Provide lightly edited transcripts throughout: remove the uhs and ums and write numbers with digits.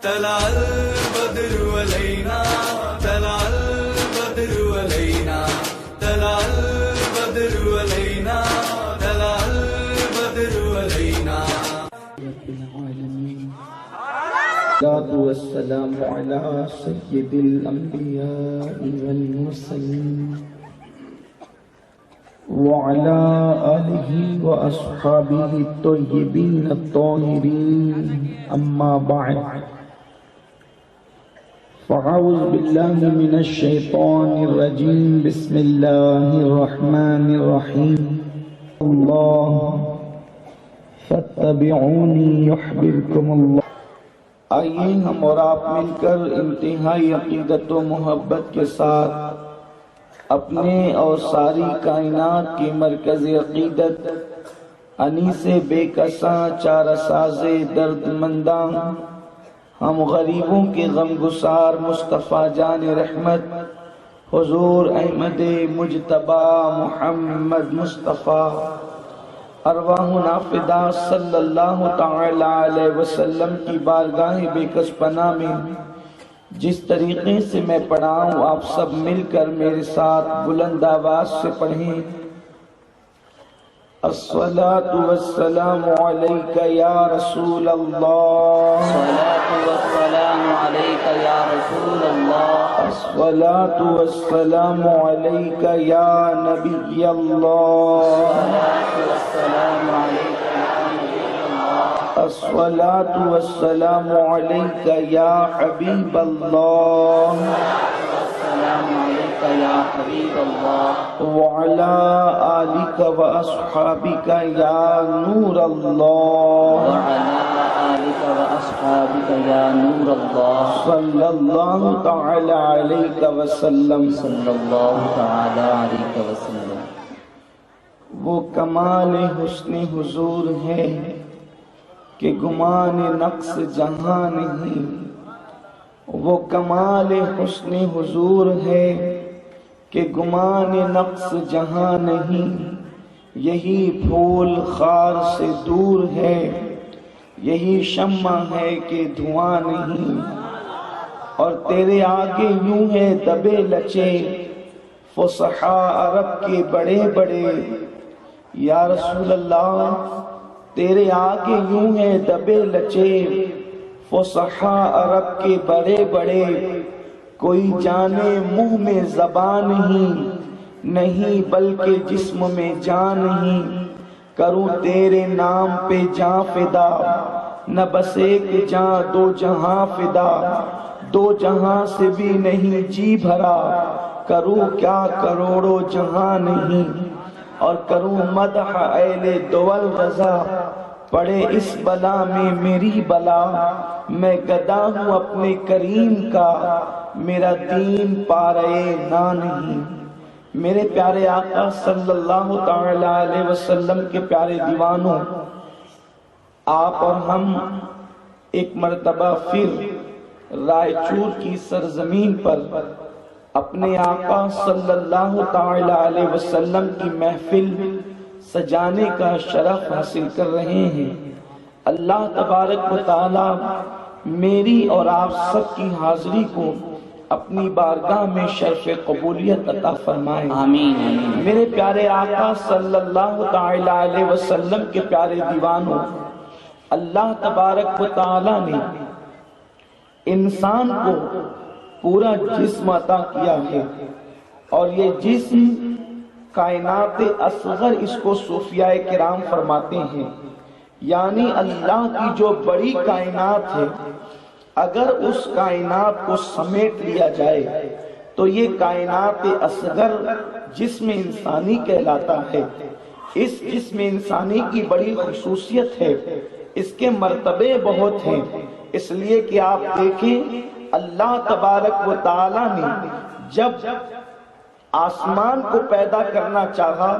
طلع البدر علينا طلع البدر علينا طلع البدر علينا طلع البدر علينا رب العالمين الصلاة والسلام على سيد الأنبياء والمرسلين وعلى آله وأصحابه الطيبين الطاهرين أما بعد فأعوذ بالله من الشيطان الرجيم بسم الله الرحمن الرحيم الله فاتبعوني يحببكم الله. آئیے ہم اور آپ مل کر انتہائی عقیدت و محبت کے ساتھ اپنے اور ساری کائنات کی مرکز عقیدت انیس بے کساں چارہ ساز درد منداں ہم غریبوں کے غمگسار مصطفیٰ جان رحمت حضور احمد مجتبی محمد مصطفیٰ ارواحنا فدا صلی اللہ تعالی علیہ وسلم کی بارگاہ بے کس پناہ میں جس طریقے سے میں پڑھاؤں آپ سب مل کر میرے ساتھ بلند آواز سے پڑھیں. الصلاة والسلام علیک یا رسول اللہ الصلاة والسلام عليك يا رسول الله الصلاة والسلام علیک یا نبی اللہ والسلام عليك يا نبي الله الصلاة والسلام علیک یا حبیب اللہ والسلام عليك يا حبيب الله وعلى آلك وأصحابك يا نور الله وعلى آلك وأصحابك يا نور الله صلى الله تعالى عليك وسلم. صلى الله تعالى عليك وسلم. وہ کمال حسن حضور ہے کہ گمان نقص جہاں نہیں. وہ کمال حسن حضور ہے کہ گمان نقص جہاں نہیں. یہی پھول خار سے دور ہے یہی شمع ہے کہ دھواں نہیں. اور تیرے آگے یوں ہے دبے لچے فصحاء عرب کے بڑے بڑے. یا رسول اللہ تیرے آگے یوں ہے دبے لچے فصحاء عرب کے بڑے بڑے. کوئی جانے منہ میں زبان نہیں بلکہ جسم میں جان نہیں. کروں تیرے نام پہ جاں فدا نہ بس ایک جاں دو جہاں فدا. دو جہاں سے بھی نہیں جی بھرا کروں کیا کروڑوں جہاں نہیں. اور کروں مدح اہل دول رضا پڑے اس بلا میں میری بلا. میں گدا ہوں اپنے کریم کا میرا دین پارے نہ نہیں. میرے پیارے آقا صلی اللہ تعالی علیہ وسلم کے پیارے دیوانوں، آپ اور ہم ایک مرتبہ پھر رائے چور کی سرزمین پر اپنے آقا صلی اللہ تعالی علیہ وسلم کی محفل سجانے کا شرف حاصل کر رہے ہیں. اللہ تبارک و تعالی میری اور آپ سب کی حاضری کو اپنی بارگاہ میں شرف قبولیت عطا فرمائے. آمین. میرے پیارے آقا صلی اللہ تعالی علیہ وسلم کے پیارے دیوانوں، اللہ تبارک و تعالی نے انسان کو پورا جسم عطا کیا ہے اور یہ جسم کائنات اصغر اس کو صوفیاء کرام فرماتے ہیں. یعنی اللہ کی جو بڑی کائنات ہے اگر اس کائنات کو سمیٹ لیا جائے تو یہ کائنات اصغر جسم انسانی کہلاتا ہے. اس جسم انسانی کی بڑی خصوصیت ہے، اس کے مرتبے بہت ہیں. اس لیے کہ آپ دیکھیں اللہ تبارک و تعالی نے جب آسمان کو پیدا کرنا چاہا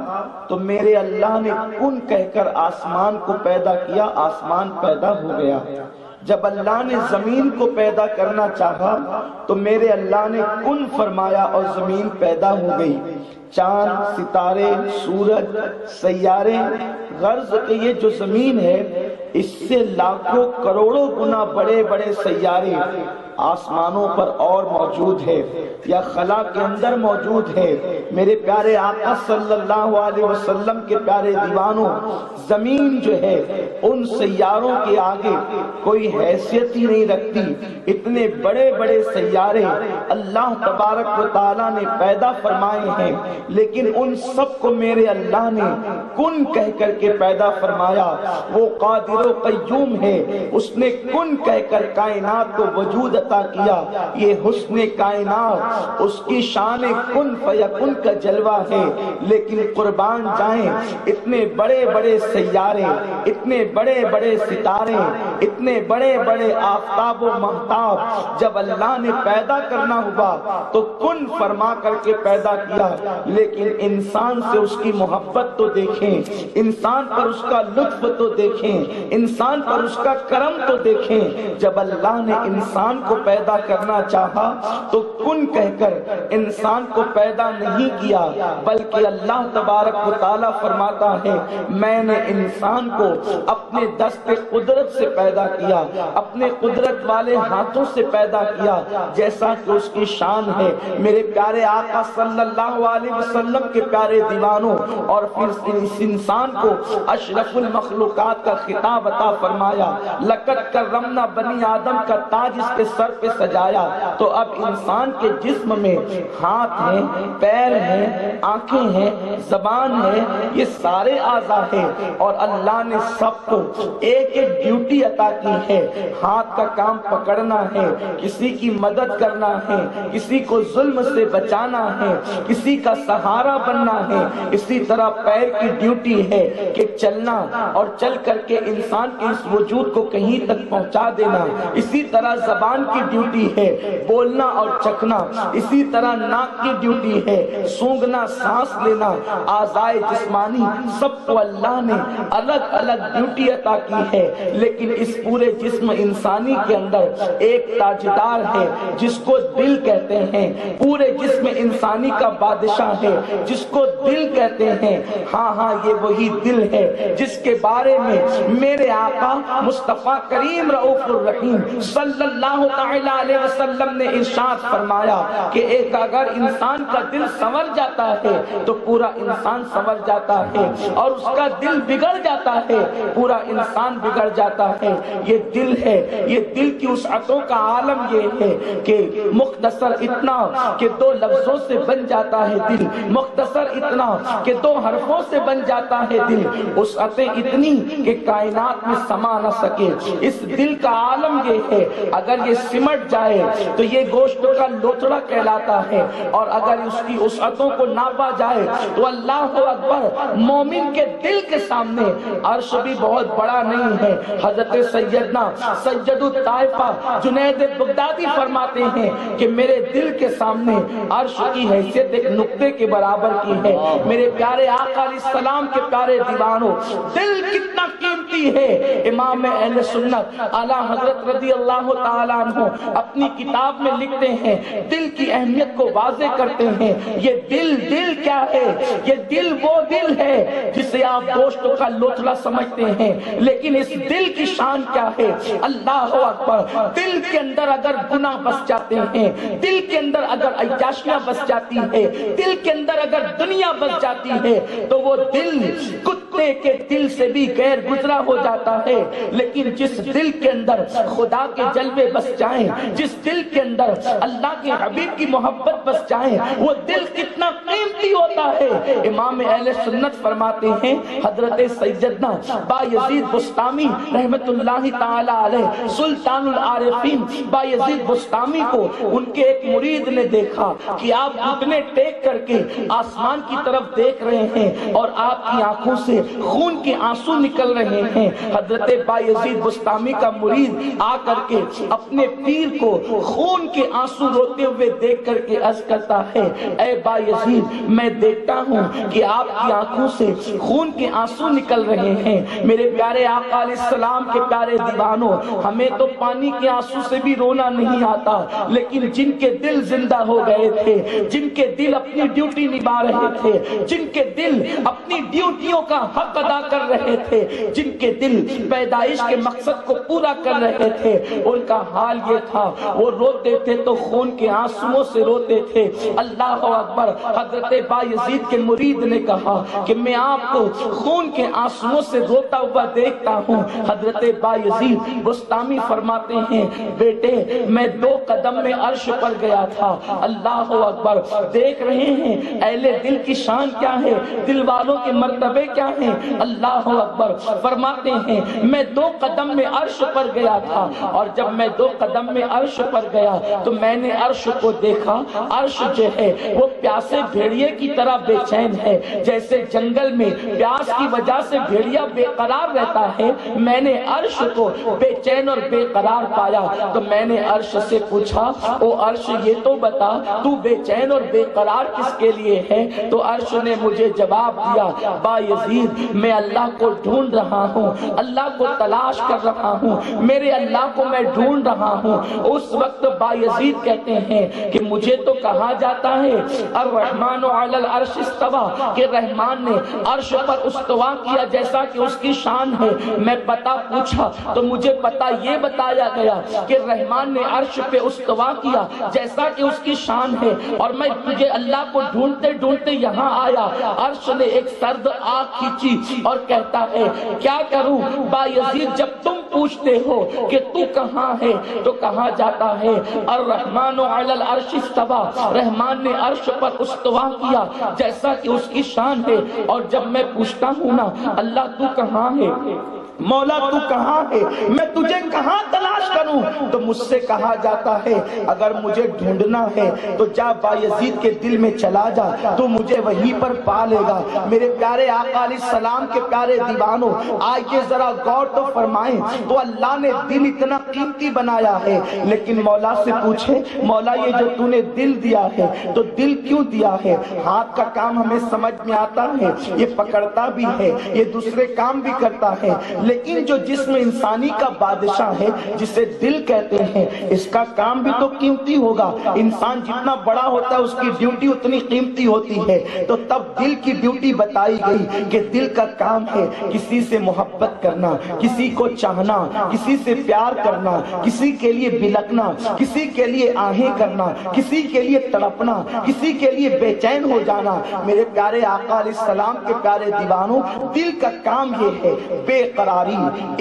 تو میرے اللہ نے کن کہہ کر آسمان کو پیدا کیا، آسمان پیدا ہو گیا. جب اللہ نے زمین کو پیدا کرنا چاہا تو میرے اللہ نے کن فرمایا اور زمین پیدا ہو گئی. چاند، ستارے، سورج، سیارے، غرض کہ یہ جو زمین ہے اس سے لاکھوں کروڑوں گنا بڑے بڑے سیارے آسمانوں پر اور موجود ہے یا خلا کے اندر موجود ہے۔ میرے پیارے آقا صلی اللہ علیہ وسلم کے پیارے دیوانوں، زمین جو ہے ان سیاروں کے آگے کوئی حیثیت ہی نہیں رکھتی۔ اتنے بڑے بڑے سیارے اللہ تبارک و تعالیٰ نے پیدا فرمائے ہیں، لیکن ان سب کو میرے اللہ نے کن کہہ کر کے پیدا فرمایا۔ وہ قادر و قیوم ہے، اس نے کن کہہ کر کائنات کو وجود عطا کیا۔ یہ حسن کائنات اس کی شان کن فیکن کا جلوہ ہے، لیکن قربان جائیں اتنے بڑے بڑے سیارے، اتنے بڑے بڑے ستارے، اتنے بڑے بڑے آفتاب و مہتاب جب اللہ نے پیدا کرنا ہوا تو کن فرما کر کے پیدا کیا، لیکن انسان سے اس کی محبت تو دیکھیں، انسان پر اس کا لطف تو دیکھیں، انسان پر اس کا کرم تو دیکھیں۔ جب اللہ نے انسان کو پیدا کرنا چاہا تو کن کہہ کر انسان کو پیدا نہیں کیا، بلکہ اللہ تبارک و تعالیٰ فرماتا ہے میں نے انسان کو اپنے دست قدرت سے پیدا کیا، اپنے قدرت والے ہاتھوں سے پیدا کیا، جیسا کہ اس کی شان ہے۔ میرے پیارے آقا صلی اللہ علیہ وسلم کے پیارے دیوانوں، اور پھر اس انسان کو اشرف المخلوقات کا خطاب عطا فرمایا، لقد کرمنا بنی آدم کا تاج اس کے سر پہ سجایا۔ تو اب انسان کے جسم میں ہاتھ ہیں، پیر ہیں، آنکھیں ہیں، زبان ہے، یہ سارے اعضاء ہیں، اور اللہ نے سب کو ایک ایک ڈیوٹی عطا کی ہے۔ ہاتھ کا کام پکڑنا ہے، کسی کی مدد کرنا ہے، کسی کو ظلم سے بچانا ہے، کسی کا سہارا بننا ہے۔ اسی طرح پیر کی ڈیوٹی ہے کہ چلنا اور چل کر کے انسان کے اس وجود کو کہیں تک پہنچا دینا۔ اسی طرح زبان کی ڈیوٹی ہے بولنا اور چکھنا، اسی طرح ناک کی ڈیوٹی ہے سونگھنا، سانس لینا۔ اعضائے جسمانی سب کو اللہ نے الگ الگ ڈیوٹی عطا کی ہے، لیکن اس پورے جسم انسانی کے اندر ایک تاجدار ہے جس کو دل کہتے ہیں، پورے جسم انسانی کا بادشاہ ہے جس کو دل کہتے ہیں۔ ہاں ہاں، یہ وہی دل ہے جس کے بارے میں میرے آقا مصطفیٰ کریم رؤوف الرحیم صلی اللہ تعالی علیہ وسلم نے ارشاد فرمایا کہ ایک اگر انسان کا دل سنور جاتا ہے تو پورا انسان سنور جاتا ہے، اور اس کا دل بگڑ جاتا ہے پورا انسان بگڑ جاتا ہے۔ یہ دل ہے، یہ دل کی وسعتوں کا عالم یہ ہے کہ مختصر اتنا کہ دو لفظوں سے بن جاتا ہے دل، مختصر اتنا کہ دو حرفوں سے بن جاتا ہے دل، وسعتیں اتنی کہ کائنات میں سما نہ سکے۔ اس دل کا عالم یہ ہے، اگر یہ سمٹ جائے تو یہ گوشت کا لوتھڑا کہلاتا ہے، اور اگر اس کی وسعتوں کو ناپا جائے تو اللہ اکبر، مومن کے دل کے سامنے عرش بھی بہت بڑا نہیں ہے۔ حضرت سیدنا سید الطائفہ جنید بغدادی فرماتے ہیں کہ میرے دل کے سامنے عرش کی حیثیت ایک نقطے کے برابر کی ہے۔ میرے پیارے آقا علیہ السلام کے پیارے دیوانوں، دل کتنا قیمتی ہے۔ امام اہل سنت اعلیٰ حضرت رضی اللہ تعالیٰ عنہ اپنی کتاب میں لکھتے ہیں، دل کی اہمیت کو واضح کرتے ہیں۔ یہ دل کیا ہے؟ یہ دل وہ دل ہے جسے آپ گوشت کا لوتھڑا سمجھتے ہیں، لیکن اس دل کی شان کیا ہے؟ اللہ اکبر، دل کے اندر اگر گناہ بس جاتے ہیں، دل کے اندر اگر عیاشیاں بس جاتی ہے، دل کے اندر اگر دنیا بس جاتی ہے تو وہ دل کتے کے دل سے بھی غیر گزرا ہو جاتا ہے۔ لیکن جس دل کے اندر خدا کے جلوے بس جائیں، جس دل کے اندر اللہ کے حبیب کی محبت بس جائیں، وہ دل کتنا قیمتی ہوتا ہے۔ امام اہل سنت فرماتے ہیں، حضرت سیدنا بایزید بسطامی رحمت اللہ تعالی علیہ، سلطان العارفین بایزید بسطامی کو ان کے ایک مرید نے دیکھا کہ آپ گھٹنے ٹیک کر کے آسمان کی طرف دیکھ رہے ہیں اور آپ کی آنکھوں سے خون کے آنسو نکل رہے ہیں۔ حضرت بایزید بسطامی کا مرید آ کر کے اپنے پیر کو خون کے آنسو روتے ہوئے دیکھ کر کے عرض کرتا ہے، اے بایزید، میں دیکھتا ہوں کہ آپ کی آنکھوں سے خون کے آنسو نکل رہے ہیں۔ میرے پیارے آقا علیہ السلام کے پیارے دیوانوں، ہمیں تو پانی کے آنسو سے بھی رونا نہیں آتا، لیکن جن کے دل زندہ ہو گئے تھے، جن کے دل اپنی ڈیوٹی نبھا رہے تھے، جن کے دل اپنی ڈیوٹیوں کا حق ادا کر رہے تھے، جن کے دل پیدائش کے مقصد کو پورا کر رہے تھے، ان کا حال یہ تھا، وہ روتے تھے تو خون کے آنسوؤں سے روتے تھے۔ اللہ اکبر۔ حضرت بایزید کے مرید نے کہا کہ میں آپ کو خون کے آنسوؤں سے روتا ہوا دیکھتا ہوں۔ حضرت بایزید بستامی فرماتے ہیں بیٹے میں 2 قدم میں عرش پر گیا تھا۔ اللہ اکبر۔ دیکھ رہے ہیں اہل دل کی شان کیا ہے، دل والوں کے مرتبے کیا ہیں۔ اللہ اکبر۔ فرماتے ہیں میں 2 قدم میں عرش پر گیا تھا، اور جب میں 2 قدم میں عرش پر گیا تو میں نے عرش کو دیکھا۔ عرش جو ہے وہ پیاسے بھیڑیے کی طرح بے چین ہے، جیسے جنگل میں پیاس کی وجہ سے بھیڑیا بے قرار رہتا ہے، میں نے عرش کو بے چین اور بے قرار پایا۔ تو میں نے عرش سے پوچھا او عرش یہ تو بتا تو بے چین اور بے قرار کس کے لیے ہے؟ تو عرش نے مجھے جواب دیا بایزید میں اللہ کو ڈھونڈ رہا ہوں، اللہ کو تلاش کر رہا ہوں، میرے اللہ کو میں ڈھونڈ رہا ہوں۔ اس وقت بایزید کہتے ہیں کہ مجھے تو کہا جاتا ہے الرحمن علی العرش استوى کہ رحمان نے عرش پر استوا کیا جیسا کہ اس کی شان ہے۔ میں پتہ پوچھا تو مجھے پتہ یہ بتایا گیا کہ رحمان نے عرش پہ استوا کیا جیسا کہ اس کی شان ہے، اور میں تجھے اللہ کو ڈھونڈتے ڈھونڈتے یہاں آیا۔ عرش نے ایک سرد آنکھ کھینچی اور کہتا ہے کیا کروں بایزید جب تم پوچھتے ہو کہ تو کہاں ہے تو کہا جاتا ہے الرحمن علی العرش استوى رحمان نے عرش پر استوا کیا جیسا کہ اس کی شان ہے۔ اور جب میں پوچھتا ہوں نا اللہ تو کہاں ہے، مولا تو کہاں ہے، میں تجھے کہاں تلاش کروں، تو مجھ سے کہا جاتا ہے اگر مجھے ڈھونڈنا ہے تو جا بایزید کے دل میں چلا جا، تو مجھے وہیں پر پا لے گا۔ میرے پیارے آقا علیہ السلام کے پیارے دیوانوں آئیے ذرا غور تو فرمائیں، تو اللہ نے دل اتنا قیمتی بنایا ہے، لیکن مولا سے پوچھے مولا یہ جو تو نے دل دیا ہے تو دل کیوں دیا ہے؟ ہاتھ کا کام ہمیں سمجھ میں آتا ہے، یہ پکڑتا بھی ہے، یہ دوسرے کام بھی کرتا ہے، لیکن جو جسم انسانی کا بادشاہ ہے جسے دل کہتے ہیں اس کا کام بھی تو قیمتی ہوگا۔ انسان جتنا بڑا ہوتا ہے اس کی ڈیوٹی اتنی قیمتی ہوتی ہے، تو تب دل کی ڈیوٹی بتائی گئی کہ دل کا کام ہے کسی سے محبت کرنا، کسی کو چاہنا، کسی سے پیار کرنا، کسی کے لیے بلکنا، کسی کے لیے آہیں کرنا، کسی کے لیے تڑپنا، کسی کے لیے بے چین ہو جانا۔ میرے پیارے آقا علیہ السلام کے پیارے دیوانوں دل کا کام یہ ہے بے قراری،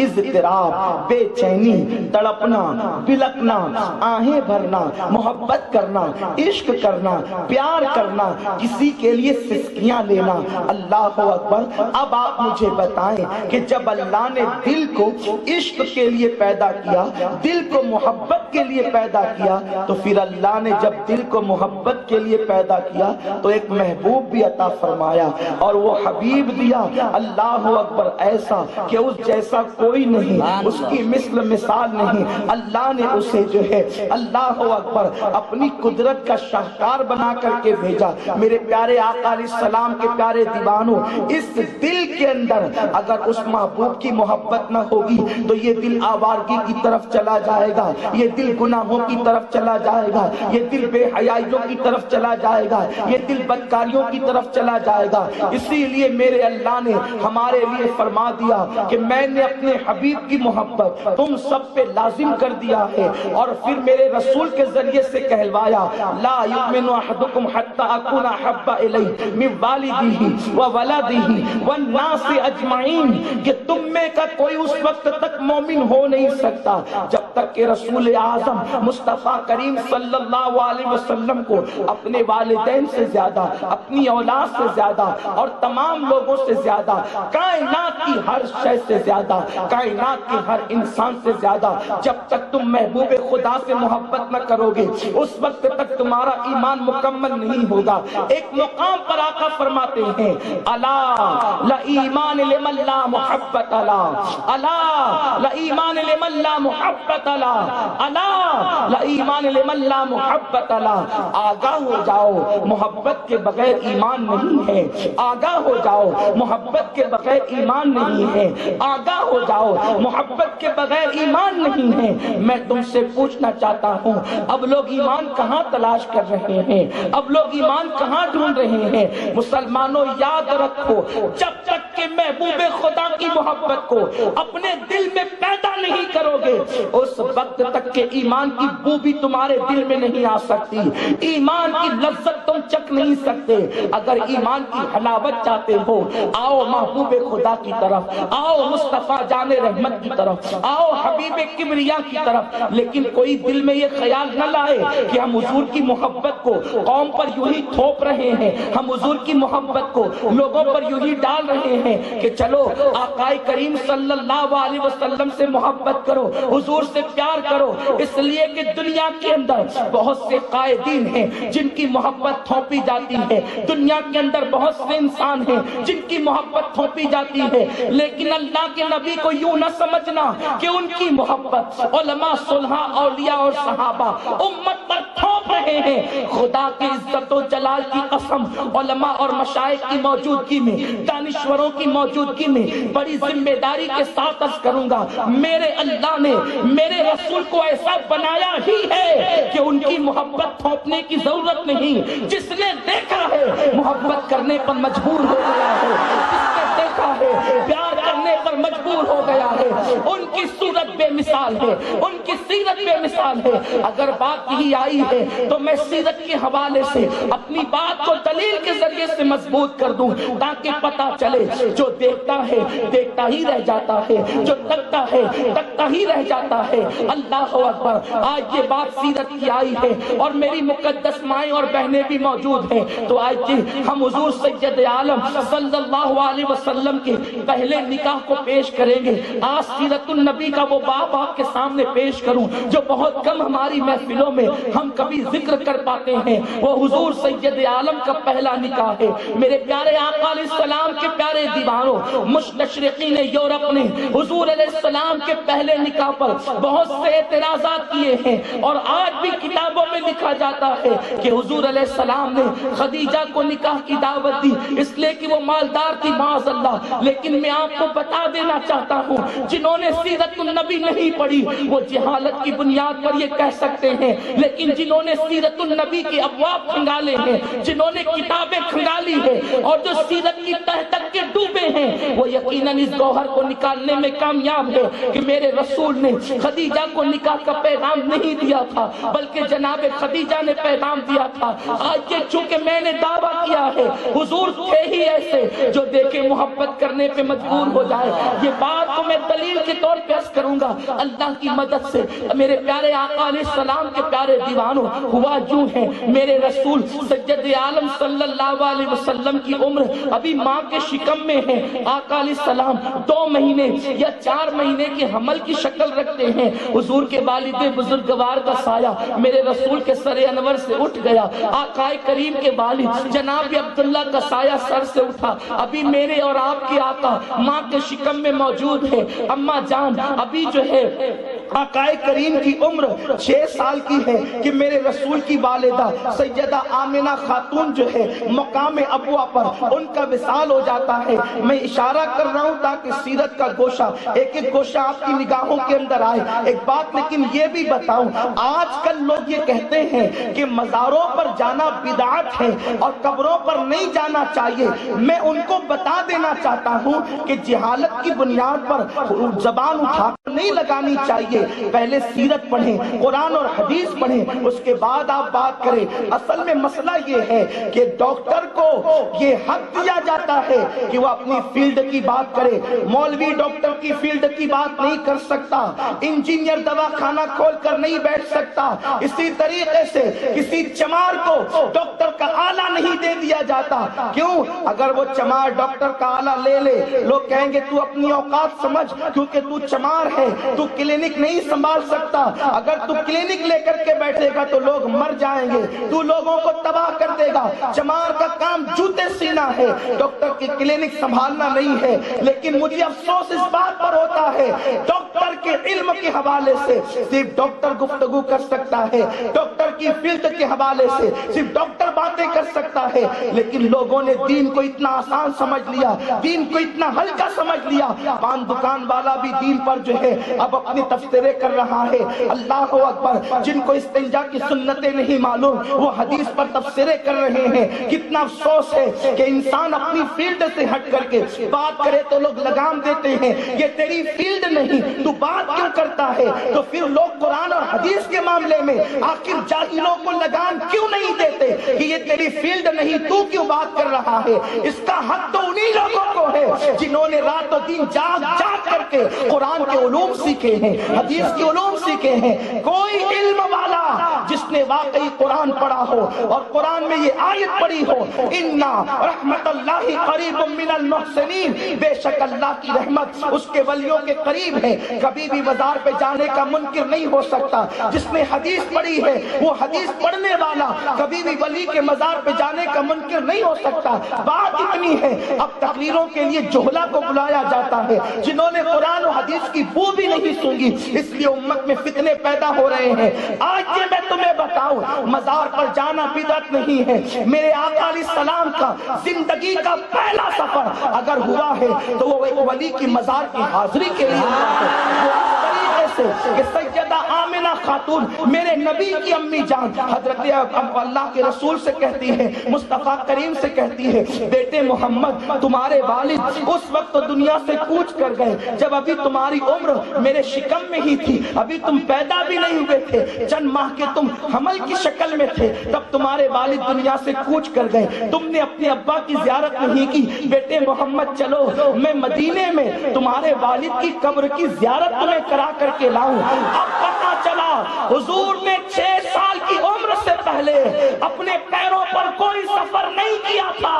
اضطراب، بے چینی، تڑپنا، بلکنا، آہیں بھرنا، محبت کرنا، عشق کرنا، پیار کرنا، کسی کے لیے سسکیاں لینا۔ اللہ اکبر۔ اب آپ مجھے بتائیں کہ جب اللہ نے دل کو عشق کے لیے پیدا کیا، دل کو محبت کے لیے پیدا کیا، تو پھر اللہ نے جب دل کو محبت کے لیے پیدا کیا تو ایک محبوب بھی عطا فرمایا، اور وہ حبیب دیا۔ اللہ اکبر۔ ایسا کہ اس جیسا کوئی نہیں، اس کی مثل مثال نہیں۔ اللہ نے اسے جو ہے اللہ اکبر اپنی قدرت کا شاہکار بنا کر کے بھیجا۔ میرے پیارے آقا علیہ السلام کے پیارے دیوانوں اس دل کے اندر اگر اس محبوب کی محبت نہ ہوگی تو یہ دل آوارگی کی طرف چلا جائے گا، یہ دل گناہوں کی طرف چلا جائے گا، یہ دل بے حیائیوں کی طرف چلا جائے گا، یہ دل بدکاریوں کی طرف چلا جائے گا۔ اسی لیے میرے اللہ نے ہمارے لیے فرما دیا کہ میں نے اپنے حبیب کی محبت تم سب پہ لازم کر دیا ہے، اور پھر میرے رسول کے ذریعے سے کہلوایا لا یؤمن احدکم حتی اکون احب الیہ من والدہ وولدہ والناس اجمعین، کہ تم میں کا کوئی اس وقت تک مومن ہو نہیں سکتا جب تک کہ رسول اعظم مصطفیٰ کریم صلی اللہ علیہ وسلم کو اپنے والدین سے زیادہ، اپنی اولاد سے زیادہ اور تمام لوگوں سے زیادہ، کائنات کی ہر شے سے زیادہ، کائنات کے ہر انسان سے زیادہ جب تک تم محبوب خدا سے محبت نہ کرو گے اس وقت تک تمہارا ایمان مکمل نہیں ہوگا۔ ایک مقام پر آقا فرماتے ہیں الا لا ایمان لمن لا محبت لا، الا لا ایمان لمن لا محبت لا، الا لا ایمان لمن لا محبت لا، آگاہ ہو جاؤ محبت کے بغیر ایمان نہیں ہے، آگاہ ہو جاؤ محبت کے بغیر ایمان نہیں ہے، آگاہ ہو جاؤ محبت کے بغیر ایمان نہیں ہے۔ میں تم سے پوچھنا چاہتا ہوں، اب لوگ ایمان کہاں تلاش کر رہے ہیں؟ اب لوگ ایمان کہاں ڈھونڈ رہے ہیں؟ مسلمانوں یاد رکھو، جب تک کہ محبوب خدا کی محبت کو اپنے دل میں پیدا نہیں کرو گے، اس وقت تک کہ ایمان کی بو بھی تمہارے دل میں نہیں آ سکتی، ایمان کی لذت تم چکھ نہیں سکتے۔ اگر ایمان کی حلاوت چاہتے ہو، آؤ محبوب خدا کی طرف، آؤ مصطفیٰ جان رحمت کی طرف، آؤ حبیب کبریا کی طرف۔ لیکن کوئی دل میں یہ خیال نہ لائے کہ ہم حضور کی محبت کو قوم پر یوں ہی تھوپ رہے ہیں، ہم حضور کی محبت کو لوگوں پر یوں ہی ڈال رہے ہیں کہ چلو آقا کریم صلی اللہ علیہ وسلم سے محبت کرو، حضور سے پیار کرو، اس لیے کہ دنیا کے اندر بہت سے قائدین ہیں جن کی محبت تھوپی جاتی ہے، دنیا کے اندر بہت سے انسان ہیں جن کی محبت تھوپی جاتی ہے، لیکن اللہ کے نبی کو یوں نہ سمجھنا کہ ان کی محبت علماء صلحاء اولیاء اور صحابہ امت پر تھوپ رہے ہیں۔ خدا کی عزت و جلال کی قسم، علماء اور مشائخ کی موجودگی میں، دانشوروں کی موجودگی میں بڑی ذمہ داری کے ساتھ عرض کروں گا، میرے اللہ نے میرے رسول کو ایسا بنایا ہی ہے کہ ان کی محبت تھوپنے کی ضرورت نہیں۔ جس نے دیکھا ہے محبت کرنے پر مجبور ہو گیا ہے، جس نے دیکھا ہے پیار کرنے پر مجبور ہو گیا ہے۔ ان کی صورت بے مثال ہے، ان کی سیرت بے مثال ہے۔ اگر بات یہی آئی ہے تو میں سیرت کے حوالے سے اپنی بات کو دلیل کے ذریعے سے مضبوط کر دوں تاکہ پتہ چلے جو دیکھتا ہے دیکھتا ہی رہ جاتا ہے، جو تکتا ہے تکتا ہی رہ جاتا ہے۔ اللہ اکبر، آج یہ بات سیرت کی آئی ہے اور میری مقدس مائیں اور بہنیں بھی موجود ہیں، تو آج ہم حضور سید عالم صلی اللہ علیہ وسلم کے پہلے نکاح کو پیش کریں گے۔ آج سیرت النبی کا وہ باب آپ کے سامنے پیش کروں جو بہت کم ہماری محفلوں میں ہم کبھی ذکر کر پاتے ہیں۔ وہ حضور سید عالم کا پہلا نکاح ہے۔ میرے پیارے آقا علیہ السلام کے پیارے دیوانوں، مستشرقین یورپ نے حضور علیہ السلام کے پہلے نکاح پر بہت سے اعتراضات کیے ہیں، اور آج بھی کتابوں میں لکھا جاتا ہے کہ حضور علیہ السلام نے خدیجہ کو نکاح کی دعوت دی اس لیے کہ وہ مالدار تھی، معاذ اللہ۔ لیکن میں آپ کو بتا دینا چاہتا ہوں، جنہوں نے سیرت النبی نہیں پڑھی وہ جہالت کی بنیاد پر یہ کہہ سکتے ہیں، لیکن جنہوں نے سیرت النبی کے ابواب کھنگالے ہیں، جنہوں نے کتابیں کھنگالی ہیں اور جو سیرت کی تہ تک کے ڈوبے ہیں، وہ یقیناً اس گوہر کو نکالنے میں کامیاب ہے کہ میرے رسول نے خدیجہ کو نکاح کا پیغام نہیں دیا تھا بلکہ جناب خدیجہ نے پیغام دیا تھا۔ آج یہ چونکہ میں نے دعویٰ کیا ہے، حضور تھے ہی ایسے جو دیکھے محبت کرنے پہ مجبور ہو جائے۔ یہ بات کو میں دلیل کے طور پہ عرض کروں گا اللہ کی مدد سے۔ میرے پیارے آقا علیہ السلام کے پیارے دیوانوں، ہوا یوں ہے، میرے رسول سید عالم صلی اللہ علیہ وسلم کی عمر ابھی ماں کے شکم میں ہے۔ آقا علیہ السلام 2 مہینے یا 4 مہینے کی حمل کی شکل رکھتے ہیں۔ حضور کے والد بزرگوار کا سایہ میرے رسول کے سر انور سے اٹھ گیا۔ آقا کریم کے والد جناب عبداللہ کا سایہ سر سے اٹھا۔ ابھی میرے اور آپ کے آقا ماں کے شکم میں موجود ہے۔ اماں جان ابھی جو ہے آقا کریم کی عمر 6 سال کی ہے کہ میرے رسول کی والدہ سیدہ آمنہ خاتون جو ہے مقام ابوا پر ان کا وصال ہو جاتا ہے۔ میں اشارہ کر رہا ہوں تاکہ سیرت کا گوشہ ایک ایک گوشہ آپ کی نگاہوں کے اندر آئے۔ ایک بات لیکن یہ بھی بتاؤں، آج کل لوگ یہ کہتے ہیں کہ مزاروں پر جانا بدعت ہے اور قبروں پر نہیں جانا چاہیے۔ میں ان کو بتا دینا چاہتا ہوں کہ جہالت کی بنیاد پر زبان اٹھا کر نہیں لگانی چاہیے۔ پہلے سیرت پڑھیں، قرآن اور حدیث پڑھیں، اس کے بعد آپ بات کریں۔ اصل میں مسئلہ یہ ہے کہ ڈاکٹر کو یہ حق دیا جاتا ہے کہ وہ اپنی فیلڈ کی بات کرے۔ مولوی ڈاکٹر کی فیلڈ کی بات نہیں کر سکتا، انجینئر دواخانہ کھول کر نہیں بیٹھ سکتا۔ اسی طریقے سے کسی چمار کو ڈاکٹر کا آلہ نہیں دے دیا جاتا۔ کیوں؟ اگر وہ چمار ڈاکٹر کا آلہ لے لے، لوگ کہیں گے تو اپنی اوقات سمجھ، کیونکہ تو چمار ہے، تو کلینک نہیں سنبھال سکتا۔ اگر تو کلینک لے کر کے بیٹھے گا تو لوگ مر جائیں گے، تو لوگوں کو تباہ کر دے گا۔ چمار کا کام جوتے سینا ہے، ڈاکٹر کی کلینک سنبھالنا نہیں ہے۔ لیکن مجھے افسوس اس بات پر ہوتا ہے ڈاکٹر ڈاکٹر کے علم کے حوالے سے صرف ڈاکٹر گفتگو کر سکتا ہے، ڈاکٹر کی فیلڈ کے حوالے سے صرف ڈاکٹر باتیں کر سکتا ہے، لیکن لوگوں نے دین کو اتنا آسان سمجھ لیا، دین کو اتنا ہلکا سمجھ لیا۔ پان دکان والا بھی دین پر جو ہے اب اپنے تبصرے کر رہا ہے، اللہ اکبر۔ جن کو استنجا کی سنتیں نہیں معلوم وہ حدیث پر تبصرے کر رہے ہیں۔ کتنا افسوس ہے کہ انسان اپنی فیلڈ سے ہٹ کر کے بات کرے تو لوگ لگام دیتے ہیں، یہ تیری فیلڈ نہیں، تو بات کیوں کرتا ہے؟ تو پھر لوگ قرآن اور حدیث کے معاملے میں آخر جاہلوں کو لگام کیوں نہیں دیتے کہ یہ تیری فیلڈ نہیں، تو کیوں بات کر رہا ہے؟ اس کا حق تو انہی لوگوں کو ہے جنہوں نے رات و دن جاگ جاگ کر کے قرآن کے علوم سیکھے ہیں، حدیث کے علوم سیکھے ہیں۔ کوئی علم والا جس نے واقعی قرآن پڑھا ہو اور قرآن میں یہ آیت پڑھی ہو، اِنَّا رحمت اللہ قریب من المحسنین، بے شک اللہ کی رحمت اس کے ولیوں کے قریب ہے، کبھی بھی بازار پہ جانے کا منکر نہیں ہو سکتا۔ جس نے حدیث پڑھی ہے وہ حدیث پڑھنے والا کبھی بھی ولی کے مزار پہ جانے کا منکر نہیں ہو سکتا۔ بات اتنی ہے، اب تقریروں کے لیے جہلا کو بلایا جاتا ہے جنہوں نے قرآن و حدیث کی بو بھی نہیں سونگی، اس لیے امت میں فتنے پیدا ہو رہے ہیں۔ آج یہ میں تمہیں بتاؤں، مزار پر جانا بدعت نہیں ہے۔ میرے آقا علیہ السلام کا زندگی کا پہلا سفر اگر ہوا ہے تو وہ ایک ولی کی مزار کی حاضری کے لیے ہوا ہے۔ وہ اس طریقے سے کہ سیدہ آمنہ خاتون میرے نبی کی امی جان حضرت اللہ کے رسول سے کہتی ہے، مصطفیٰ کریم سے کہتی ہے، بیٹے محمد تمہارے والد اس وقت دنیا سے کوچ کر گئے جب ابھی تمہاری عمر میرے شکم میں ہی تھی، ابھی تم پیدا بھی نہیں ہوئے تھے، چند ماہ کے تم حمل کی شکل میں تھے، تب تمہارے والد دنیا سے کوچ کر گئے، تم نے اپنے ابا کی زیارت نہیں کی۔ بیٹے محمد چلو میں مدینے میں تمہارے والد کی قبر کی زیارت تمہیں کرا کر کے لاؤں۔ اب پتہ چلا حضور نے 6 سال کی عمر سے پہلے اپنے پیروں پر کوئی سفر نہیں کیا تھا۔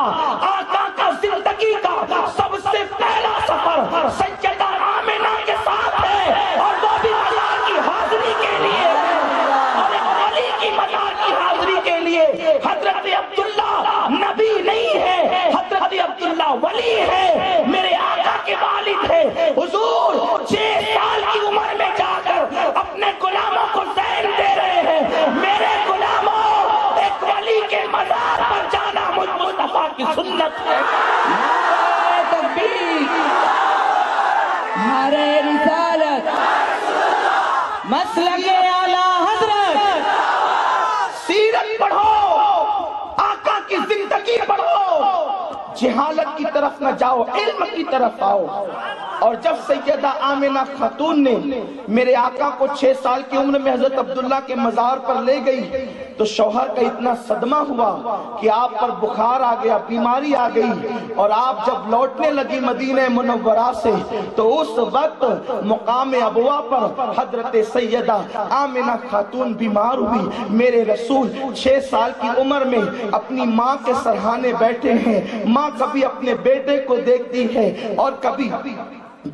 آقا کا زندگی کا سب سے پہلا سفر سیدہ آمنہ کے ساتھ ہے، اور وہ بھی مزار کی حاضری کے لیے، اور ایک ولی کی مزار کی حاضری کے لیے۔ حضرت عبداللہ نبی نہیں ہے، حضرت عبداللہ ولی ہے، میرے آقا کے والد ہے۔ حضور 6 سال کی عمر میں جا کر اپنے غلاموں کو زین دے رہے ہیں۔ میرے غلاموں، ایک ولی کے مزار پر جانا مجھ مصطفیٰ کی سنت ہے۔ نعرہ تکبیر، نعرہ رسالت، مسلک اعلیٰ حضرت۔ سیرت پڑھو، آقا کی زندگی پڑھو، جہالت کی طرف نہ جاؤ، علم کی طرف آؤ۔ اور جب سیدہ آمنہ خاتون نے میرے آقا کو 6 سال کی عمر میں حضرت عبداللہ کے مزار پر لے گئی تو شوہر کا اتنا صدمہ ہوا کہ آپ پر بخار آ گیا، بیماری آ گئی، اور آپ جب لوٹنے لگی مدینہ منورہ سے تو اس وقت مقام ابوا پر حضرت سیدہ آمنہ خاتون بیمار ہوئی۔ میرے رسول 6 سال کی عمر میں اپنی ماں کے سرہانے بیٹھے ہیں۔ ماں کبھی اپنے بیٹے کو دیکھتی ہے اور کبھی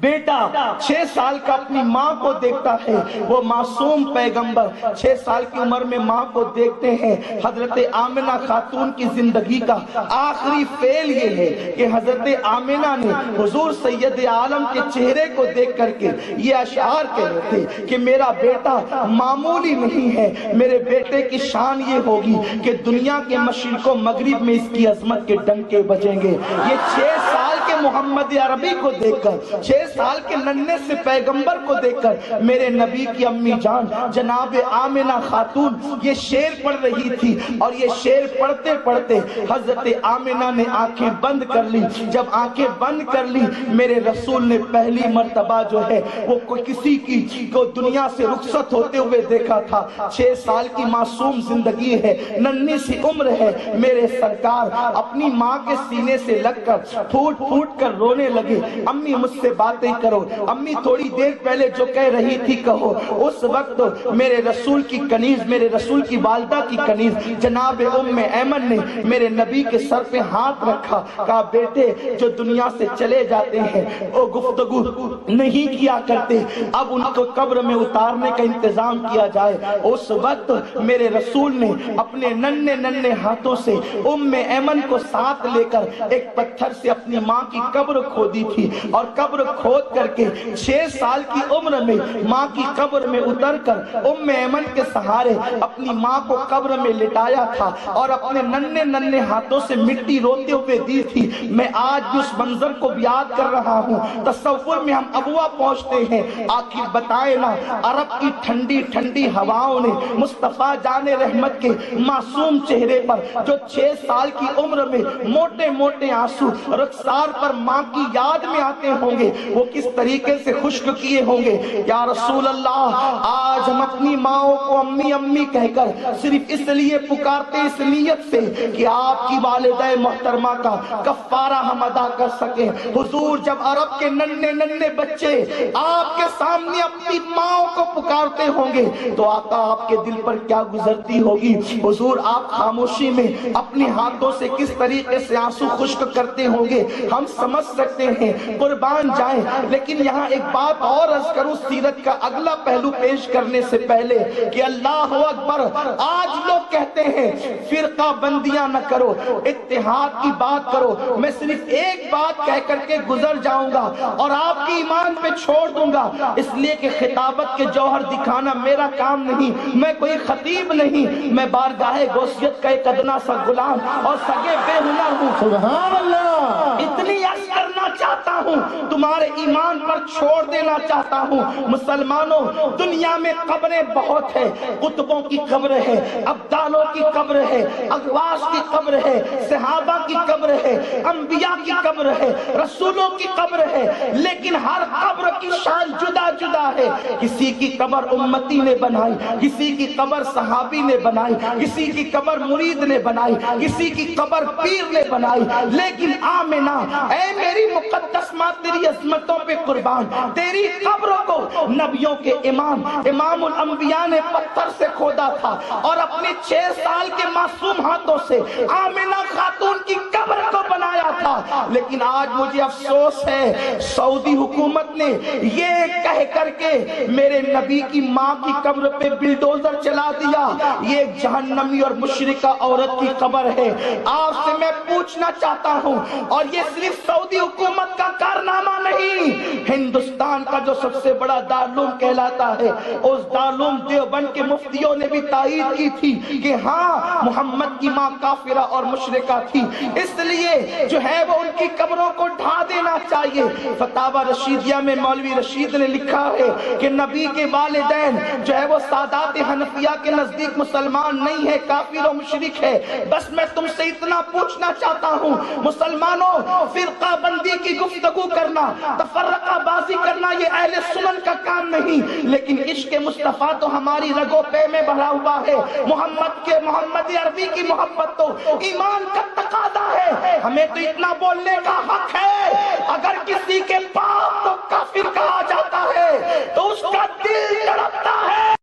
بیٹا 6 سال کا اپنی ماں کو دیکھتا ہے۔ وہ معصوم پیغمبر 6 سال کی عمر میں ماں کو دیکھتے ہیں۔ حضرت آمنہ خاتون کی زندگی کا آخری فعل یہ ہے کہ حضرت آمنہ نے حضور سید عالم کے چہرے کو دیکھ کر کے یہ اشعار کہے تھے کہ میرا بیٹا معمولی نہیں ہے، میرے بیٹے کی شان یہ ہوگی کہ دنیا کے مشرق و مغرب میں اس کی عظمت کے ڈنکے بجیں گے۔ یہ 6 سال کے محمد عربی کو دیکھ کر، 6 سال کے ننھے سے پیغمبر کو دیکھ کر میرے نبی کی امی جان جناب آمنہ خاتون یہ شعر پڑھ رہی تھی، اور یہ شعر پڑھتے پڑھتے حضرت آمنہ نے آنکھیں بند کر لی۔ جب آنکھیں بند کر لی، میرے رسول نے پہلی مرتبہ جو ہے وہ کسی کی کو دنیا سے رخصت ہوتے ہوئے دیکھا تھا۔ 6 سال کی معصوم زندگی ہے، ننھی سی عمر ہے۔ میرے سرکار اپنی ماں کے سینے سے لگ کر پھوٹ پھوٹ کر رونے لگے، امی مجھ سے باتیں کرو، امی تھوڑی دیر پہلے جو کہہ رہی تھی کہو۔ اس وقت میرے رسول کی کنیز، میرے رسول کی والدہ کی کنیز جناب ام ایمن نے میرے نبی کے سر پہ ہاتھ رکھا، کہا بیٹے جو دنیا سے چلے جاتے ہیں وہ گفتگو نہیں کیا کرتے، اب ان کو قبر میں اتارنے کا انتظام کیا جائے۔ اس وقت میرے رسول نے اپنے ننھے ننھے ہاتھوں سے ام ایمن کو ساتھ لے کر ایک پتھر سے اپنی ماں کی قبر کھودی تھی اور قبر کھود کر کے 6 سال کی عمر میں ماں کی قبر میں اتر کر ام ایمن کے سہارے اپنی ماں کو قبر میں لٹایا تھا اور اپنے ننھے ننھے ہاتھوں سے مٹی روتے ہوئے دی تھی. میں آج بھی اس منظر کو یاد کر رہا ہوں. تصور میں ہم ابوا پہنچتے ہیں. آخر بتائے نا عرب کی ٹھنڈی ٹھنڈی ہواؤں نے مصطفیٰ جان رحمت کے معصوم چہرے پر جو 6 سال کی عمر میں موٹے موٹے آنسو رخسار پر ماں کی یاد میں آتے ہوں گے وہ کس طریقے سے خشک کیے ہوں گے. یا رسول اللہ آج ہم اپنی ماؤں کو امی امی کہہ کر صرف اس لیے پکارتے اس نیت سے کہ آپ کی والدہ محترمہ کا کفارہ ہم ادا کر سکیں. حضور جب عرب کے ننھے ننھے بچے آپ کے سامنے اپنی ماؤں کو پکارتے ہوں گے تو آقا آپ کے دل پر کیا گزرتی ہوگی. حضور آپ خاموشی میں اپنے ہاتھوں سے کس طریقے سے آنسو خشک کرتے ہوں گے ہم سمجھ سکتے ہیں. قربان جائیں. لیکن یہاں ایک بات اور عرض کروں سیرت کا اگلا پہلو پیش کرنے سے پہلے کہ اللہ اکبر. آج لوگ کہتے ہیں فرقہ بندیاں نہ کرو اتحاد کی بات کرو. میں صرف ایک بات کہہ کر کے گزر جاؤں گا اور آپ کی ایمان پہ چھوڑ دوں گا اس لیے کہ خطابت کے جوہر دکھانا میرا کام نہیں. میں کوئی خطیب نہیں. میں بارگاہ غوثیت کا ایک ادنا سا غلام اور سگے بے ہنر ہوں. سبحان اللہ. اتنی عرض کرنا چاہتا ہوں تمہارے ایمان پر چھوڑ دینا چاہتا ہوں. مسلمانوں دنیا میں قبریں بہت ہیں. قطبوں کی قبر ہے ابدالوں کی قبر ہے اغواث کی قبر ہے صحابہ کی قبر ہے انبیاء کی قبر ہے رسولوں کی قبر ہے لیکن ہر قبر کی شان جدا جدا ہے. کسی کی قبر امتی نے بنائی کسی کی قبر صحابی نے بنائی کسی کی قبر مرید نے بنائی کسی کی قبر پیر نے بنائی. لیکن آمنہ اے میری مقدس ماں تیری عظمتوں پہ قربان تیری قبروں کو نبیوں کے امام الانبیاء نے پتھر سے کھودا تھا اور اپنے 6 سال کے معصوم ہاتھوں سے آمنہ خاتون کی قبر کو بنایا تھا. لیکن آج مجھے افسوس ہے سعودی حکومت نے یہ کہہ کر کے میرے نبی کی ماں کی قبر پہ بلڈوزر چلا دیا. یہ ایک جہنمی اور مشرکہ عورت کی قبر ہے. آپ سے میں پوچھنا چاہتا ہوں اور یہ صرف سعودی حکومت کا کارنامہ نہیں ہندوستان کا جو سب سے بڑا دارالعلوم کہلاتا ہے اس دارالعلوم دیوبند کے مفتیوں نے بھی تائید کی تھی کہ ہاں محمد کی ماں کافرہ اور مشرکہ تھی اس لیے جو ہے وہ ان کی قبروں کو ڈھا دینا چاہیے. فتاوی رشیدیہ میں مولوی رشید نے لکھا ہے کہ نبی کے والدین جو ہے وہ سادات حنفیہ کے نزدیک مسلمان نہیں ہے کافر و مشرک ہے. بس میں تم سے اتنا پوچھنا چاہتا ہوں مسلمانوں فرقہ بندی کی گفتگو کرنا تفرقہ بازی کرنا یہ اہل سنن کا کام نہیں لیکن عشق مصطفیٰ تو ہماری رگوں پہ میں بھرا ہوا ہے. محمد عربی کی محبت تو ایمان کا تقاضا ہے. ہمیں تو اتنا بولنے کا حق ہے اگر کسی کے باپ کو کافر کہا جاتا ہے تو اس کا دل تڑپتا ہے.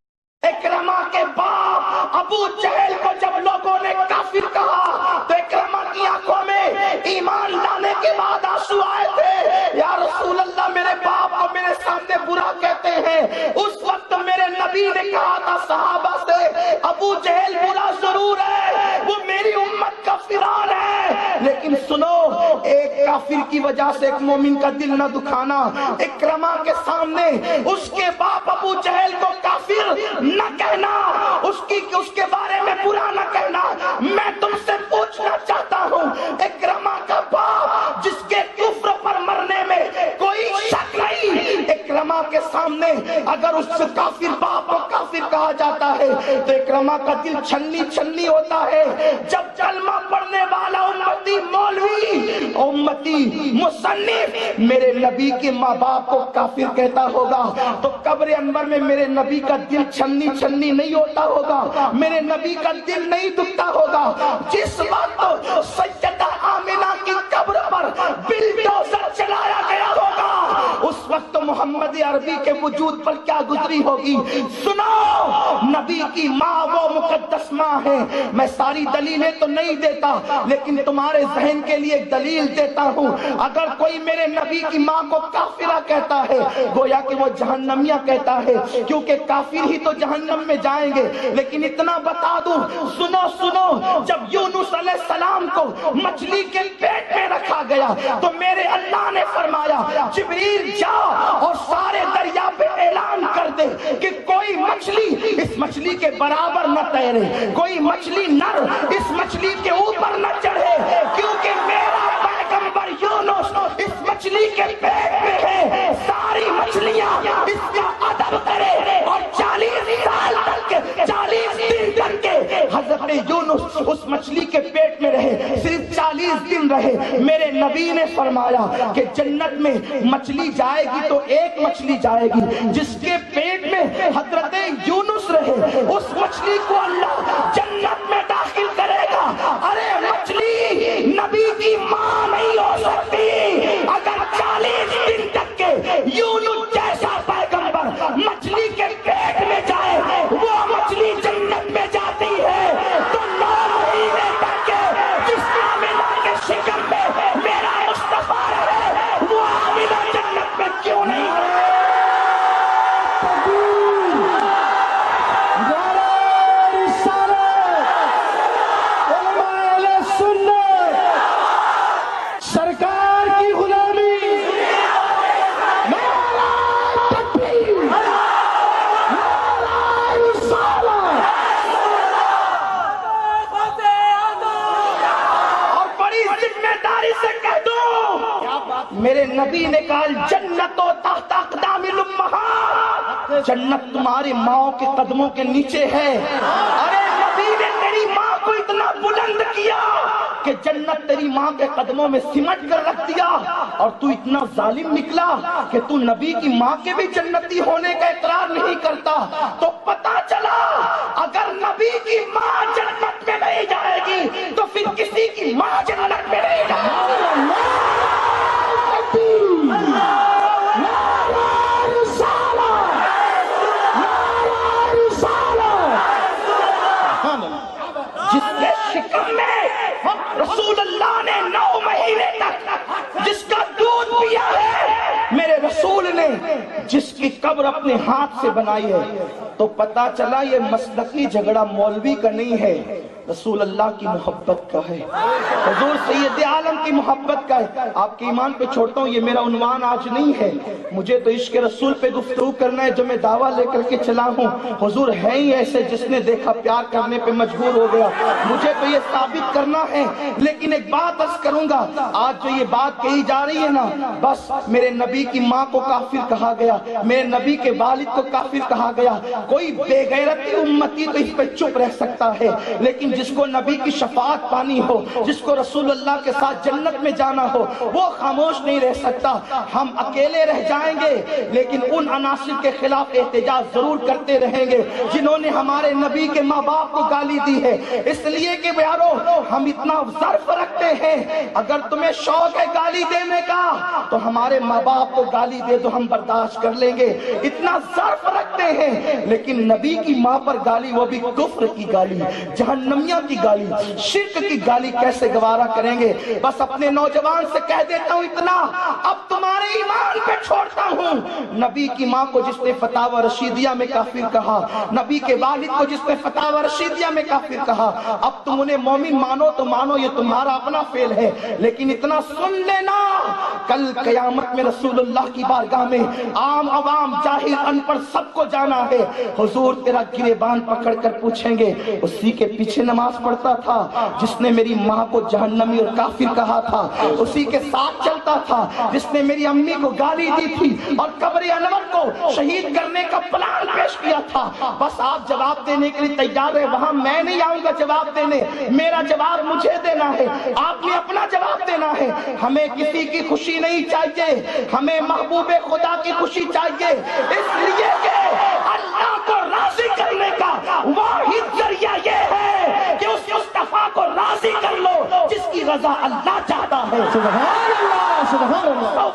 اکرمہ کے باپ ابو جہل کو جب لوگوں نے کافر کہا تو اکرمہ کی آنکھوں میں ایمان لانے کے بعد آنسو آئے تھے. یا رسول اللہ میرے باپ کو میرے سامنے برا کہتے ہیں. اس وقت میرے نبی نے کہا تھا صحابہ سے ابو جہل برا ضرور ہے وہ میری امت کا فرعون ہے لیکن سنو ایک کافر کی وجہ سے ایک مومن کا دل نہ دکھانا. اکرمہ کے سامنے اس کے باپ ابو جہل کو کافر نہ کہنا اس کے بارے میں برا نہ کہنا. میں تم سے پوچھنا چاہتا ہوں اکرمہ کا باپ جس کے کفر پر مرنے میں کوئی شک نہیں اکرمہ کے سامنے اگر اس سے کافر باپ کو کافر کہا جاتا ہے تو اکرمہ کا دل چھنی چھنی ہوتا ہے. جب کلمہ پڑھنے والا امتی مولوی امتی مصنف میرے نبی کے ماں باپ کو کافر کہتا ہوگا تو قبر انور میں میرے نبی کا دل چھنی چھنی نہیں ہوتا ہوگا میرے نبی کا دل نہیں دکھتا ہوگا. جس وقت سیدہ آمنہ کی قبر پر بلڈوزر چلایا گیا ہوگا اس وقت محمد عربی کے وجود پر کیا گزری ہوگی. سنو، نبی کی ماں وہ مقدس ماں ہے. میں ساری دلیلیں تو نہیں دیتا لیکن تمہارے ذہن کے لیے ایک دلیل دیتا ہوں. اگر کوئی میرے نبی کی ماں کو کافرہ کہتا ہے گویا کہ وہ جہنمیہ کہتا ہے، کیونکہ کافر ہی تو جہنم میں جائیں گے. لیکن اتنا بتا دوں، سنو، جب یونس علیہ السلام کو مچھلی کے پیٹ میں رکھا گیا تو میرے اللہ نے فرمایا جبریل جا اور سارے دریا پہ اعلان کر دے کہ کوئی مچھلی اس مچھلی کے برابر نہ تیرے، کوئی مچھلی نر اس مچھلی کے اوپر نہ چڑھے، کیونکہ میرا پیغمبر یونس اس مچھلی کے پیٹ میں ہے. ساری مچھلیاں اس کا ادب کرے اور 40 سال تک 40 دن تک کے حضرت یونس اس مچھلی کے پیٹ میں رہے، صرف 40 دن رہے. میرے نبی نے فرمایا کہ جنت میں مچھلی جائے گی تو ایک مچھلی جائے گی جس کے پیٹ میں حضرت یونس رہے، اس مچھلی کو اللہ جنت میں داخل کرے گا. ارے مچھلی نبی کی ماں نہیں ہو سکتی. اگر 40 دن تک کے یونس جیسا پیغمبر مچھلی کے پیٹ میں جائے وہ مچھلی جنت میں جاتی ہے تو 9 مہینے تک کے جس عاملہ کے شکم میں میرا مصطفیٰ ہے وہ عاملہ جنت میں کیوں نہیں ہے؟ سرکار کی غلامی میرے نبی نے کہا جنت و تحت اقدام الامہات، جنت تمہاری ماں کے قدموں کے نیچے ہے. ارے نبی نے تیری ماں کو اتنا بلند کیا کہ جنت تیری ماں کے قدموں میں سمٹ کر رکھ دیا، اور تو اتنا ظالم نکلا کہ تو نبی کی ماں کے بھی جنتی ہونے کا اقرار نہیں کرتا. تو پتا چلا اگر نبی کی ماں جنت میں نہیں جائے گی تو پھر کسی کی ماں جنت میں نہیں جائے گی. جس کے شکم میں رسول اللہ نے 9 مہینے تک جس کا دودھ پیا ہے، میرے رسول نے جس کی قبر اپنے ہاتھ سے بنائی ہے، تو پتا چلا یہ مسلکی جھگڑا مولوی کا نہیں ہے، رسول اللہ کی محبت کا ہے، حضور سید عالم کی محبت کا ہے. آپ کے ایمان پہ چھوڑتا ہوں، یہ میرا عنوان آج نہیں ہے. مجھے تو عشق رسول پہ گفتگو کرنا ہے جو میں دعویٰ لے کر کے چلا ہوں. حضور ہے ہی ایسے جس نے دیکھا پیار کرنے پہ مجبور ہو گیا. مجھے تو یہ ثابت کرنا ہے. لیکن ایک بات عرض کروں گا، آج جو یہ بات کہی جا رہی ہے نا، بس میرے نبی کی ماں کو کافر کہا گیا، میرے نبی کے والد کو کافر کہا گیا. کوئی بے غیرتی امتی تو اس پہ چپ رہ سکتا ہے، لیکن جس کو نبی کی شفاعت پانی ہو، جس کو رسول اللہ کے ساتھ جنت میں جانا ہو، وہ خاموش نہیں رہ سکتا. ہم اکیلے رہ جائیں گے لیکن ان عناصر کے خلاف احتجاج ضرور کرتے رہیں گے جنہوں نے ہمارے نبی کے ماں باپ کو گالی دی ہے. اس لیے کہ بیارو ہم اتنا ظرف رکھتے ہیں، اگر تمہیں شوق ہے گالی دینے کا تو ہمارے ماں باپ کو گالی دے دو، ہم برداشت کر لیں گے. اتنا ظرف رکھتے ہیں، لیکن نبی کی ماں پر گالی، وہ بھی کفر کی گالی، جہنمیہ کی گالی، شرک کی گالی کیسے گوارا کریں گے؟ بس اپنے نوجوان سے کہہ دیتا ہوں اتنا، اب تمہارے ایمان پہ چھوڑتا ہوں. نبی کی ماں کو جس نے فتاوی رشیدیہ میں کافر کہا، نبی کے والد کو جس نے فتاوی رشیدیہ میں کافر کہا، اب تم انہیں مومن مانو تو مانو، یہ تمہارا اپنا فعل ہے. لیکن اتنا سن لینا، کل قیامت میں رسول اللہ کی بارگاہ میں عام عوام جاہل ان پڑھ سب کو جانا ہے. حضور تیرا گریبان پکڑ کر پوچھیں گے اسی کے پیچھے نماز پڑھتا تھا جس نے میری ماں کو جہنمی اور کافر کہا تھا، اسی کے ساتھ چلتا تھا جس نے میری امی کو گالی دی تھی اور قبر انور کو شہید کرنے کا پلان پیش کیا تھا. بس آپ جواب دینے کے لیے تیار ہے، وہاں میں نہیں آؤں گا جواب دینے، میرا جواب مجھے دینا ہے، آپ نے اپنا جواب دینا ہے. ہمیں کسی کی خوشی نہیں چاہیے، ہمیں محبوب خدا کی خوشی چاہیے، اس لیے کہ اللہ کو راضی کرنے کا واحد ذریعہ یہ ہے کہ اس مصطفیٰ کو راضی کر لو جس کی رضا اللہ چاہتا ہے. سبحان اللہ سبحان اللہ.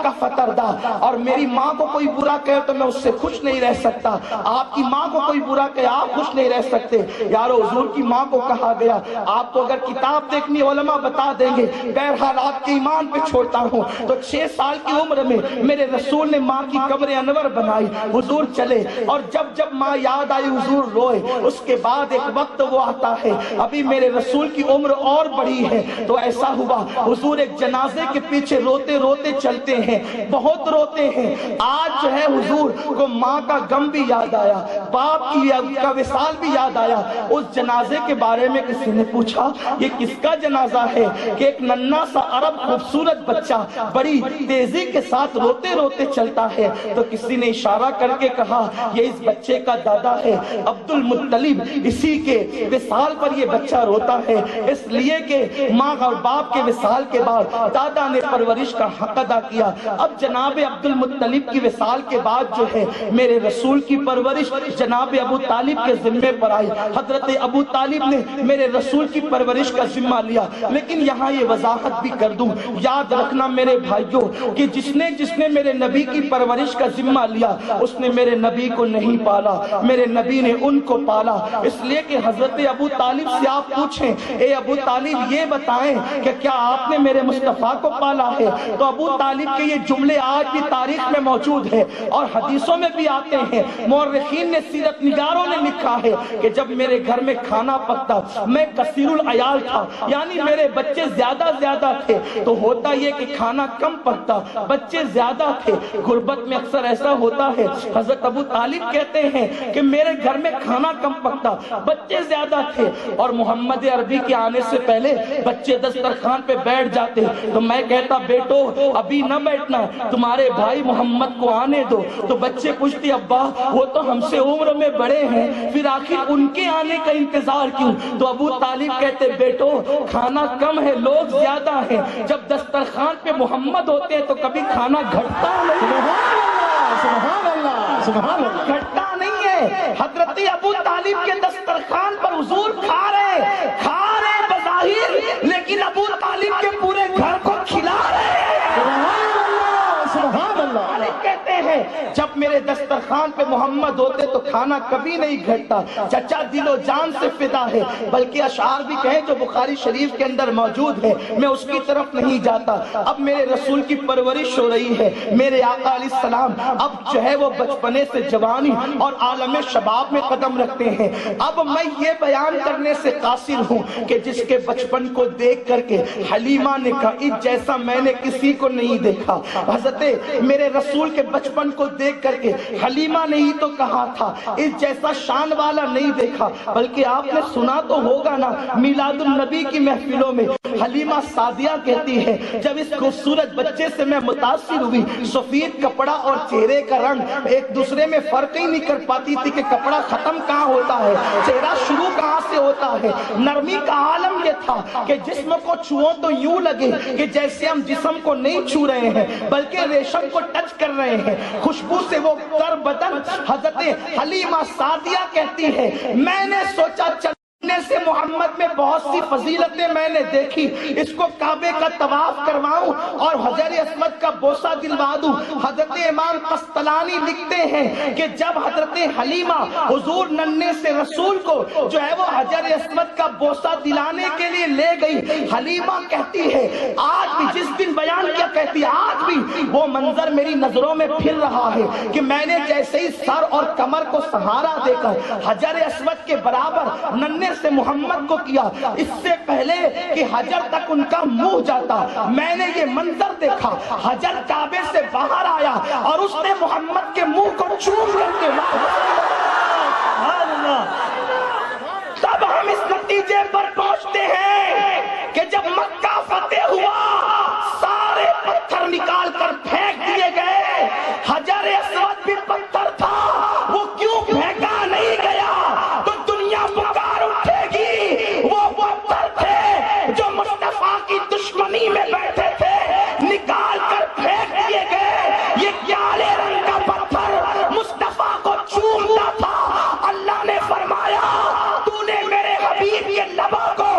کا فتردہ. اور میری ماں کو کوئی برا کہے تو میں اس سے خوش نہیں رہ سکتا. آپ کی ماں کو کوئی برا کہے آپ خوش نہیں رہ سکتے. یارو حضور کی ماں کو کہا گیا. آپ کو اگر کتاب دیکھنی علماء بتا دیں گے. بہرحال آپ کے ایمان پہ چھوڑتا ہوں تو 6 سال کی عمر میں میرے رسول نے ماں کی قبر انور بنائی. حضور چلے اور جب ماں یاد آئی حضور روئے. اس کے بعد ایک وقت وہ آتا ہے ابھی میرے رسول کی عمر اور بڑی ہے تو ایسا ہوا حضور ایک جنازے کے پیچھے روتے روتے چلتے ہیں. بہت روتے ہیں. آج جو ہے حضور کو ماں کا غم بھی یاد آیا, باپ کا وصال بھی یاد آیا. اس جنازے کے بارے میں کسی نے پوچھا یہ کس کا جنازہ ہے کہ ایک ننھا سا عرب خوبصورت بچہ بڑی تیزی کے ساتھ روتے روتے چلتا ہے. تو کسی نے اشارہ کر کے کہا یہ اس بچے کا دادا ہے عبد المطلب. اسی کے وصال پر یہ بچہ روتا ہے اس لیے کہ ماں اور باپ کے وصال کے بعد دادا نے پرورش کا حق ادا کیا. اب جناب عبد المطلب کی وصال کے بعد جو ہے میرے رسول کی پرورش جناب ابو طالب کے ذمے پر آئی. حضرت ابو طالب نے میرے رسول کی پرورش کا ذمہ لیا. لیکن یہاں یہ وضاحت بھی کر دوں, یاد رکھنا میرے بھائیوں کہ جس نے میرے نبی کی پرورش کا ذمہ لیا اس نے میرے نبی کو نہیں پالا, میرے نبی نے ان کو پالا. اس لیے کہ حضرت ابو طالب سے آپ پوچھیں اے ابو طالب یہ بتائیں کہ کیا آپ نے میرے مصطفیٰ کو پالا ہے؟ تو ابو طالب کے یہ جملے آج بھی تاریخ میں موجود ہیں اور حدیثوں میں بھی آتے ہیں. مورخین نے سیرت نگاروں نے لکھا ہے کہ جب میرے گھر میں کھانا پکتا میں کثیر العیال تھا یعنی میرے بچے زیادہ تھے تو ہوتا یہ کہ کھانا کم پکتا بچے زیادہ تھے. غربت میں اکثر ایسا ہوتا ہے. حضرت ابو طالب کہتے ہیں کہ میرے گھر میں کھانا کم پکتا بچے زیادہ تھے اور محمد عربی کے آنے سے پہلے بچے دسترخوان پہ بیٹھ جاتے تو میں کہتا بیٹو ابھی نہ بیٹھنا تمہارے بھائی محمد کو آنے دو. تو بچے پوچھتے ابا وہ تو ہم سے عمر میں بڑے ہیں پھر آخر ان کے آنے کا انتظار کیوں؟ تو ابو طالب کہتے بیٹو کھانا کم ہے لوگ زیادہ ہیں, جب دسترخوان پہ محمد ہوتے ہیں تو کبھی کھانا گھٹتا نہیں. سبحان اللہ سبحان اللہ. گھٹتا نہیں ہے. حضرت ابو طالب کے دسترخوان پر حضور کھا رہے بظاہر لیکن ابو طالب کے پورے گھر کو کھلا رہے. سبحان اللہ. کہتے ہیں جب میرے دسترخوان پہ محمد ہوتے تو کھانا کبھی نہیں گھٹتا. چچا دل و جان سے فدا ہے, بلکہ اشعار بھی کہیں جو بخاری شریف کے اندر موجود ہے, میں اس کی طرف نہیں جاتا. اب میرے رسول کی پرورش ہو رہی ہے. میرے آقا علیہ السلام اب جو ہے وہ بچپنے سے جوانی اور عالم شباب میں قدم رکھتے ہیں. اب میں یہ بیان کرنے سے قاصر ہوں کہ جس کے بچپن کو دیکھ کر کے حلیمہ نے کہا اس جیسا میں نے کسی کو نہیں دیکھا. حضرت میرے رسول کے بچپن کو دیکھ کر کے حلیمہ نے ہی تو کہا تھا اس جیسا شان والا نہیں دیکھا. بلکہ آپ نے سنا تو ہوگا نا میلاد النبی کی محفلوں میں حلیمہ سعدیہ کہتی ہے جب اس خوبصورت بچے سے میں متاثر ہوئی, سفید کپڑا اور چہرے کا رنگ ایک دوسرے میں فرق ہی نہیں کر پاتی تھی کہ کپڑا ختم کہاں ہوتا ہے چہرہ شروع کہاں سے ہوتا ہے. نرمی کا عالم یہ تھا کہ جسم کو چھوؤ تو یوں لگے کہ جیسے ہم جسم کو نہیں چھو رہے ہیں بلکہ ریشم کو ٹچ کر رہے ہیں. خوشبو سے وہ تر بدن. حضرت حلیمہ سعدیہ کہتی ہے میں نے سوچا چلنے سے محمد میں بہت سی فضیلتیں میں نے دیکھی, اس کو کعبے کا طواف کرواؤں اور حجر اسود کا بوسہ دلوا دوں. حضرت امام قسطلانی لکھتے ہیں کہ جب حضرت حلیمہ حضور ننھے سے رسول کو جو ہے وہ حجر اسود کا بوسہ دلانے کے لیے لے گئی, حلیمہ کہتی ہے آج بھی جس دن بیان کیا کہتی ہے آج بھی وہ منظر میری نظروں میں پھر رہا ہے کہ میں نے جیسے ہی سر اور کمر کو سہارا دے کر حجر اسود کے برابر ننھے سے محمد کو کیا, اس سے پہلے کہ حجر تک ان کا منہ جاتا میں نے یہ منظر دیکھا. حجر کعبے سے باہر آیا اور اس نے محمد کے منہ کو چوم کر کے تب ہم اس نتیجے پر پہنچتے ہیں کہ جب مکہ فتح ہوا سارے پتھر نکال کر پھینک دیے گئے. حجر اسود بھی پتھر تھا, وہ کیوں پھینکا نہیں گیا تو دنیا پکار اٹھے گی. وہ پتھر تھے جو مصطفیٰ کی دشمنی میں بیٹھے تھے, نکال کر پھینک دیے گئے. یہ کالے رنگ کا پتھر مصطفیٰ کو چومتا تھا. اللہ نے فرمایا تو نے میرے حبیب کے لبوں کو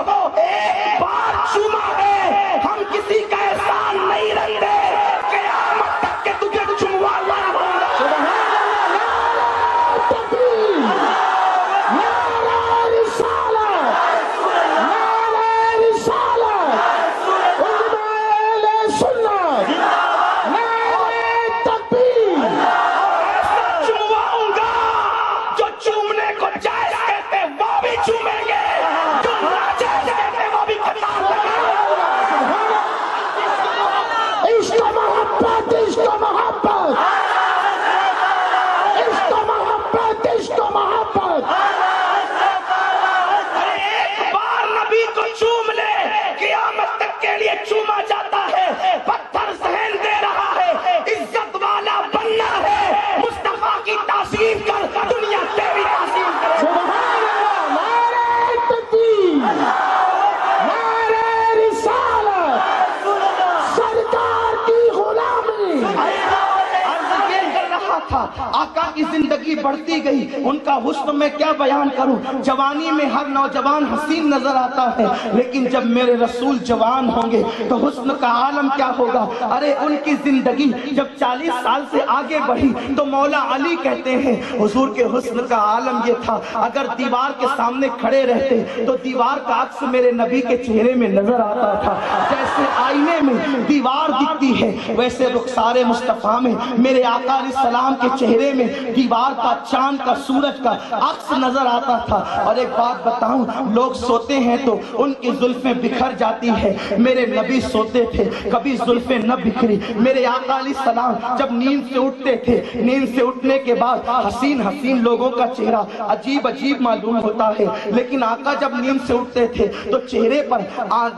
بڑھتی گئی، ان کا حسن میں کیا بیان کروں، جوانی میں ہر نوجوان حسین نظر آتا ہے، لیکن جب میرے رسول جوان ہوں گے تو حسن کا عالم کیا ہوگا۔ ارے ان کی زندگی جب 40 سال سے آگے بڑھی تو مولا علی کہتے ہیں حضور کے حسن کا عالم یہ تھا، اگر دیوار کے سامنے کھڑے رہتے تو دیوار کا عکس میرے نبی کے چہرے میں نظر آتا تھا، جیسے آئینے میں دیوار دکھتی ہے ویسے رخسار مصطفیٰ میں میرے آقا علیہ السلام کے چہرے میں دیوار کا، چاند کا، سورج کا عکس نظر آتا تھا۔ اور ایک بات بتاؤں، لوگ سوتے ہیں تو ان کی زلفیں بکھر جاتی ہے، میرے نبی سوتے تھے کبھی زلفیں نہ بکھری، میرے آقا علیہ السلام جب نیند سے اٹھتے تھے، نیند سے اٹھنے کے بعد حسین حسین لوگوں کا چہرہ عجیب عجیب معلوم ہوتا ہے، لیکن آقا جب نیند سے اٹھتے تھے تو چہرے پر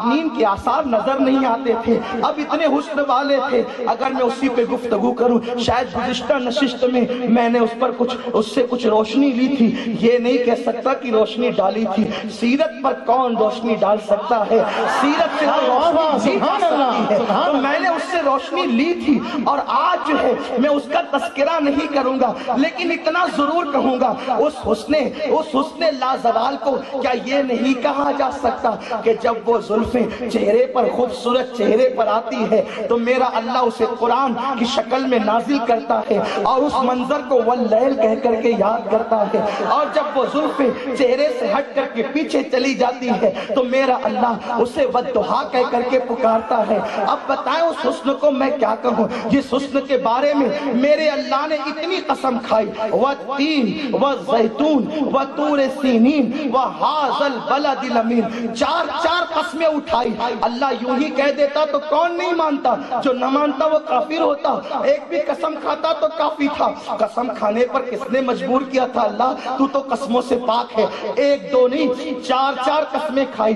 نیند کے آثار نظر نہیں آتے تھے، اب اتنے حسن والے تھے۔ اگر میں اسی پہ گفتگو کروں، شاید گزشتہ نشست میں نے اس سے کچھ روشنی لی تھی، یہ نہیں کہہ سکتا کہ روشنی ڈالی تھی، سیرت پر کون روشنی ڈال سکتا ہے، سیرت سے تو روشنی لی جا سکتی ہے، تو میں نے اس سے روشنی لی تھی، اور آج جو ہے میں اس کا تذکرہ نہیں کروں گا، لیکن اتنا ضرور کہوں گا، اس حسن لازوال کو کیا یہ نہیں کہا جا سکتا کہ جب وہ زلفیں چہرے پر، خوبصورت چہرے پر آتی ہے تو میرا اللہ اسے قرآن کی شکل میں نازل کرتا ہے اور اس منظر کو واللیل کہہ کر کے یاد کرتا ہے، اور جب وہ زلفیں چہرے سے ہٹ کر کے پیچھے چلی جاتی ہے تو میرا اللہ اسے والضحیٰ کہہ کر کے پکارتا ہے۔ اب بتائیں اس حسن کو میں کیا کہوں، جس حسن کے بارے میں میرے اللہ نے اتنی قسم کھائی، والتین والزیتون وطور سینین وہذا البلد الامین، چار قسمیں اٹھائی۔ اللہ یوں ہی کہہ دیتا تو کون نہیں مانتا، جو نہ مانتا وہ کافر ہوتا، ایک بھی قسم کھاتا تو کافی تھا، قسم کھانے پر کس نے مجبور کیا تھا، اللہ تو قسموں سے پاک ہے، ایک دو نہیں 4 قسمیں کھائی،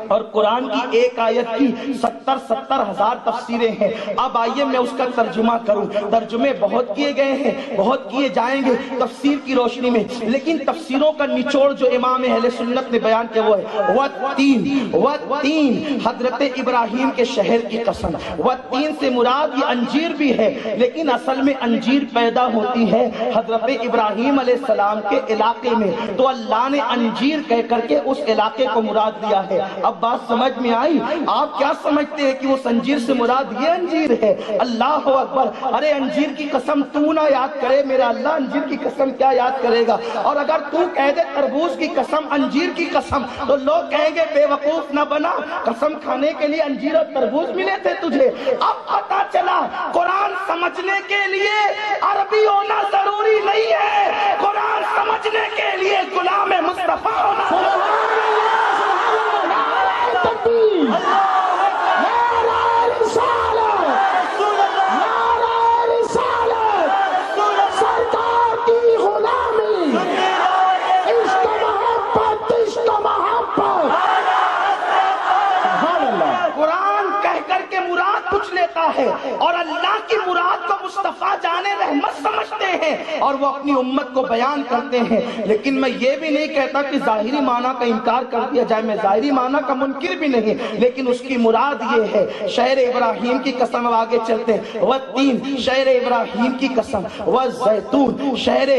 اور قرآن کی ایک آیت کی 70 ہزار تفسیریں ہیں۔ اب آئیے میں اس کا ترجمہ کروں، ترجمے بہت کیے گئے ہیں، بہت کیے جائیں گے تفسیر کی روشنی میں، لیکن تفسیروں کا نچوڑ جو امام اہل سنت نے بیان کیا وہ ہے والتین، حضرت ابراہیم کے شہر کی قسم، والتین سے مراد یہ انجیر بھی ہے، لیکن اصل میں انجیر پیدا ہوتی ہے حضرت ابراہیم علیہ السلام کے علاقے میں، تو اللہ نے انجیر کہہ کر کے اس علاقے کو مراد دیا ہے۔ اب بات سمجھ میں آئی؟ آپ کیا سمجھتے ہیں کہ وہ انجیر سے مراد یہ انجیر ہے؟ اللہ اکبر! ارے انجیر کی قسم تو نہ یاد کرے میرا اللہ، انجیر کی قسم کیا یاد کرے گا؟ اور اگر تو کہہ دے تربوز کی قسم، انجیر کی قسم، تو لوگ کہیں گے بے وقوف نہ بنا، قسم کھانے کے لیے انجیر اور تربوز ملے تھے تجھے۔ اب پتا چلا قرآن سمجھنے کے لیے عربی ہونا ضروری نہیں ہے، قرآن سمجھنے کے لیے غلام مصطفیٰ ہونا ہے، اور اللہ کی مراد کو مصطفیٰ جانے رحمت سمجھتے ہیں اور وہ اپنی امت کو بیان کرتے ہیں۔ لیکن میں یہ بھی نہیں کہتا کہ ظاہری معنی کا انکار کر دیا جائے، میں ظاہری معنی کا منکر بھی نہیں، لیکن اس کی مراد یہ ہے شہر ابراہیم کی قسم۔ اب آگے چلتے ہیں، والتین شہر ابراہیم کی قسم، والزیتون شہر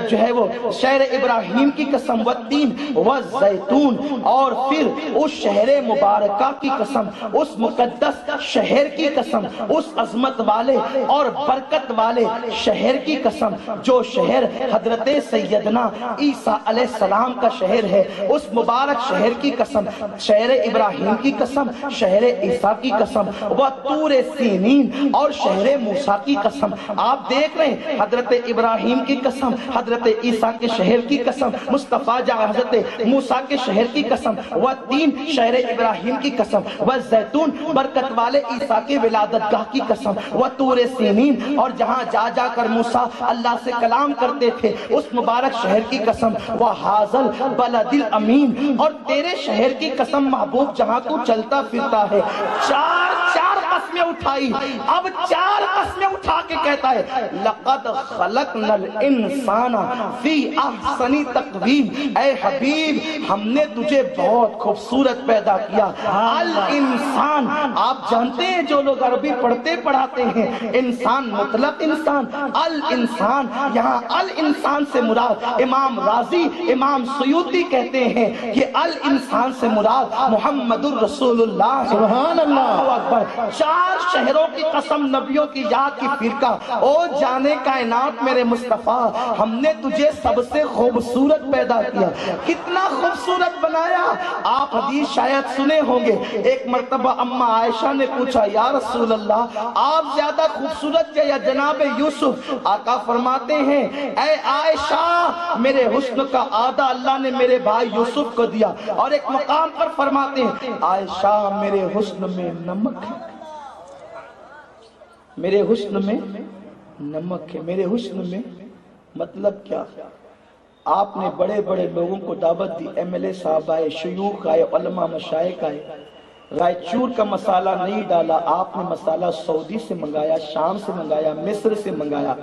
جو ہے وہ شہر ابراہیم کی قسم، والتین والزیتون، اور پھر اس شہر مبارکہ کی قسم، اس مقدس شہر کی قسم، اس عظمت والے اور برکت والے شہر کی قسم جو شہر حضرت سیدنا عیسیٰ علیہ السلام کا شہر ہے، اس مبارک شہر کی قسم، شہر ابراہیم کی قسم، شہر عیسیٰ کی قسم، وطور سینین اور شہر موسیٰ کی قسم۔ آپ دیکھ رہے ہیں حضرت ابراہیم کی قسم، حضرت عیسیٰ کے شہر کی قسم، مصطفیٰ جہاں حضرت موسیٰ کے شہر کی قسم، والتین شہر ابراہیم کی قسم، والزیتون برکت والے عیسیٰ کے ولادت گاہ کی قسم، وطور سینین اور جہاں جا جا کر موسیٰ اللہ سے کلام کرتے تھے اس مبارک شہر کی قسم، وحاذل بلد الامین اور تیرے شہر کی قسم محبوب جہاں تو چلتا پھرتا ہے۔ چار قسمیں اٹھائی، اب 4 قسمیں اٹھا کے کہتا ہے لقد خلقنا الانسان فی احسن تقویم، اے حبیب ہم نے تجھے بہت خوبصورت پیدا کیا۔ الانسان، آپ جانتے ہیں جو لوگ عربی پڑھتے پڑھاتے ہیں، انسان مطلق انسان، الانسان یہاں الانسان سے مراد امام رازی، امام سیوطی کہتے ہیں کہ الانسان سے مراد محمد الرسول اللہ سبحان اللہ۔ اکبر۔ 4 شہروں کی قسم، نبیوں کی یاد کی فرقہ، او جانے کائنات میرے مصطفیٰ ہم نے تجھے سب سے خوبصورت پیدا کیا، کتنا خوبصورت بنایا۔ آپ حدیث شاید سنے ہوں گے، ایک مرتبہ اماں عائشہ نے پوچھا یا رسول اللہ آپ زیادہ خوبصورت یا جناب یوسف؟ آقا فرماتے ہیں اے عائشہ میرے حسن کا آدھا اللہ نے میرے بھائی یوسف کو دیا، اور ایک مقام پر فرماتے ہیں عائشہ میرے حسن میں نمک ہے، میرے حسن میں نمک ہے۔ میرے حسن میں مطلب کیا؟ آپ نے بڑے بڑے لوگوں کو دعوت دی، ایم ایل اے صاحب آئے، شیوخ آئے، علماء مشائخ آئے، رائے چور کا مسالہ نہیں ڈالا، آپ نے مسالہ سعودی سے منگایا، شام سے منگایا، مصر سے منگایا،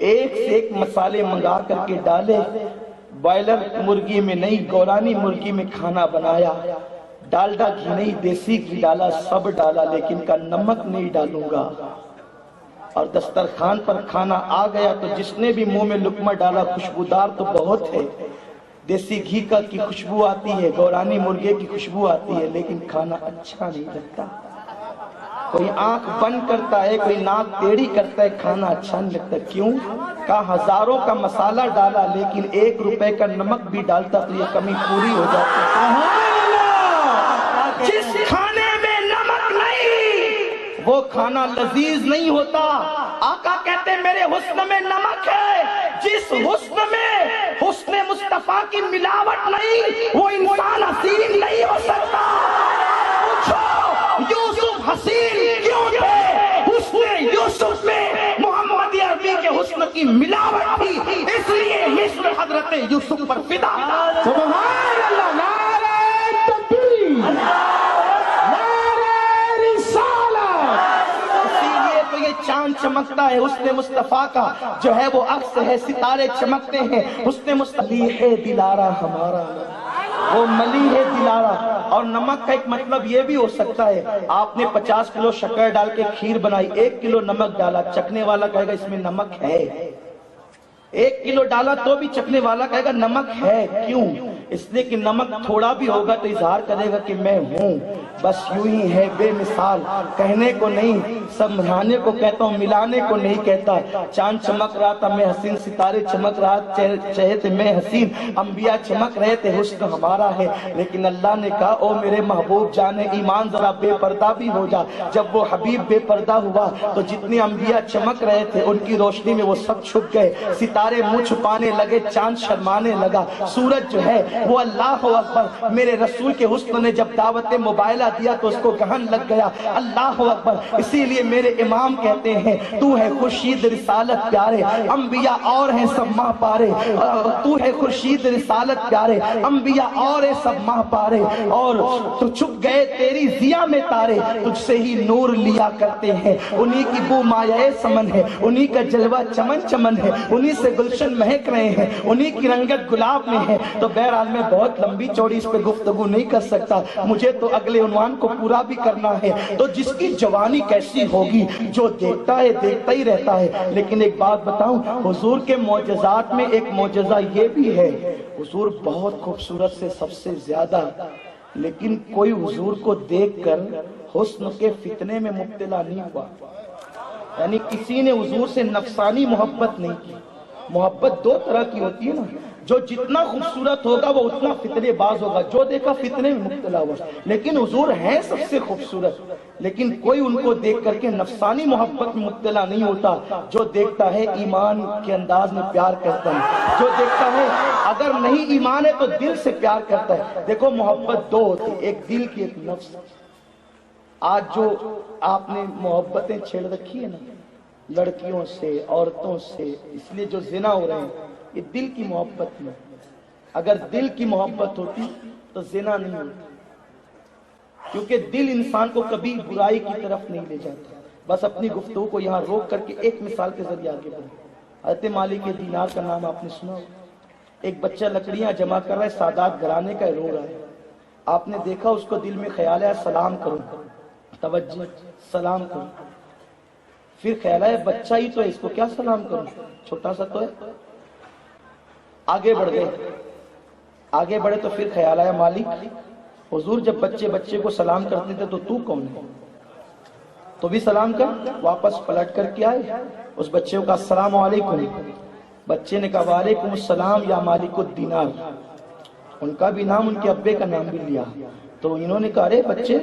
ایک سے ایک مسالے منگا کر کے ڈالے، بائلر مرغی میں نہیں گورانی مرغی میں کھانا بنایا، ڈالڈا گھی نہیں دیسی گھی ڈالا، سب ڈالا لیکن کا نمک نہیں ڈالوں گا۔ اور دسترخوان پر کھانا آ گیا تو جس نے بھی منہ میں لقمہ ڈالا خوشبودار تو بہت ہے، دیسی گھی کا کی خوشبو آتی ہے، گورانی مرغے کی خوشبو آتی ہے، لیکن کھانا اچھا نہیں لگتا۔ کوئی آنکھ بند کرتا ہے، کوئی ناک ٹیڑھی کرتا ہے، کھانا اچھا نہیں لگتا۔ کیوں؟ کہا ہزاروں کا مسالہ ڈالا لیکن 1 روپے کا نمک بھی ڈالتا تو یہ کمی پوری ہو جاتی۔ جس کھانے میں نمک نہیں وہ کھانا لذیذ نہیں ہوتا۔ آقا کہتے ہیں میرے حسن میں نمک ہے، جس حسن میں حسن مصطفیٰ کی ملاوٹ نہیں وہ انسان حسین نہیں ہو سکتا۔ پوچھو یوسف حسین کیوں تھے؟ حسن یوسف میں محمد عربی کے حسن کی ملاوٹ تھی، اس لیے مصر حضرت یوسف پر فدا۔ سبحان اللہ، نعرہ تکبیر، نعرہ رسالت۔ اسی لیے تو یہ چاند چمکتا ہے حسن مصطفیٰ کا جو ہے وہ عکس ہے، ستارے چمکتے ہیں حسن مصطفیٰ ہے دلارہ ہمارا، وہ ملی ہے دلارہ۔ اور نمک کا ایک مطلب یہ بھی ہو سکتا ہے آپ نے 50 کلو شکر ڈال کے کھیر بنائی، 1 کلو نمک ڈالا، چکھنے والا کہے گا اس میں نمک ہے، 1 کلو ڈالا تو بھی چکھنے والا کہے گا نمک ہے۔ کیوں؟ اس لیے کہ نمک تھوڑا بھی ہوگا تو اظہار کرے گا کہ میں ہوں، بس یوں ہی ہے بے مثال، کہنے کو نہیں سمجھانے کو کہتا ہوں، ملانے کو نہیں کہتا۔ چاند چمک رہا تھا میں حسین، ستارے چمک رہا چہرے تھے میں حسین، انبیاء چمک رہے تھے حسن ہمارا ہے، لیکن اللہ نے کہا او میرے محبوب جانے ایمان ذرا بے پردہ بھی ہو جا۔ جب وہ حبیب بے پردہ ہوا تو جتنے انبیاء چمک رہے تھے ان کی روشنی میں وہ سب چھپ گئے، ستارے منہ چھپانے لگے، چاند شرمانے لگا، سورج جو ہے وہ اللہ اکبر میرے رسول کے حسن نے جب دعوت موبائلہ دیا تو اس کو گہن لگ گیا، اللہ اکبر۔ اسی لیے میرے امام کہتے ہیں تو ہے خورشید رسالت پیارے، انبیاء اور ہیں سب ماہ پارے، تو ہے خورشید رسالت پیارے، انبیاء اور ہیں سب ماہ پارے، اور تو چھپ گئے تیری ضیا میں تارے، تجھ سے ہی نور لیا کرتے ہیں، انہی کی بو مایہ سمن ہے، انہی کا جلوہ چمن چمن ہے، انہی سے گلشن مہک رہے ہیں، انہی کی رنگت گلاب میں ہے۔ تو بہرحال میں بہت لمبی چوڑی اس پہ گفتگو نہیں کر سکتا، مجھے تو اگلے عنوان کو پورا بھی کرنا ہے۔ تو جس کی جوانی کیسی ہوگی جو دیکھتا ہے دیکھتا ہی رہتا ہے۔ لیکن ایک بات بتاؤں، حضور کے معجزات میں ایک معجزہ یہ بھی ہے، حضور بہت خوبصورت سے سب سے زیادہ، لیکن کوئی حضور کو دیکھ کر حسن کے فتنے میں مبتلا نہیں ہوا، یعنی کسی نے حضور سے نفسانی محبت نہیں کی۔ محبت 2 طرح کی ہوتی ہے نا، جو جتنا خوبصورت ہوگا وہ اتنا فتنے باز ہوگا، جو دیکھا فتنے میں مبتلا ہوا۔ لیکن حضور ہیں سب سے خوبصورت، لیکن کوئی ان کو دیکھ کر کے نفسانی محبت میں مبتلا نہیں ہوتا، جو دیکھتا ہے ایمان کے انداز میں پیار کرتا ہے، جو دیکھتا ہے اگر نہیں ایمان ہے تو دل سے پیار کرتا ہے۔ دیکھو محبت 2 ہوتی، ایک دل کی ایک نفس۔ آج جو آپ نے محبتیں چھیڑ رکھی ہے نا لڑکیوں سے عورتوں سے، اس لیے جو زنا ہو رہے ہیں یہ دل کی محبت میں، اگر دل کی محبت ہوتی تو زنا نہیں ہوتی۔ کیونکہ دل انسان کو کبھی برائی کی طرف نہیں لے جاتا. بس اپنی گفتگو کو یہاں روک کر کے ایک مثال کے ذریعے آگے بڑھیں. حضرت مالک دینار کا نام آپ نے سنا ہوگا. ایک بچہ لکڑیاں جمع کر رہا ہے، سادات گھرانے کا رو رہا ہے. آپ نے دیکھا اس کو دل میں خیال ہے سلام کروں، توجہ سلام کروں. پھر خیال ہے بچہ ہی تو ہے، اس کو کیا سلام کروں، چھوٹا سا تو ہے. آگے بڑھ گئے، آگے بڑھے تو پھر خیال آیا مالک حضور جب بچے کو سلام کرتے تھے تو تو کون ہے، تو بھی سلام کر. واپس پلٹ کر کے آئے، اس بچے کو کہا السلام علیکم. بچے نے کہا وعلیکم السلام یا مالک الدینار. ان کا بھی نام، ان کے ابے کا نام بھی لیا. تو انہوں نے کہا ارے بچے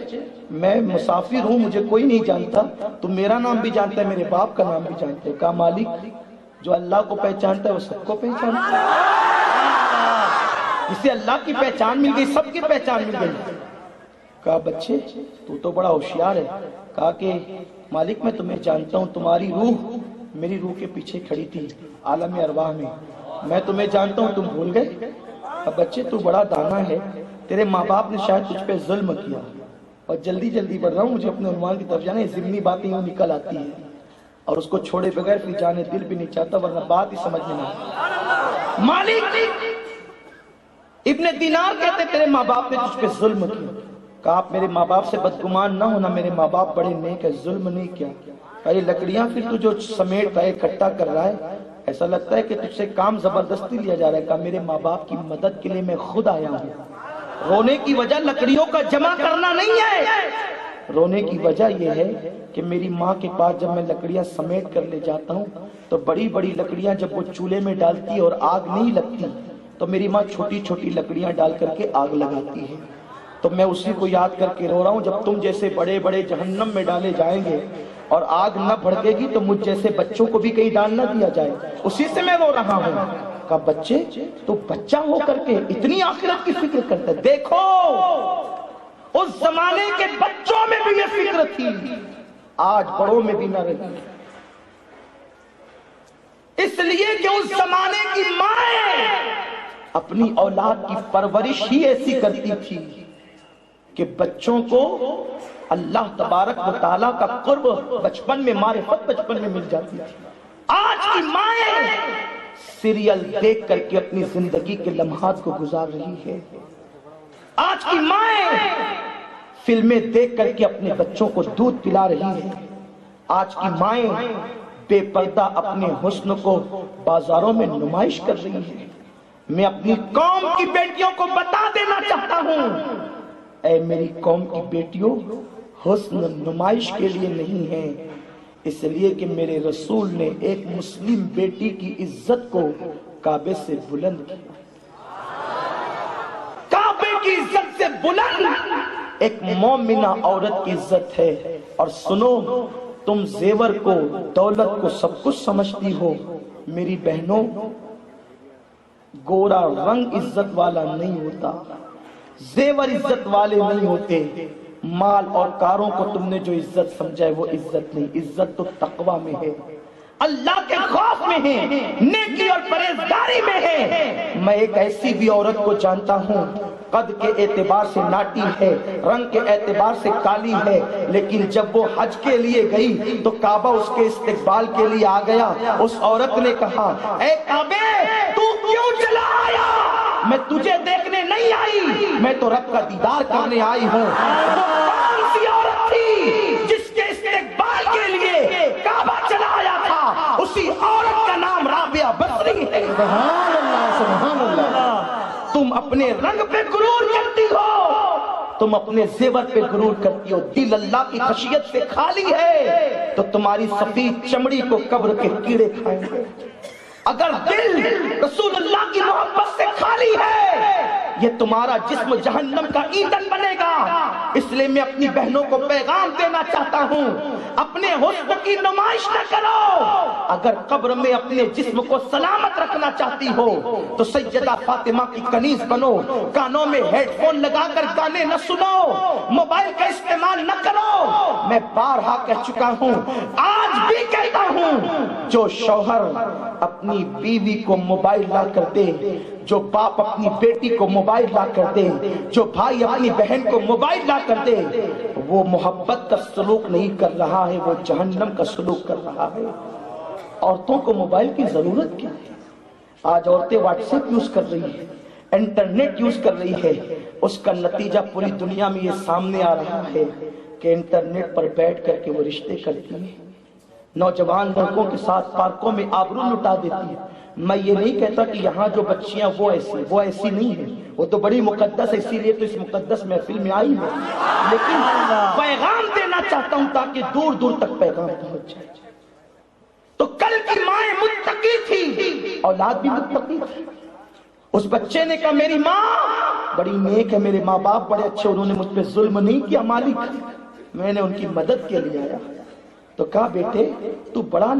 میں مسافر ہوں، مجھے کوئی نہیں جانتا، تو میرا نام بھی جانتا ہے، میرے باپ کا نام بھی جانتا ہے. کہا مالک جو اللہ کو پہچانتا ہے وہ سب کو پہچانتا ہے. جسے اللہ کی پہچان مل گئی سب کی پہچان مل گئی. کہا بچے تو بڑا ہوشیار ہے. کہا کہ مالک میں تمہیں جانتا ہوں، تمہاری روح میری روح کے پیچھے کھڑی تھی عالم ارواح میں، میں تمہیں جانتا ہوں، تم بھول گئے. بچے تو بڑا دانا ہے، تیرے ماں باپ نے شاید تجھ پہ ظلم کیا. اور جلدی بڑھ رہا ہوں، مجھے اپنے عنوان کی طرف جانا ہے. ضمنی باتیں یوں نکل آتی ہیں اور اس کو چھوڑے بغیر پھر جانے دل بھی نہیں چاہتا، ورنہ بات ہی سمجھ میں نہ آتی. مالک ابن دینار کہتے تیرے ماں باپ نے تجھ پہ ظلم کیا. کہا آپ میرے ماں باپ سے بدگمان نہ ہونا، میرے ماں باپ بڑے نیک ہے، ظلم نہیں کیا. کہا یہ لکڑیاں پھر تو جو سمیٹ رہا ہے، اکٹھا کر رہا ہے، ایسا لگتا ہے کہ تجھ سے کام زبردستی لیا جا رہا ہے. کہا میرے ماں باپ کی مدد کے لیے میں خود آیا ہوں. رونے کی وجہ لکڑیوں کا جمع کرنا نہیں ہے، رونے کی وجہ یہ ہے کہ میری ماں کے پاس جب میں لکڑیاں سمیٹ کر لے جاتا ہوں تو بڑی بڑی لکڑیاں جب وہ چولہے میں ڈالتی اور آگ نہیں لگتی تو میری ماں چھوٹی چھوٹی لکڑیاں ڈال کر کے آگ لگاتی ہے. تو میں اسی کو یاد کر کے رو رہا ہوں. جب تم جیسے بڑے بڑے جہنم میں ڈالے جائیں گے اور آگ نہ بھڑکے گی تو مجھ جیسے بچوں کو بھی کہیں ڈال نہ دیا جائے، اسی سے میں رو رہا ہوں. کہا بچے تو بچہ ہو کر کے اتنی آخرت کی فکر کرتا ہے. دیکھو اس زمانے کے بچوں میں بھی یہ فکر تھی، آج بڑوں میں بھی نہ رہی. اس لیے کہ اس زمانے کی مائیں اپنی اولاد کی پرورش ہی ایسی کرتی تھی کہ بچوں کو اللہ تبارک و تعالیٰ کا قرب بچپن میں، معرفت بچپن میں مل جاتی تھی. آج کی مائیں سیریل دیکھ کر کے اپنی زندگی کے لمحات کو گزار رہی ہے. آج کی مائیں فلمیں دیکھ کر کے اپنے بچوں کو دودھ پلا رہی ہے. آج کی مائیں بے پردہ اپنے حسن کو بازاروں میں نمائش کر رہی ہے. میں اپنی قوم کی بیٹیوں کو بتا دینا چاہتا ہوں، اے میری قوم کی بیٹیوں، حسن نمائش کے لیے نہیں ہے، اس لیے کہ میرے رسول نے ایک مسلم بیٹی کی عزت کو کعبے سے بلند کیا. کعبے کی عزت سے بلند ایک مومنہ عورت کی عزت ہے. اور سنو، تم زیور کو، دولت کو سب کچھ سمجھتی ہو، میری بہنوں گورا رنگ عزت والا نہیں ہوتا، زیور عزت والے نہیں ہوتے. مال اور کاروں کو تم نے جو عزت سمجھا ہے وہ عزت نہیں، عزت تو تقوی میں ہے، اللہ کے خوف میں ہے، نیکی اور پرہیزگاری میں ہے. میں ایک ایسی بھی عورت کو جانتا ہوں، قد کے اعتبار سے ناٹی ہے، رنگ کے اعتبار سے کالی ہے، لیکن جب وہ حج کے لیے گئی تو کعبہ اس کے استقبال کے لیے آ گیا. اس عورت نے کہا اے کعبے تو کیوں چلا آیا؟ میں تجھے دیکھنے نہیں آئی، میں تو رب کا دیدار کرنے آئی ہوں. کون سی عورت تھی جس کے استقبال کے لیے کعبہ چلا آیا تھا؟ اسی عورت کا نام رابعہ بصری ہے. سبحان اللہ، سبحان اللہ. تم اپنے رنگ پہ غرور کرتی ہو، تم اپنے زیور پہ غرور کرتی ہو. دل اللہ کی خشیت سے خالی ہے تو تمہاری سفید چمڑی کو قبر کے کیڑے کھائیں گے. اگر دل رسول اللہ کی محبت سے خالی ہے یہ تمہارا جسم جہنم کا ایندھن بنے گا. اس لیے میں اپنی بہنوں کو پیغام دینا چاہتا ہوں، اپنے حسن کی نمائش نہ کرو. اگر قبر میں اپنے جسم کو سلامت رکھنا چاہتی ہو تو سیدہ فاطمہ کی کنیز بنو. کانوں میں ہیڈ فون لگا کر گانے نہ سنو، موبائل کا استعمال نہ کرو. میں بارہا کہہ چکا ہوں، آج بھی کہتا ہوں، جو شوہر اپنی بیوی کو موبائل لا کر دے جو باپ اپنی بیٹی کو موبائل لا کر دے، جو بھائی اپنی بہن کو موبائل لا کر دے، وہ محبت کا سلوک نہیں کر رہا ہے، وہ جہنم کا سلوک کر رہا ہے۔ عورتوں کو موبائل کی ضرورت کیا ہے؟ آج عورتیں واٹس ایپ یوز کر رہی ہیں، انٹرنیٹ یوز کر رہی ہے، اس کا نتیجہ پوری دنیا میں یہ سامنے آ رہا ہے کہ انٹرنیٹ پر بیٹھ کر کے وہ رشتے کرتی ہیں، نوجوان لڑکوں کے ساتھ پارکوں میں آبرو لٹا دیتی ہے۔ میں یہ نہیں کہتا کہ یہاں جو بچیاں وہ ایسی نہیں ہیں، وہ تو بڑی مقدس ہے، اسی لیے تو اس مقدس محفل میں آئی ہے، لیکن پیغام دینا چاہتا ہوں تاکہ دور دور تک پیغام پہنچ جائے۔ تو کل کی مائیں متقی تھی، اولاد بھی متقی تھی۔ اس بچے نے کہا میری ماں بڑی نیک ہے، میرے ماں باپ بڑے اچھے، انہوں نے مجھ پہ ظلم نہیں کیا مالک، میں نے ان کی مدد کے لیے آیا۔ تو کہا بیٹے تو بڑا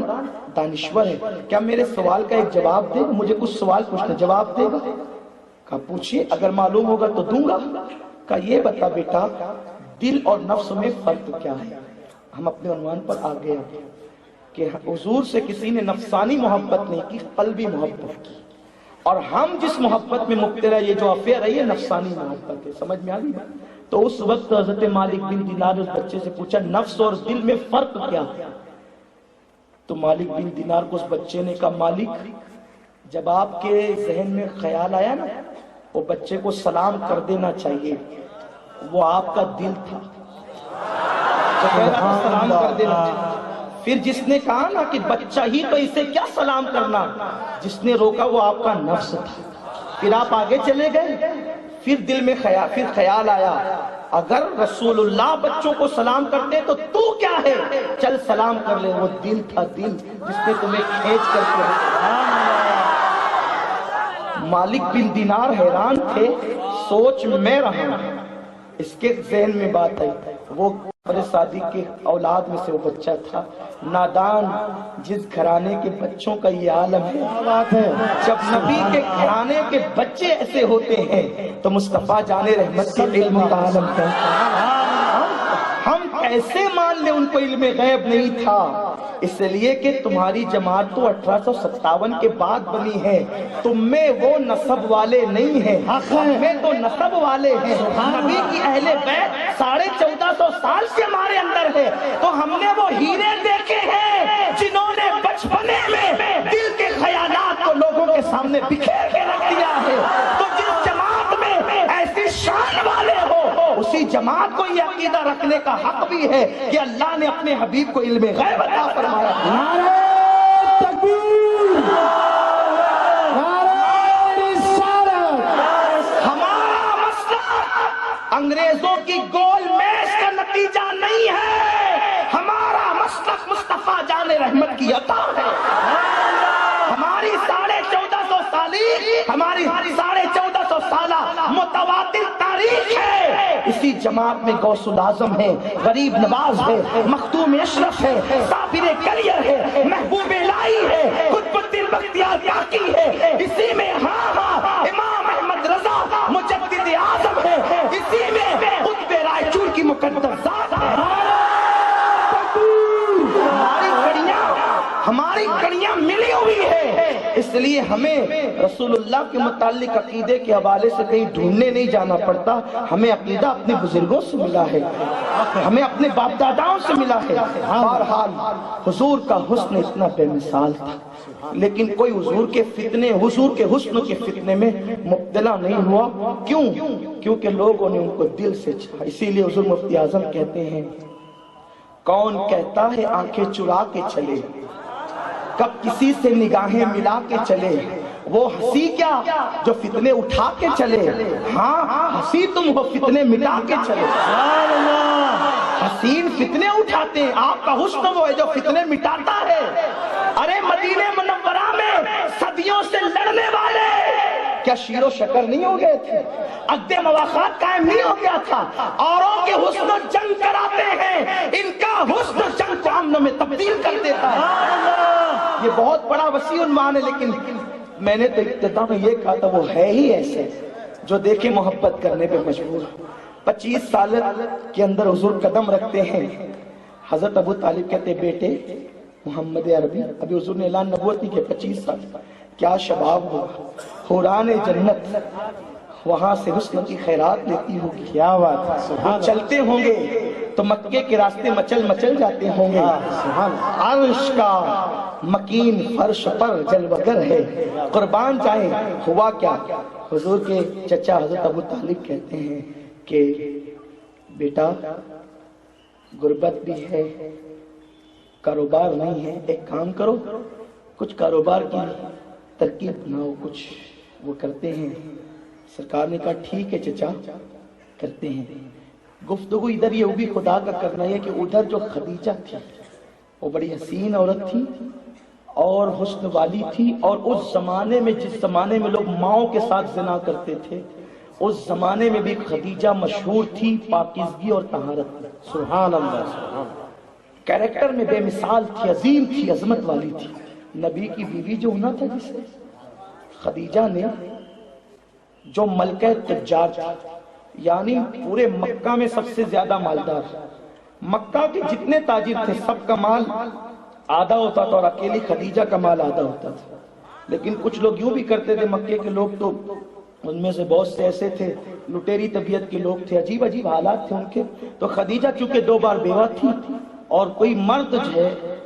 دانشور ہے، کیا میرے سوال کا ایک جواب دے گا؟ مجھے کچھ سوال پوچھنا، جواب دے گا؟ کہا پوچھئے، اگر معلوم ہوگا تو دوں گا۔ کہا یہ بتا بیٹا دل اور نفس میں فرق کیا ہے؟ ہم اپنے عنوان پر آ گئے کہ حضور سے کسی نے نفسانی محبت نہیں کی، قلبی محبت کی، اور ہم جس محبت میں مبتلا، یہ جو افیئر ہے یہ نفسانی محبت ہے۔ سمجھ میں آ گئی؟ تو اس وقت حضرت مالک بن دینار نے اس بچے سے پوچھا نفس اور دل میں فرق کیا ہے؟ تو مالک بن دینار کو اس بچے نے کہا مالک جب آپ کے ذہن میں خیال آیا نا، وہ بچے کو سلام کر دینا چاہیے، وہ آپ کا دل تھا، سلام کر دینا چاہیے۔ پھر جس نے کہا نا کہ بچہ ہی تو اسے کیا سلام کرنا، جس نے روکا وہ آپ کا نفس تھا۔ پھر آپ آگے چلے گئے، پھر دل میں خیال آیا اگر رسول اللہ بچوں کو سلام کرتے تو تو کیا ہے، چل سلام کر لے۔ وہ دل تھا، دل جس نے تمہیں کھینچ کر کے۔ مالک بن دینار حیران تھے، سوچ میں رہا، اس کے ذہن میں بات آئی، وہ عمر صادق کے اولاد میں سے وہ بچہ تھا، نادان جس گھرانے کے بچوں کا یہ عالم ہے۔ جب نبی کے گھرانے کے بچے ایسے ہوتے ہیں تو مصطفیٰ جان رحمت کے علم کا عالم ہے۔ ہم کیسے مان لیں ان کو علم غیب نہیں تھا؟ اس لیے کہ تمہاری جماعت تو 1857 کے بعد بنی ہے، تم میں وہ نسب والے نہیں ہیں، ہم میں تو نسب والے ہیں۔ نبی کی اہل بیت 1450 سال سے ہمارے اندر ہے، تو ہم نے وہ ہیرے دیکھے ہیں جنہوں نے بچپنے میں دل کے خیالات کو لوگوں کے سامنے بکھیر کے رکھ دیا ہے۔ تو جس جماعت میں ایسی شان والے ہو، اسی جماعت کو یہ عقیدہ رکھنے کا حق بھی ہے کہ اللہ نے اپنے حبیب کو علم غیب عطا فرمایا۔ نعرہ تکبیر، نعرہ رسالت۔ ہمارا مسئلہ انگریزوں کی گول میز کا نتیجہ نہیں ہے، ہمارا مسلک مصطفیٰ جان رحمت کی عطا ہے۔ ہماری 1450 سالی، ہماری 1450 سالہ متواتر تاریخ ہے۔ اسی جماعت میں غوث الاعظم ہے، غریب نواز ہے، مختوم اشرف ہے، صابر کلیر ہے، محبوب الہی ہے، قطب الدین بختیار کاکی ہے، اسی میں امام احمد رضا مجدد اعظم ہے، اسی میں قطب رائے چور کی مقدس ذات ہے۔ ہماری کڑیاں ملی ہوئی ہے، اس لیے ہمیں رسول اللہ کے متعلق عقیدے کے حوالے سے کہیں ڈھونڈنے نہیں جانا پڑتا، ہمیں عقیدہ اپنے بزرگوں سے ملا ہے، ہمیں اپنے باپ داداؤں سے ملا ہے۔ بہرحال حضور کا حسن اتنا بے مثال تھا، لیکن کوئی حضور کے حسن کے فتنے میں مبتلا نہیں ہوا۔ کیوں؟ کیونکہ لوگوں نے ان کو دل سے چاہا۔ اسی لیے حضور مفتی اعظم کہتے ہیں کون کہتا ہے آنکھیں چرا کے چلے، کب کسی سے نگاہیں ملا کے چلے، وہ ہنسی کیا جو فتنے اٹھا کے چلے، ہاں ہنسی تم ہو فتنے مٹا کے چلے۔ حسین فتنے اٹھاتے ہیں، آپ کا حسن وہ ہے جو فتنے مٹاتا ہے۔ ارے مدینہ منورہ میں صدیوں سے لڑنے والے کیا شیر و شکر نہیں ہو گئے تھے؟ عقد مواخات قائم نہیں ہو گیا تھا؟ اوروں کے حسن جنگ کراتے ہیں، ان کا حسن جنگ کو امن میں تبدیل کر دیتا ہے۔ یہ بہت بڑا وسیع عنوان ہے، لیکن میں نے تو ابتدا میں یہ کہا تھا وہ ہے ہی ایسے جو دیکھے محبت کرنے پہ مجبور۔ 25 سال کے اندر حضور قدم رکھتے ہیں، حضرت ابو طالب کہتے بیٹے محمد عربی، ابھی حضور نے اعلان نبوت نہیں کیا، 25 سال کیا شباب ہوگا۔ حوران جنت وہاں سے حسن کی خیرات لیتی ہوگی. کیا بات ہے. وہ چلتے ہوں گے تو مکے کے راستے مچل مچل جاتے ہوں گے. عرش کا مکین فرش پر جلوگر ہے. قربان جائیں ہوا کیا. حضور کے چچا حضرت ابو طالب کہتے ہیں کہ بیٹا غربت بھی ہے، کاروبار نہیں ہے، ایک کام کرو، کچھ کاروبار کی ترکیب بناؤ. کچھ وہ کرتے ہیں. سرکار نے کہا ٹھیک ہے چچا کرتے ہیں. گفتگو ادھر یہ بھی خدا کا کرنا ہے کہ ادھر جو خدیجہ تھی وہ بڑی حسین عورت تھی اور حسن والی تھی، اور اس زمانے میں جس زمانے میں لوگ ماؤں کے ساتھ زنا کرتے تھے اس زمانے میں بھی خدیجہ مشہور تھی پاکیزگی اور طہارت میں. سبحان اللہ. سبحان اللہ. کیریکٹر میں بے مثال تھی، عظیم تھی، عظمت والی تھی. نبی کی بیوی جو ہونا تھا جسے خدیجہ نے، جو ملکہ تجار تھی، یعنی پورے مکہ میں سب سے زیادہ مالدار. مکہ کے جتنے تاجر تھے سب کا مال آدھا ہوتا تھا اور اکیلی خدیجہ کا مال آدھا ہوتا تھا. لیکن کچھ لوگ یوں بھی کرتے تھے، مکے کے لوگ تو ان میں سے بہت سے ایسے تھے لٹیری طبیعت کے لوگ تھے، عجیب عجیب حالات تھے ان کے. تو خدیجہ کیونکہ 2 بار بیوہ تھی اور کوئی مرد جو ہے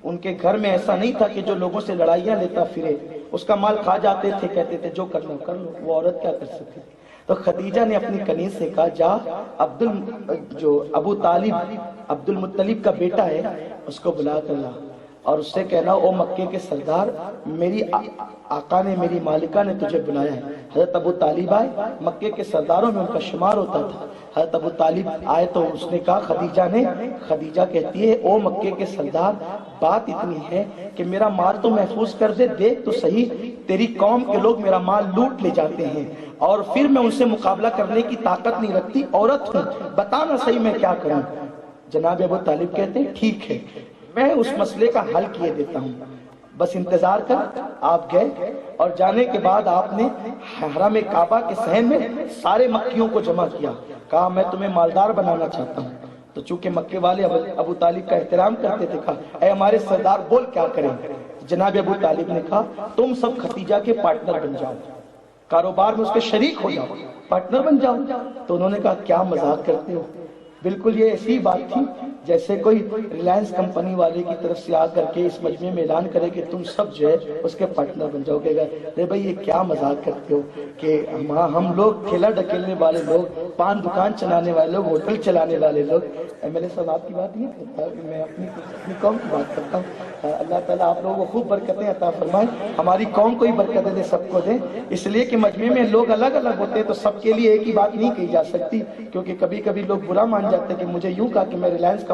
ان کے گھر میں ایسا نہیں تھا کہ جو لوگوں سے لڑائیاں لیتا پھرے، اس کا مال کھا جاتے تھے، کہتے تھے جو کرنا کر لو، وہ عورت کیا کر سکتی. تو خدیجہ نے اپنی کنیز سے کہا جا جو ابو طالب عبد المطلب کا بیٹا ہے اس کو بلا کر لا اور اس سے کہنا او مکے کے سردار میری آقا نے، میری مالکہ نے تجھے بلایا ہے. حضرت ابو طالب آئے، مکے کے سرداروں میں ان کا شمار ہوتا تھا. حضرت ابو طالب آئے تو اس نے کہا خدیجہ کہتی ہے او مکے کے سردار بات اتنی ہے کہ میرا مال تو محفوظ کر دے، دیکھ تو صحیح تیری قوم کے لوگ میرا مال لوٹ لے جاتے ہیں اور پھر میں ان سے مقابلہ کرنے کی طاقت نہیں رکھتی، عورت ہوں، بتانا صحیح میں کیا کروں. جناب ابو طالب کہتے ہیں ٹھیک ہے میں اس مسئلے کا حل کیے دیتا ہوں، بس انتظار کر. آپ گئے اور جانے کے بعد آپ نے حرم کعبہ کے صحن میں سارے مکیوں کو جمع کیا، کہا میں تمہیں مالدار بنانا چاہتا ہوں. تو چونکہ مکے والے ابو طالب کا احترام کرتے تھے، کہا اے ہمارے سردار بول کیا کریں. جناب ابو طالب نے کہا تم سب خدیجہ کے پارٹنر بن جاؤ، کاروبار میں اس کے شریک ہو جاؤ، پارٹنر بن جاؤ. تو انہوں نے کہا کیا مذاق کرتے ہو. بالکل یہ ایسی بات تھی جیسے کوئی ریلائنس کمپنی والے کی طرف سے آ کر کے اس مجمع میں اعلان کرے کہ تم سب جو ہے اس کے پارٹنر بن جاؤ گے. ارے بھائی یہ کیا مذاق کرتے ہو کہ ہم لوگ ٹھیلا ڈکیلنے والے لوگ، پان دکان چلانے والے لوگ، ہوٹل چلانے والے لوگ. ایم ایل اے صاحب آپ کی بات نہیں کرتا، میں اپنی قوم کی بات کرتا ہوں. اللہ تعالیٰ آپ لوگوں کو خوب برکتیں عطا فرمائیں، ہماری قوم کو ہی برکتیں دے، سب کو دے. اس لیے کہ مجمع میں لوگ الگ الگ ہوتے ہیں تو سب کے لیے ایک ہی بات نہیں کہی جا سکتی، کیونکہ کبھی کبھی لوگ برا مان جاتے ہیں کہ مجھے یوں کہا کہ میں ریلائنس کا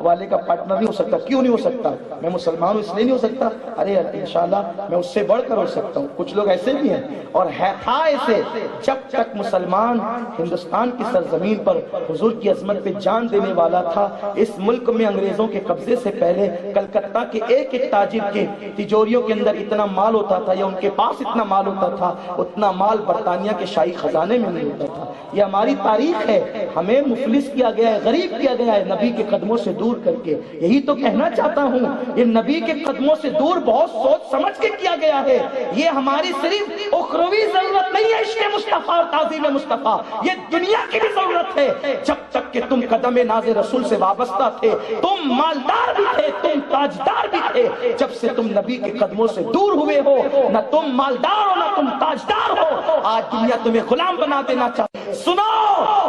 والے کا پارٹنر نہیں ہو سکتا. کیوں نہیں ہو سکتا؟ میں مسلمان ہوں اس لیے نہیں ہو سکتا. ارے انشاءاللہ میں اس سے بڑھ کر ہو سکتا ہوں. کچھ لوگ ایسے بھی ہیں اور تھا ایسے. جب تک مسلمان ہندوستان کی سرزمین پر حضور کی عظمت پہ جان دینے والا تھا، اس ملک میں انگریزوں کے قبضے سے پہلے کلکتہ کے ایک ایک تاجر کے تجوریوں کے اندر اتنا مال ہوتا تھا یا ان کے پاس اتنا مال ہوتا تھا اتنا مال برطانیہ کے شاہی خزانے میں نہیں ہوتا تھا. یہ ہماری تاریخ ہے. ہمیں مفلس کیا گیا ہے، غریب کیا گیا ہے نبی کے قدموں سے دور کر کے. یہی تو کہنا چاہتا ہوں، یہ نبی کے قدموں سے دور بہت سوچ سمجھ کے کیا گیا ہے. یہ ہماری صرف اخروی ضرورت نہیں ہے عشق مصطفیٰ اور تعظیم مصطفیٰ، یہ دنیا کی بھی ضرورت ہے. جب تک کہ تم قدم ناز رسول سے وابستہ تھے، تم مالدار بھی تھے، تم تاجدار بھی تھے. جب سے تم نبی کے قدموں سے دور ہوئے ہو، نہ تم مالدار ہو نہ تم تاجدار ہو. آج دنیا تمہیں غلام بنا دینا چاہتی. سنو،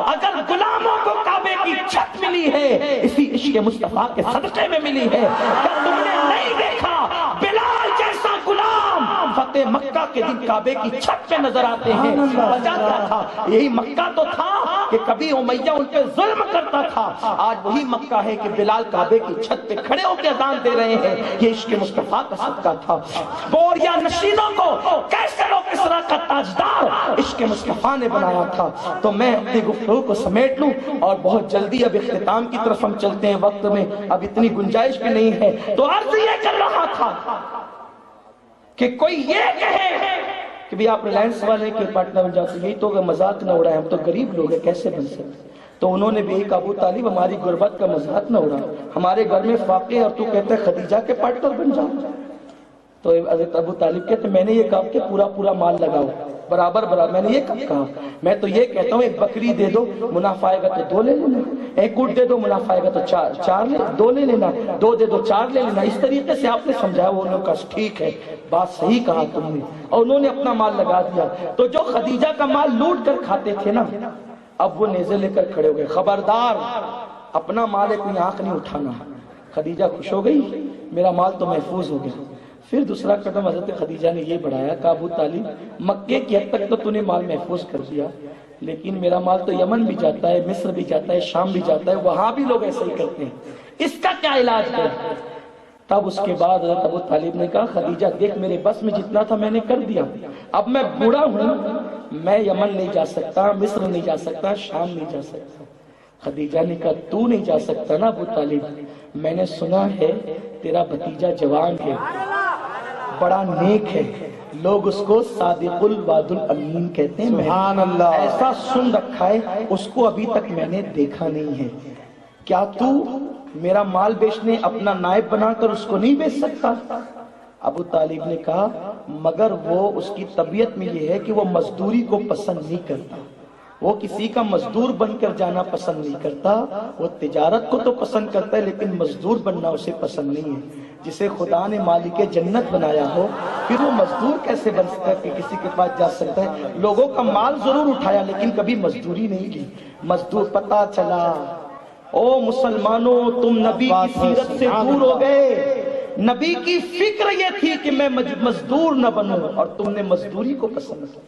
اگر غلاموں کو کعبے کی چھت ملی ہے اسی عشق مصطفیٰ کے صدقے میں ملی ہے. کیا تم نے نہیں دیکھا بلال جیسا غلام فتح مکہ کے دن کعبے کی چھت پہ نظر آتے ہیں؟ وجہ کیا تھا؟ یہی مکہ تو تھا کہ کبھی امیہ ان پہ ظلم کرتا تھا. آج وہی مکہ ہے کہ بلال کعبے کی چھت پہ کھڑے ہو کے اذان دے رہے ہیں. یہ عشق مصطفیٰ کا صدقہ تھا. بوریا نشینوں کو کیسر و کسریٰ کا تاجدار عشق مصطفیٰ نے بنایا تھا. تو میں اپنی گفتگو کو سمیٹ لوں اور بہت جلدی اب اختتام کی طرف ہم چلتے ہیں. وقت میں اب اتنی گنجائش بھی نہیں ہے. تو عرض یہ کر رہا تھا کہ کوئی یہ کہے کہ بھی آپ ریلائنس والے کے پارٹنر بن جاتے، یہی تو مذاق نہ اڑائے، ہم تو غریب لوگ ہیں کیسے بن سکتے. تو انہوں نے بھی ایک ابو طالب ہماری غربت کا مذاق نہ اڑا، ہمارے گھر میں فاقے اور تو کہتے ہیں خدیجہ کے پارٹنر بن جاؤ. تو حضرت ابو طالب کہتے میں نے یہ کہا کہ پورا پورا مال لگاؤ برابر برابر. میں نے یہ کب کہا؟ میں تو یہ کہتا ہوں ایک بکری دے دو منافع آئے گا تو 2 لے لینا, ایک اونٹ دے دو منافع آئے گا تو 2 لے لینا, 2 دے دو 4 لے لینا. اس طریقے سے آپ نے سمجھایا. وہ انہوں نے کہا ٹھیک ہے بات صحیح کہا تم نے, اور انہوں نے اپنا مال لگا دیا. تو جو خدیجہ کا مال لوٹ کر کھاتے تھے نا, اب وہ نیزے لے کر کھڑے ہو گئے, خبردار اپنا مال ہے کوئی آنکھ نہیں اٹھانا. خدیجہ خوش ہو گئی, میرا مال تو محفوظ ہو گیا. پھر دوسرا قدم حضرت خدیجہ نے یہ بڑھایا کہ ابو طالب مکے کی حد تک تو نے مال محفوظ کر دیا, لیکن میرا مال تو یمن بھی جاتا ہے, مصر بھی جاتا ہے, شام بھی جاتا ہے, وہاں بھی لوگ ایسے ہی کرتے ہیں, اس کا کیا علاج ہے؟ تب اس کے بعد حضرت ابو طالب نے کہا خدیجہ دیکھ میرے بس میں جتنا تھا میں نے کر دیا, اب میں بوڑھا ہوں, میں یمن نہیں جا سکتا, مصر نہیں جا سکتا, شام نہیں جا سکتا. خدیجہ نے کہا تو نہیں جا سکتا نا ابو طالب, میں نے سنا ہے تیرا بھتیجا جوان ہے, بڑا نیک ہے, لوگ اس کو صادق الوعد الامین کہتے ہیں. سبحان اللہ, ایسا سن رکھا ہے اس کو ابھی تک میں نے دیکھا نہیں ہے. کیا تو میرا مال بیچنے اپنا نائب بنا کر اس کو نہیں بیچ سکتا؟ ابو طالب نے کہا مگر وہ اس کی طبیعت میں یہ ہے کہ وہ مزدوری کو پسند نہیں کرتا, وہ کسی کا مزدور بن کر جانا پسند نہیں کرتا, وہ تجارت کو تو پسند کرتا ہے لیکن مزدور بننا اسے پسند نہیں ہے. جسے خدا نے مالک جنت بنایا ہو پھر وہ مزدور کیسے بن سکتا ہے کہ کسی کے پاس جا سکتا ہے؟ لوگوں کا مال ضرور اٹھایا لیکن کبھی مزدوری نہیں لی. مزدور پتہ چلا او مسلمانوں تم نبی کی سیرت سے دور ہو گئے. نبی کی فکر یہ تھی کہ میں مزدور نہ بنوں اور تم نے مزدوری کو پسند کیا.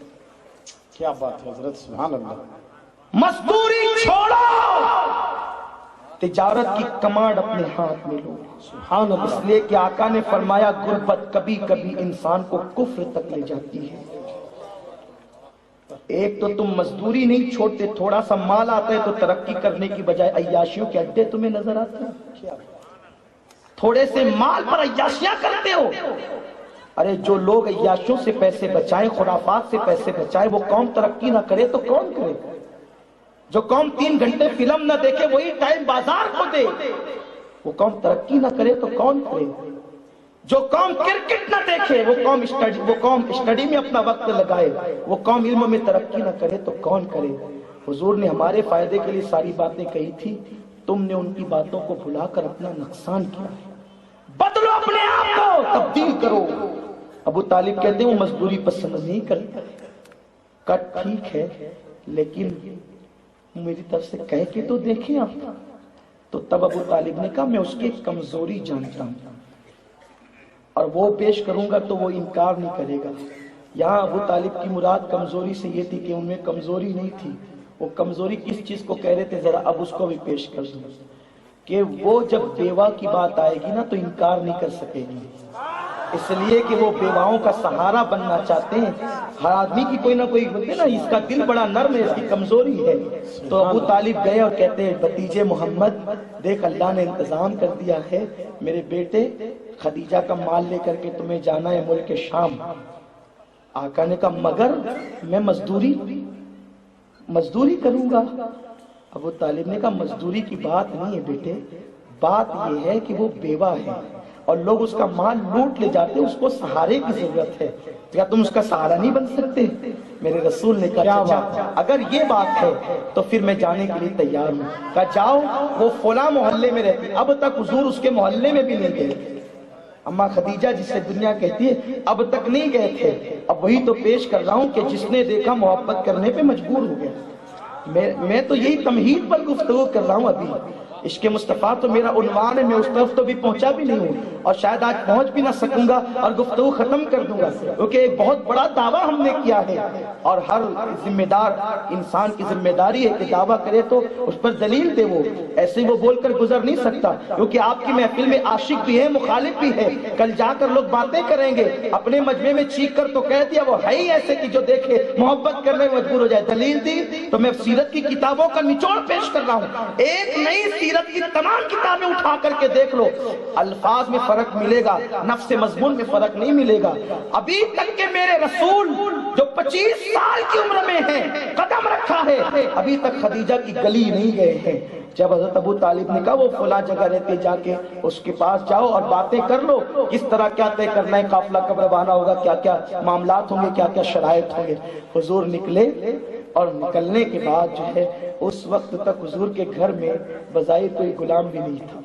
کیا بات ہے حضرت, سبحان اللہ. مزدوری چھوڑو, تجارت کی کمانڈ اپنے ہاتھ میں لو. سبحان اللہ. اس لیے کہ آقا نے فرمایا غربت کبھی کبھی انسان کو کفر تک لے جاتی ہے. ایک تو تم مزدوری نہیں چھوڑتے, تھوڑا سا مال آتا ہے تو ترقی کرنے کی بجائے عیاشیوں کے اڈے تمہیں نظر آتے ہیں. تھوڑے سے مال پر عیاشیاں کرتے ہو. ارے جو لوگ عیاشیوں سے پیسے بچائیں, خرافات سے پیسے بچائیں, وہ قوم ترقی نہ کرے تو کون کرے؟ جو قوم 3 گھنٹے فلم نہ دیکھے وہی ٹائم بازار کو دے, وہ قوم ترقی نہ کرے تو کون کرے؟ جو قوم کرکٹ نہ دیکھے وہ قوم اسٹڈی میں اپنا وقت لگائے, وہ قوم علم میں ترقی نہ کرے تو کون کرے؟ حضور نے ہمارے فائدے کے لیے ساری باتیں کہی تھی, تم نے ان کی باتوں کو بھلا کر اپنا نقصان کیا. بدلو اپنے آپ کو, تبدیل کرو. ابو طالب کہتے ہیں وہ مزدوری پسند نہیں کرتا. کٹ ٹھیک ہے لیکن میری طرف سے کہہ کے تو دیکھیں آپ. تو تب ابو طالب نے کہا میں اس کی کمزوری جانتا ہوں اور وہ پیش کروں گا تو وہ انکار نہیں کرے گا. یہاں ابو طالب کی مراد کمزوری سے یہ تھی کہ ان میں کمزوری نہیں تھی. وہ کمزوری کس چیز کو کہہ رہے تھے ذرا اب اس کو بھی پیش کر دوں کہ وہ جب بیوہ کی بات آئے گی نا تو انکار نہیں کر سکے گی, اس لیے کہ وہ بیواؤں کا سہارا بننا چاہتے ہیں. ہر آدمی کی کوئی نہ کوئی ہوتے نا, اس کا دل بڑا نرم ہے, اس کی کمزوری ہے. تو ابو طالب گئے اور کہتے ہیں بھتیجے محمد دیکھ اللہ نے انتظام کر دیا ہے, میرے بیٹے خدیجہ کا مال لے کر کے تمہیں جانا ہے ملک شام. آقا نے کہا مگر میں مزدوری کروں گا. ابو طالب نے کہا مزدوری کی بات نہیں ہے بیٹے, بات یہ ہے کہ وہ بیوہ ہے اور لوگ اس کا مال لوٹ لے جاتے ہیں, اس کو سہارے کی ضرورت ہے. کیا تم اس کا سہارا نہیں بن سکتے؟ میرے رسول نے کہا اچھا اگر یہ بات ہے تو پھر میں جانے کے لیے تیار ہوں. کہا جاؤ, وہ فلاں محلے میں رہتی, اب تک حضور اس کے محلے میں بھی نہیں گئے. اما خدیجہ جسے دنیا کہتی ہے اب تک نہیں گئے تھے. اب وہی تو پیش کر رہا ہوں کہ جس نے دیکھا محبت کرنے پہ مجبور ہو گیا. میں تو یہی تمہید پر گفتگو کر رہا ہوں. ابھی عشق مصطفیٰ تو میرا عنوان ہے, میں اس طرف تو بھی پہنچا بھی نہیں ہوں اور شاید آج پہنچ بھی نہ سکوں گا اور گفتگو ختم کر دوں گا, کیونکہ ایک بہت بڑا دعویٰ ہم نے کیا ہے اور ہر ذمہ دار انسان کی ذمہ داری ہے کہ دعویٰ کرے تو اس پر دلیل دے. وہ ایسے وہ بول کر گزر نہیں سکتا, کیونکہ آپ کی محفل میں عاشق بھی ہے, مخالف بھی ہے. کل جا کر لوگ باتیں کریں گے, اپنے مجمع میں چیخ کر تو کہہ دیا وہ ہے ہی ایسے کہ جو دیکھے محبت کرنے میں مجبور ہو جائے. دلیل دی تو میں سیرت کی کتابوں کا نچوڑ پیش کر رہا ہوں. ایک نئی سیرت کی تمام کتابیں اٹھا کر کے دیکھ لو، الفاظ میں فرق ملے گا، نفس مضمون میں فرق نہیں ملے گا۔ ابھی تک کہ میرے رسول جو 25 سال کی عمر میں ہیں، قدم رکھا ہے، ابھی تک خدیجہ کی گلی نہیں گئے ہیں۔ جب حضرت ابو طالب نے کہا وہ فلاں جگہ رہتے، جا کے اس کے پاس جاؤ اور باتیں کر لو، کس طرح کیا طے کرنا ہے، قافلہ کب روانہ ہوگا، کیا کیا معاملات ہوں گے، کیا کیا شرائط ہوں گے۔ حضور نکلے اور نکلنے کے بعد جو ہے اس وقت تک حضور کے گھر میں بظاہر کوئی غلام بھی نہیں تھا۔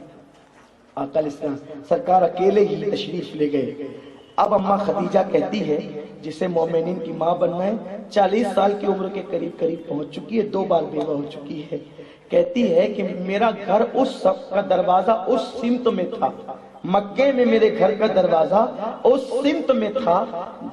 آقا علیہ السلام سرکار اکیلے ہی تشریف لے گئے۔ اب اماں خدیجہ کہتی ہے، جسے مومنین کی ماں بننا ہے، 40 سال کی عمر کے قریب پہنچ چکی ہے، 2 بار بیوہ ہو چکی ہے، کہتی ہے کہ میرا گھر اس سب کا دروازہ اس سمت میں تھا، مکے میں میرے گھر کا دروازہ اس سمت میں تھا،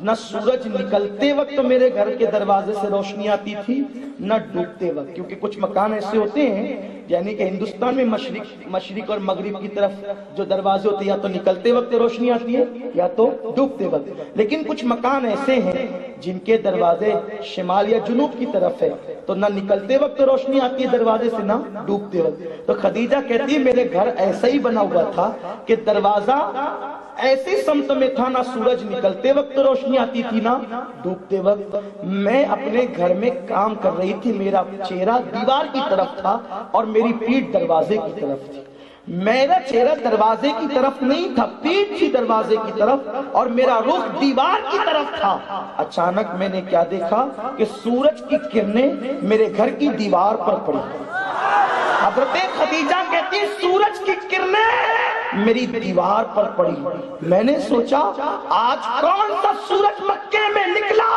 نہ سورج نکلتے وقت میرے گھر کے دروازے سے روشنی آتی تھی نہ ڈوبتے وقت، کیونکہ کچھ مکان ایسے ہوتے ہیں یعنی کہ ہندوستان میں مشرق اور مغرب کی طرف جو دروازے ہوتے ہیں یا تو نکلتے وقت روشنی آتی ہے یا تو ڈوبتے وقت، لیکن کچھ مکان ایسے ہیں جن کے دروازے شمال یا جنوب کی طرف ہے، تو نہ نکلتے وقت روشنی آتی ہے دروازے سے نہ ڈوبتے وقت۔ تو خدیجہ کہتی ہے میرے گھر ایسا ہی بنا ہوا تھا کہ دروازہ ایسی سمت میں تھا، نہ سورج نکلتے وقت روشنی آتی تھی نہ ڈوبتے وقت۔ میں اپنے گھر میں کام کر رہی تھی، میرا چہرہ دیوار کی طرف تھا اور میری پیٹھ دروازے کی طرف تھی۔ میرا چہرہ دروازے کی طرف نہیں تھا، پیٹھ تھی دروازے کی طرف اور میرا رخ دیوار کی طرف تھا۔ اچانک میں نے کیا دیکھا کہ سورج کی کرنیں میرے گھر کی دیوار پر پڑی۔ حضرت خدیجہ کہتی ہے سورج کی کرنیں میری دیوار پر پڑی، میں نے سوچا آج کون سا سورج مکے میں نکلا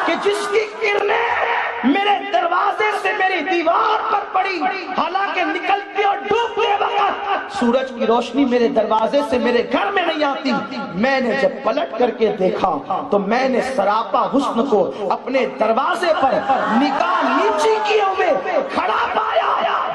کہ جس کی کرنیں میرے دروازے سے میری دیوار پر پڑی، حالانکہ نکلتے اور ڈوبتے وقت سورج کی روشنی میرے دروازے سے میرے گھر میں نہیں آتی۔ میں نے جب پلٹ کر کے دیکھا تو میں نے سراپا حسن کو اپنے دروازے پر نگاہ نیچی کیے ہوئے کھڑا پایا۔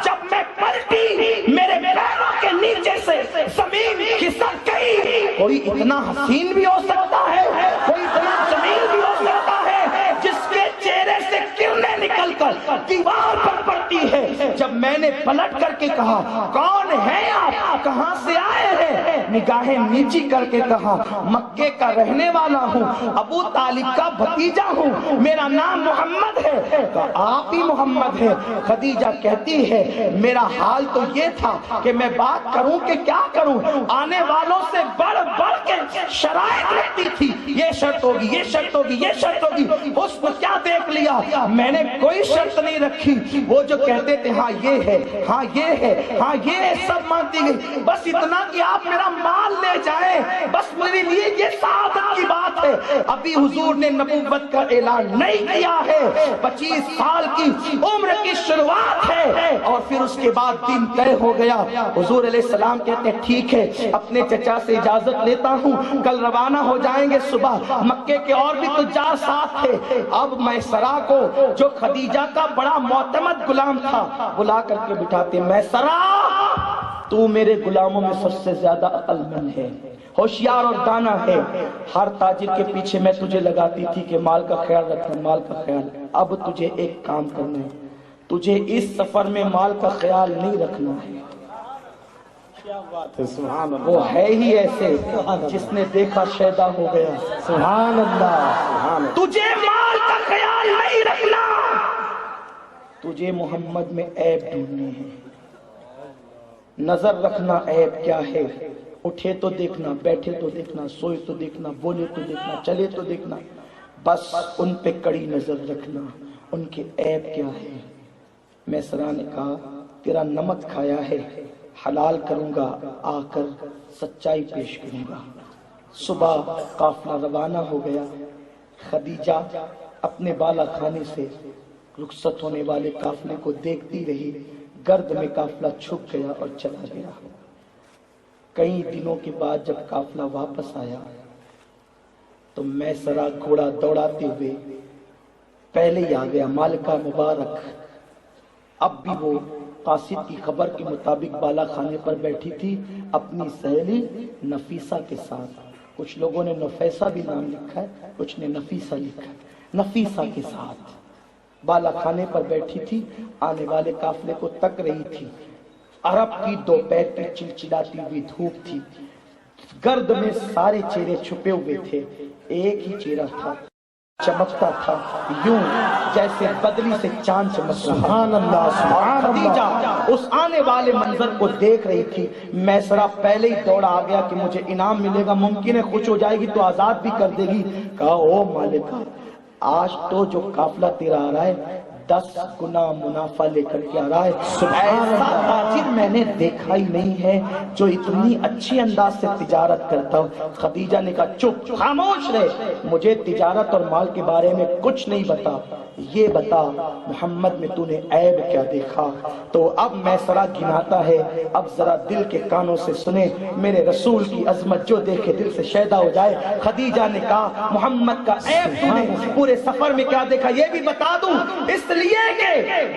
جب میں پلٹی میرے پیروں کے نیچے سے زمین کھسک گئی۔ کوئی اتنا حسین بھی ہو سکتا ہے، کوئی اتنا جمیل بھی ہو سکتا ہے جس کے چہرے سے کرنیں نکل کر دیوار پر پڑتی ہے۔ جب میں نے پلٹ کر کے کہا کون ہے آپ، کہاں سے آئے ہیں، نگاہیں نیچی کر کے کہا مکے کا رہنے والا ہوں، ابو طالب کا بھتیجا ہوں، میرا نام محمد ہے۔ آپ ہی محمد ہے؟ خدیجہ کہتی ہے میرا حال تو یہ تھا کہ میں بات کروں کہ کیا کروں، آنے والوں سے بڑھ بڑھ کے شرائط رکھتی تھی، یہ شرط ہوگی، یہ شرط ہوگی، یہ شرط ہوگی۔ اس کو کیا دیکھ لیا، میں نے کوئی شرط نہیں رکھی، وہ جو کہتے تھے ہاں یہ ہے، ہاں یہ ہے، ہاں یہ ہے، سب مانتی گئی، بس اتنا کہ آپ میرا مال لے جائیں، بس میرے لیے یہ سعادت کی بات ہے۔ ابھی حضور نے نبوت کا اعلان نہیں کیا ہے، 25 سال کی عمر کی شروعات ہے اور پھر اس کے بعد دن طے ہو گیا۔ حضور علیہ السلام کہتے ہیں ٹھیک ہے، اپنے چچا سے اجازت لیتا ہوں، کل روانہ ہو جائیں گے صبح۔ مکے کے اور بھی تجار ساتھ تھے۔ اب میسرہ کو جو خدیجہ کا بڑا معتمد غلام تھا بلا کر کے بٹھاتے، میسرہ تو میرے غلاموں میں سب سے زیادہ عقل مند ہے، ہوشیار اور دانا ہے، ہر تاجر کے پیچھے میں تجھے لگاتی تھی کہ مال کا خیال رکھنا، مال کا خیال۔ اب تجھے ایک کام کرنا ہے، تجھے اس سفر میں مال کا خیال نہیں رکھنا ہے۔ کیا بات ہے، سبحان اللہ۔ وہ ہے ہی ایسے جس نے دیکھا شیدا ہو گیا، سبحان اللہ، سبحان اللہ۔ تجھے مال کا خیال نہیں رکھنا، تجھے محمد میں عیب ڈھونڈنے ہیں، نظر رکھنا عیب کیا ہے، اٹھے تو دیکھنا، بیٹھے تو دیکھنا، سوئے تو دیکھنا، بولے تو دیکھنا، چلے تو دیکھنا، بس ان پہ کڑی نظر رکھنا، ان کے عیب کیا ہے۔ میسرہ نے کہا تیرا نمک کھایا ہے، حلال کروں گا، آ کر سچائی پیش کروں گا۔ صبح قافلہ روانہ ہو گیا۔ خدیجہ اپنے بالا خانے سے رخصت ہونے والے قافلے کو دیکھتی رہی، گرد میں قافلہ چھپ گیا اور چلا گیا۔ کئی دنوں کے بعد جب قافلہ واپس آیا تو میسرہ گھوڑا دوڑاتے ہوئے پہلے ہی آ گیا، مالکہ مبارک۔ اب بھی وہ قاصد کی خبر کے مطابق بالا خانے پر بیٹھی تھی اپنی سہیلی نفیسہ کے ساتھ۔ کچھ لوگوں نے نفیسہ بھی نام لکھا ہے، کچھ نے نفیسہ لکھا ہے، نفیسہ کے ساتھ۔ بالا کھانے پر بیٹھی تھی، آنے والے قافلے کو تک رہی تھی۔ عرب کی دوپہر کی چلچلاتی ہوئی دھوپ تھی، گرد میں سارے چہرے چھپے ہوئے تھے، ایک ہی چہرہ تھا، چمکتا تھا یوں جیسے بدلی سے چاند چمک رہا۔ سبحان اللہ سبحان اللہ۔ خدیجہ اس آنے والے منظر کو دیکھ رہی تھی۔ میسرہ پہلے ہی دوڑا آ گیا کہ مجھے انعام ملے گا، ممکن ہے خوش ہو جائے گی تو آزاد بھی کر دے گی۔ کہا او مالکہ، آج تو جو قافلہ تیرا آ رہا ہے 10 گنا منافع لے کر کے آ رہا ہے۔ ایسا تاجر میں نے دیکھا ہی نہیں ہے جو اتنی اچھی انداز سے تجارت کرتا ہو۔ خدیجہ نے کہا چپ، خاموش رہے، مجھے تجارت اور مال کے بارے میں کچھ نہیں بتا، یہ بتا محمد میں تو نے عیب کیا دیکھا؟ تو اب میسرہ گناتا ہے، اب ذرا دل کے کانوں سے سنے، میرے رسول کی عظمت جو دیکھے دل سے شیدا ہو جائے۔ خدیجہ نے کہا محمد کا عیب تو نے پورے سفر میں کیا دیکھا یہ بھی بتا دوں، اس لیے کہ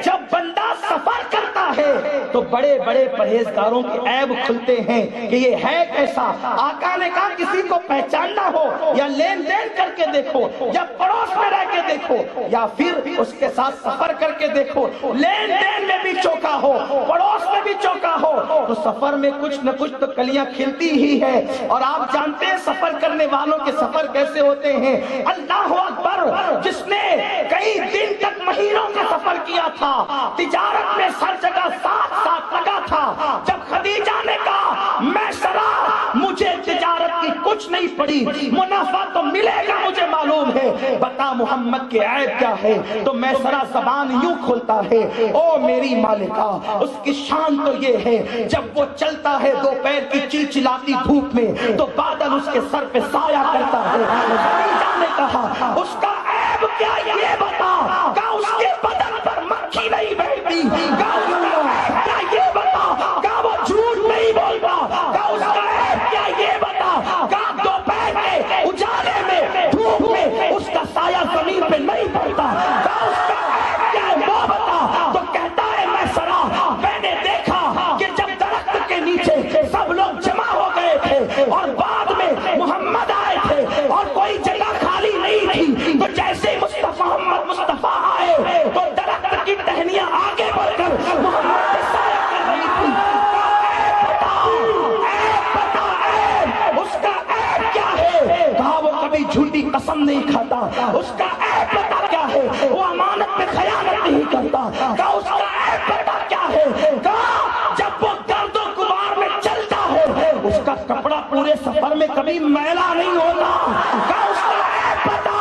جب بندہ سفر کرتا ہے تو بڑے بڑے پرہیزگاروں کے عیب کھلتے ہیں کہ یہ ہے کیسا۔ آقا نے کہا کسی کو پہچاننا ہو یا لین دین کر کے دیکھو، یا پڑوس میں رہ کے دیکھو، یا پھر اس کے ساتھ سفر کر کے دیکھو، لین دین میں بھی چوکا ہو، پڑوس میں بھی چوکا ہو، تو سفر میں کچھ نہ کچھ تو کلیاں کھلتی ہی ہے۔ اور آپ جانتے ہیں سفر کرنے والوں کے سفر کیسے ہوتے ہیں۔ اللہ اکبر، جس نے کئی دن تک مہینوں کا سفر کیا تھا، تجارت میں ہر جگہ ساتھ ساتھ لگا تھا، جب خدیجہ نے کہا میسرہ مجھے تجارت کی کچھ نہیں پڑی، منافع تو ملے گا مجھے معلوم ہے، بتا محمد کے عیب کیا ہے، تو میسرہ زبان یوں کھولتا ہے او میری مالکہ، اس کی شان تو یہ ہے جب وہ چلتا ہے دوپہر کی چلچلاتی دھوپ میں تو بادل اس کے سر پہ سایہ کرتا ہے۔ خدیجہ نے کہا اس کا عیب کیا یہ بتا، کہا اس کے بدن پر مکھی نہیں بیٹھتی، کہا اس کا عیب کیا یہ بتا، کہا وہ جھوٹ نہیں بولتا، کہا اس کا عیب کیا یہ بتا، کہا دوپہر میں اجالے میں دھوپ میں اس کا سایہ زمین پہ نہیں پڑتا، کہا اس کا عیب کیا ہے وہ بتا۔ تو کہتا ہے میسرہ میں نے دیکھا کہ جب درخت کے نیچے سب لوگ جمع ہو گئے تھے اور بعد میں محمد آئے تھے اور کوئی جگہ خالی نہیں تھی، تو جیسے محمد مصطفیٰ آئے تو درخت کی ٹہنیاں آگے بڑھ کر محمد سے سایہ کر رہی تھی۔ اس کا عیب کیا ہے؟ کہا وہ کبھی جھوٹی قسم نہیں کھاتا، اس کا عیب بتا کیا ہے، وہ امانت میں خیانت نہیں کرتا، کہا اس کا عیب بتا کیا ہے، کہا جب وہ گرد و غبار میں چلتا ہے اس کا کپڑا پورے سفر میں کبھی میلا نہیں ہوتا، کہا اس کا عیب بتا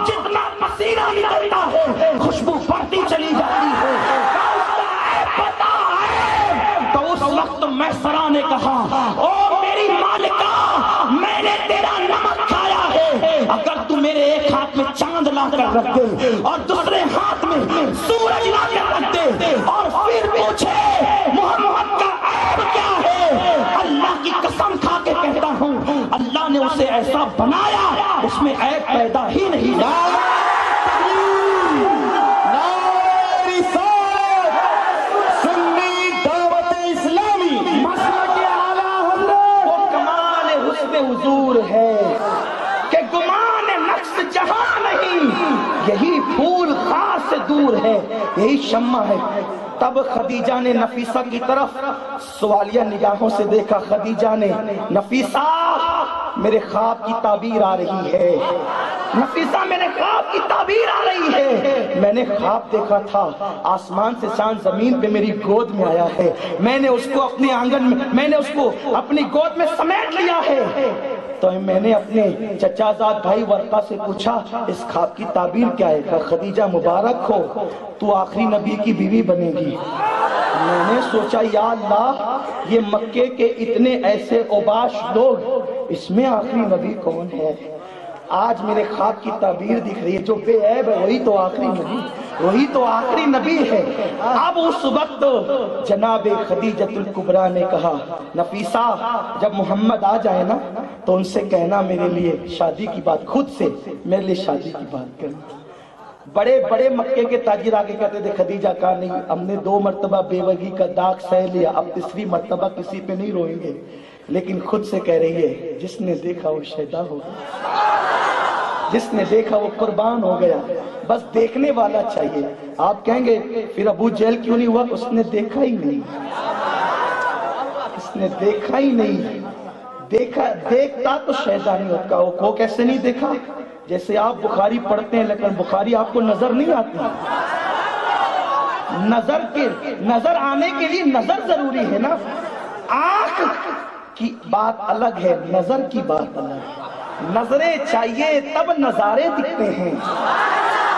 جتنا پسینہ نکلتا ہے خوشبو بڑھتی چلی جاتی ہے، کہا اس کا عیب بتا عیب۔ تو اس وقت میسرہ نے کہا او میری مالکہ، میں نے تیرا نمک کھایا ہے، اگر تو میرے ایک ہاتھ میں چاند لا کر رکھ دے اور دوسرے ہاتھ میں سورج لا کر رکھ دے اور پھر پوچھے محمد کا عیب کیا ہے، اللہ کی قسم کھا کے کہتا ہوں اللہ نے اسے ایسا بنایا اس میں عیب پیدا ہی نہیں۔ حضور ہے کہ گمان نقص جہاں نہیں، یہی پھول خار سے دور ہے، یہی شمع ہے۔ تب خدیجہ نے نفیسہ کی طرف سوالیہ نگاہوں سے دیکھا۔ خدیجہ نے نفیسہ میرے خواب کی تعبیر آ رہی ہے، نفیسہ میرے خواب کی تعبیر آ رہی ہے، میں نے خواب دیکھا تھا آسمان سے چاند زمین پہ میری گود میں آیا ہے، میں نے اس کو اپنے آنگن میں نے اس کو اپنی گود میں سمیٹ لیا ہے۔ تو میں نے اپنے چچا زاد بھائی ورقہ سے پوچھا اس خواب کی تعبیر کیا ہے؟ کہا خدیجہ مبارک ہو، تو آخری نبی کی بیوی بنے گی۔ میں نے سوچا یا اللہ یہ مکے کے اتنے ایسے اوباش لوگ، اس میں آخری نبی کون ہے؟ آج میرے خواب کی تعبیر دکھ رہی ہے، جو بے عیب ہے وہی تو آخری نبی، وہی تو آخری نبی ہے۔ اب اس وقت جناب خدیجۃ الکبریٰ نے کہا نفیسہ جب محمد آ جائے نا تو ان سے کہنا میرے لیے شادی کی بات، خود سے میرے لیے شادی کی بات کرنا۔ بڑے بڑے مکے کے تاجر آگے کہتے تھے خدیجہ کا نہیں، ہم نے 2 مرتبہ بیوگی کا داغ سہ لیا، اب 3ری مرتبہ کسی پہ نہیں روئیں گے، لیکن خود سے کہہ رہی ہے جس نے دیکھا وہ شیدا ہوگا۔ جس نے دیکھا وہ قربان ہو گیا. بس دیکھنے والا چاہیے. آپ کہیں گے پھر ابو جہل کیوں نہیں ہوا؟ اس نے دیکھا ہی نہیں. اس نے دیکھا ہی نہیں. دیکھتا تو شیطانی ہوتا. وہ کیسے نہیں دیکھا؟ جیسے آپ بخاری پڑھتے ہیں لیکن بخاری آپ کو نظر نہیں آتی. نظر آنے کے لیے نظر ضروری ہے نا. آنکھ کی بات الگ ہے، نظر کی بات الگ ہے. نظریں چاہیے تب نظارے دکھتے ہیں.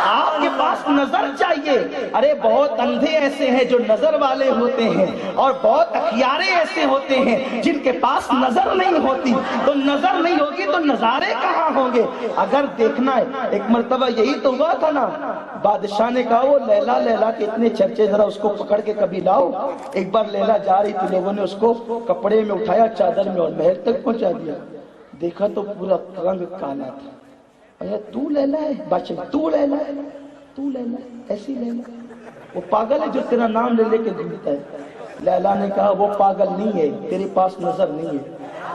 آپ کے پاس نظر چاہیے. ارے بہت اندھے ایسے ہیں جو نظر والے ہوتے ہیں، اور بہت اخیارے ایسے ہوتے ہیں جن کے پاس نظر نہیں ہوتی. تو نظر نہیں ہوگی تو نظارے کہاں ہوں گے؟ اگر دیکھنا ہے، ایک مرتبہ یہی تو ہوا تھا نا، بادشاہ نے کہا وہ لیلا لیلا کے اتنے چرچے، ذرا اس کو پکڑ کے کبھی لاؤ. ایک بار لیلا جا رہی تھی، لوگوں نے اس کو کپڑے میں اٹھایا، چادر میں، اور محل تک پہنچا دیا. دیکھا تو پورا رنگ کالا تھا. تو لیلا ہے بادشاہ، تو لیلا ہے، تو لیلا ہے، ایسی لیلا. وہ پاگل ہے جو تیرا نام لے لے کے گھومتا ہے. لیلا نے کہا وہ پاگل نہیں ہے، تیرے پاس نظر نہیں ہے.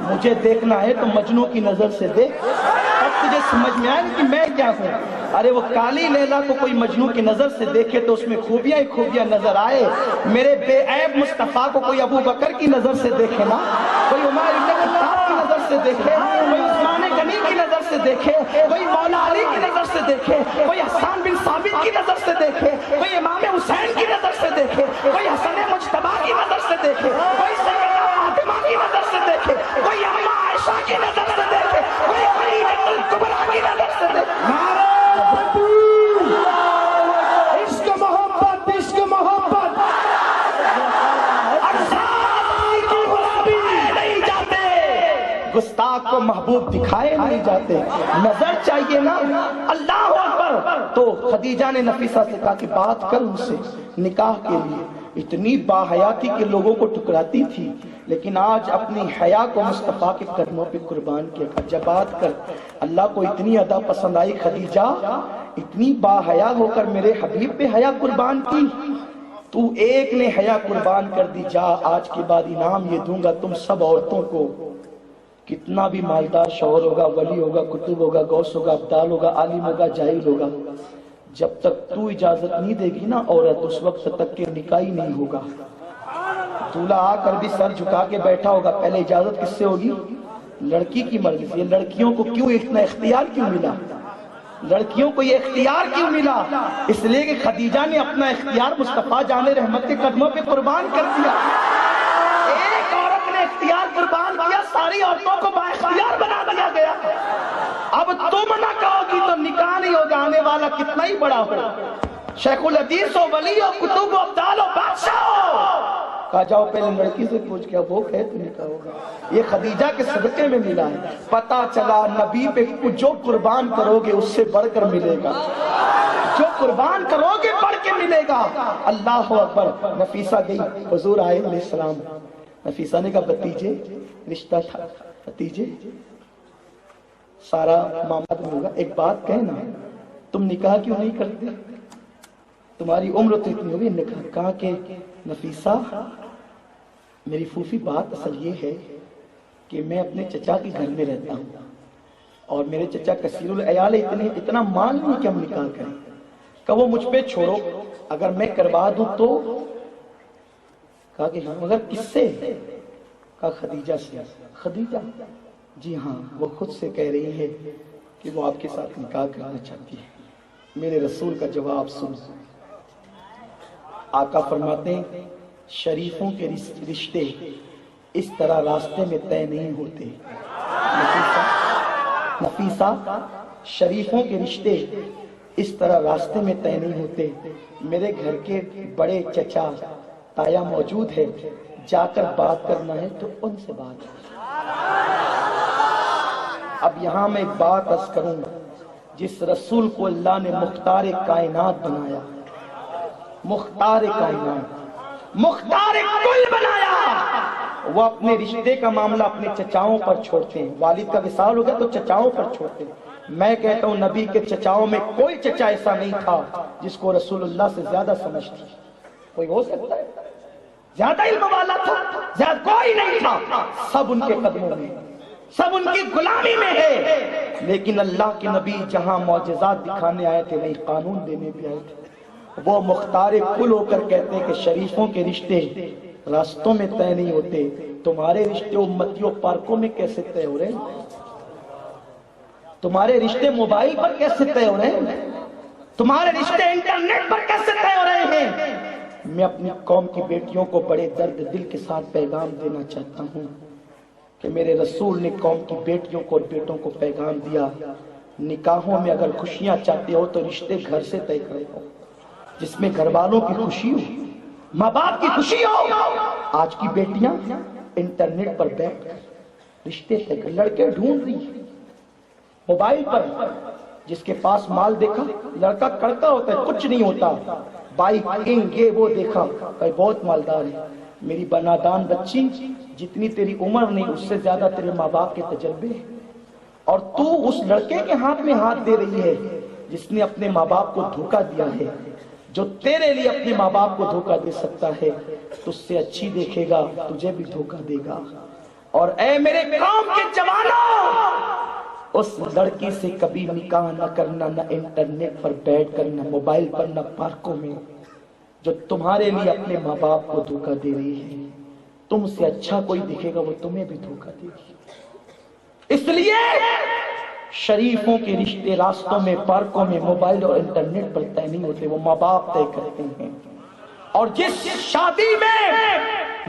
مجھے دیکھنا ہے تو مجنوں کی نظر سے دیکھ، اب تجھے سمجھ میں آئے کہ میں کیا ہوں. ارے وہ کالی لیلا کو کوئی مجنوں کی نظر سے دیکھے تو اس میں خوبیاں ہی خوبیاں نظر آئے. میرے بے عیب مصطفیٰ کو کوئی ابو بکر کی نظر سے دیکھے نا، کوئی عمر بن الخطاب کی نظر سے دیکھے، کوئی عثمان غنی کی نظر سے دیکھے، کوئی مولا علی کی نظر سے دیکھے، کوئی حسان بن ثابت کی نظر سے دیکھے، کوئی امام حسین کی نظر سے دیکھے، کوئی حسن مجتبیٰ کی نظر سے دیکھے، کوئی سیدہ فاطمہ کی نظر سے دیکھے، کوئی اماں عائشہ کی نظر سے دیکھے، کوئی خدیجہ الکبریٰ کی نظر سے دیکھے. عشق محبت، عشق محبت. گستاخ کو محبوب دکھائے نہیں جاتے. نظر چاہیے نا. اللہ اکبر. تو خدیجہ نے نفیسہ سے کہا کہ بات کر ان سے نکاح کے لیے. اتنی باحیا تھی کہ لوگوں کو ٹکراتی تھی، لیکن آج اپنی حیا کو مصطفیٰ کے قدموں پہ قربان کیا. جب بات کر اللہ کو اتنی ادا پسند آئی، خدیجہ اتنی باحیا ہو کر میرے حبیب پہ حیا قربان کی. تو ایک نے حیا قربان کر دی. جا آج کے بعد انعام یہ دوں گا تم سب عورتوں کو. کتنا بھی مالدار شوہر ہوگا، ولی ہوگا، کتب ہوگا، غوث ہوگا، ابدال ہوگا، عالم ہوگا، جاہل ہوگا، جب تک تو اجازت نہیں دے گی نا عورت، اس وقت تک کہ نکاح ہی نہیں ہوگا. دولہا آ کر بھی سر جھکا کے بیٹھا ہوگا. پہلے اجازت کس سے ہوگی؟ لڑکی کی مرضی سے. لڑکیوں کو کیوں اتنا اختیار کیوں ملا؟ لڑکیوں کو یہ اختیار کیوں ملا؟ اس لیے کہ خدیجہ نے اپنا اختیار مصطفیٰ جان رحمت کے قدموں پہ قربان کر دیا. ایک عورت نے اختیار قربان کیا، ساری عورتوں کو با اختیار بنا دیا گیا. اب تم نہ کہو گی تو نکاح نہیں ہوگا. آنے والا کتنا ہی بڑا ہو، شیخ الحدیث ہو، ولی ہو، کتب ہو، ابدال ہو، بادشاہ ہو، کہا جاؤ پہلے لڑکی سے پوچھ کے وہ کہے تو نکاح ہوگا. یہ خدیجہ کے صدقے میں ملا ہے. پتا چلا نبی پہ جو قربان کرو گے اس سے بڑھ کر ملے گا. جو قربان کرو گے بڑھ کے ملے گا. اللہ اکبر. نفیسہ گئی، حضور آئے علیہ السلام. نفیسہ نے کہا بھتیجے رشتہ تھا، بھتیجے سارا معاملہ ہوگا. ایک بات کہنا، تم نکاح کیوں نہیں کرتے؟ تمہاری عمر تو اتنی ہوگی. کہا کہ نفیسہ میری پھوپھی، بات اصل یہ ہے کہ میں اپنے چچا کے گھر میں رہتا ہوں اور میرے چچا کثیر العیال اتنا مال نہیں کہ ہم نکاح کریں. کہ وہ مجھ پہ چھوڑو، اگر میں کروا دوں تو. کہا کہ ہاں، مگر کس سے؟ کہا خدیجہ سے. خدیجہ؟ جی ہاں، وہ خود سے کہہ رہی ہے کہ وہ آپ کے ساتھ نکاح کرنا چاہتی ہے. میرے رسول کا جواب سن. آقا فرماتے ہیں شریفوں کے رشتے اس طرح راستے میں طے نہیں ہوتے. نفیسہ، شریفوں کے رشتے اس طرح راستے میں طے نہیں ہوتے. میرے گھر کے بڑے چچا تایا موجود ہے، جا کر بات کرنا ہے تو ان سے بات. اب یہاں میں ایک بات عرض کروں گا. جس رسول کو اللہ نے مختار کائنات بنایا، مختار کائنات، مختار کل بنایا، وہ اپنے رشتے کا معاملہ اپنے چچاؤں پر چھوڑتے ہیں. والد کا وصال ہو گیا تو چچاؤں پر چھوڑتے ہیں. میں کہتا ہوں نبی کے چچاؤں میں کوئی چچا ایسا نہیں تھا جس کو رسول اللہ سے زیادہ سمجھ تھی. کوئی ہو سکتا ہے؟ زیادہ علم والا تھا؟ زیادہ کوئی نہیں تھا. سب ان کے قدموں میں. سب ان کی غلامی میں ہے، لیکن اللہ کے نبی جہاں معجزات دکھانے آئے تھے نہیں قانون دینے بھی آئے تھے۔ وہ مختار کل ہو کر کہتے ہیں کہ شریفوں کے رشتے راستوں میں طے نہیں ہوتے، تمہارے رشتے امتیوں پارکوں میں کیسے طے ہو رہے ہیں؟ تمہارے رشتے موبائل پر کیسے طے ہو رہے ہیں؟ تمہارے رشتے انٹرنیٹ پر کیسے طے ہو رہے ہیں؟ میں اپنی قوم کی بیٹیوں کو بڑے درد دل کے ساتھ پیغام دینا چاہتا ہوں کہ میرے رسول نے قوم کی بیٹیوں کو اور بیٹوں کو پیغام دیا، نکاحوں میں اگر خوشیاں چاہتے ہو تو رشتے گھر سے طے کرو، جس میں گھر والوں کی خوشی ہو، ماں باپ کی خوشی ہو۔ آج کی بیٹیاں انٹرنیٹ پر بیٹھ کر رشتے طے کر، لڑکے ڈھونڈ رہی ہیں موبائل پر، جس کے پاس مال دیکھا لڑکا کڑکا ہوتا ہے، کچھ نہیں ہوتا، بائک یہ وہ دیکھا کہ بہت مالدار ہے۔ میری بنادان بچی، جتنی تیری عمر نہیں اس سے زیادہ تیرے ماں باپ کے تجربے ہیں، اور تو اس لڑکے کے ہاتھ میں ہاتھ دے رہی ہے جس نے اپنے ماں باپ کو دھوکہ دیا ہے۔ جو تیرے لیے اپنے ماں باپ کو دھوکہ دے سکتا ہے تو اس سے اچھی دیکھے گا تجھے بھی دھوکہ دے گا۔ اور اے میرے قوم کے جوانوں، اس لڑکی سے کبھی نکاح نہ کرنا، نہ انٹرنیٹ پر بیٹھ کر، نہ موبائل پر، نہ پارکوں میں، جو تمہارے لیے اپنے ماں باپ کو دھوکہ دے رہی ہے۔ تم سے اچھا کوئی دکھے گا وہ تمہیں بھی دھوکہ دے گی۔ اس لیے شریفوں کے رشتے راستوں میں، پارکوں میں، موبائل اور انٹرنیٹ پر طے نہیں ہوتے، وہ ماں باپ طے کرتے ہیں۔ اور جس شادی میں،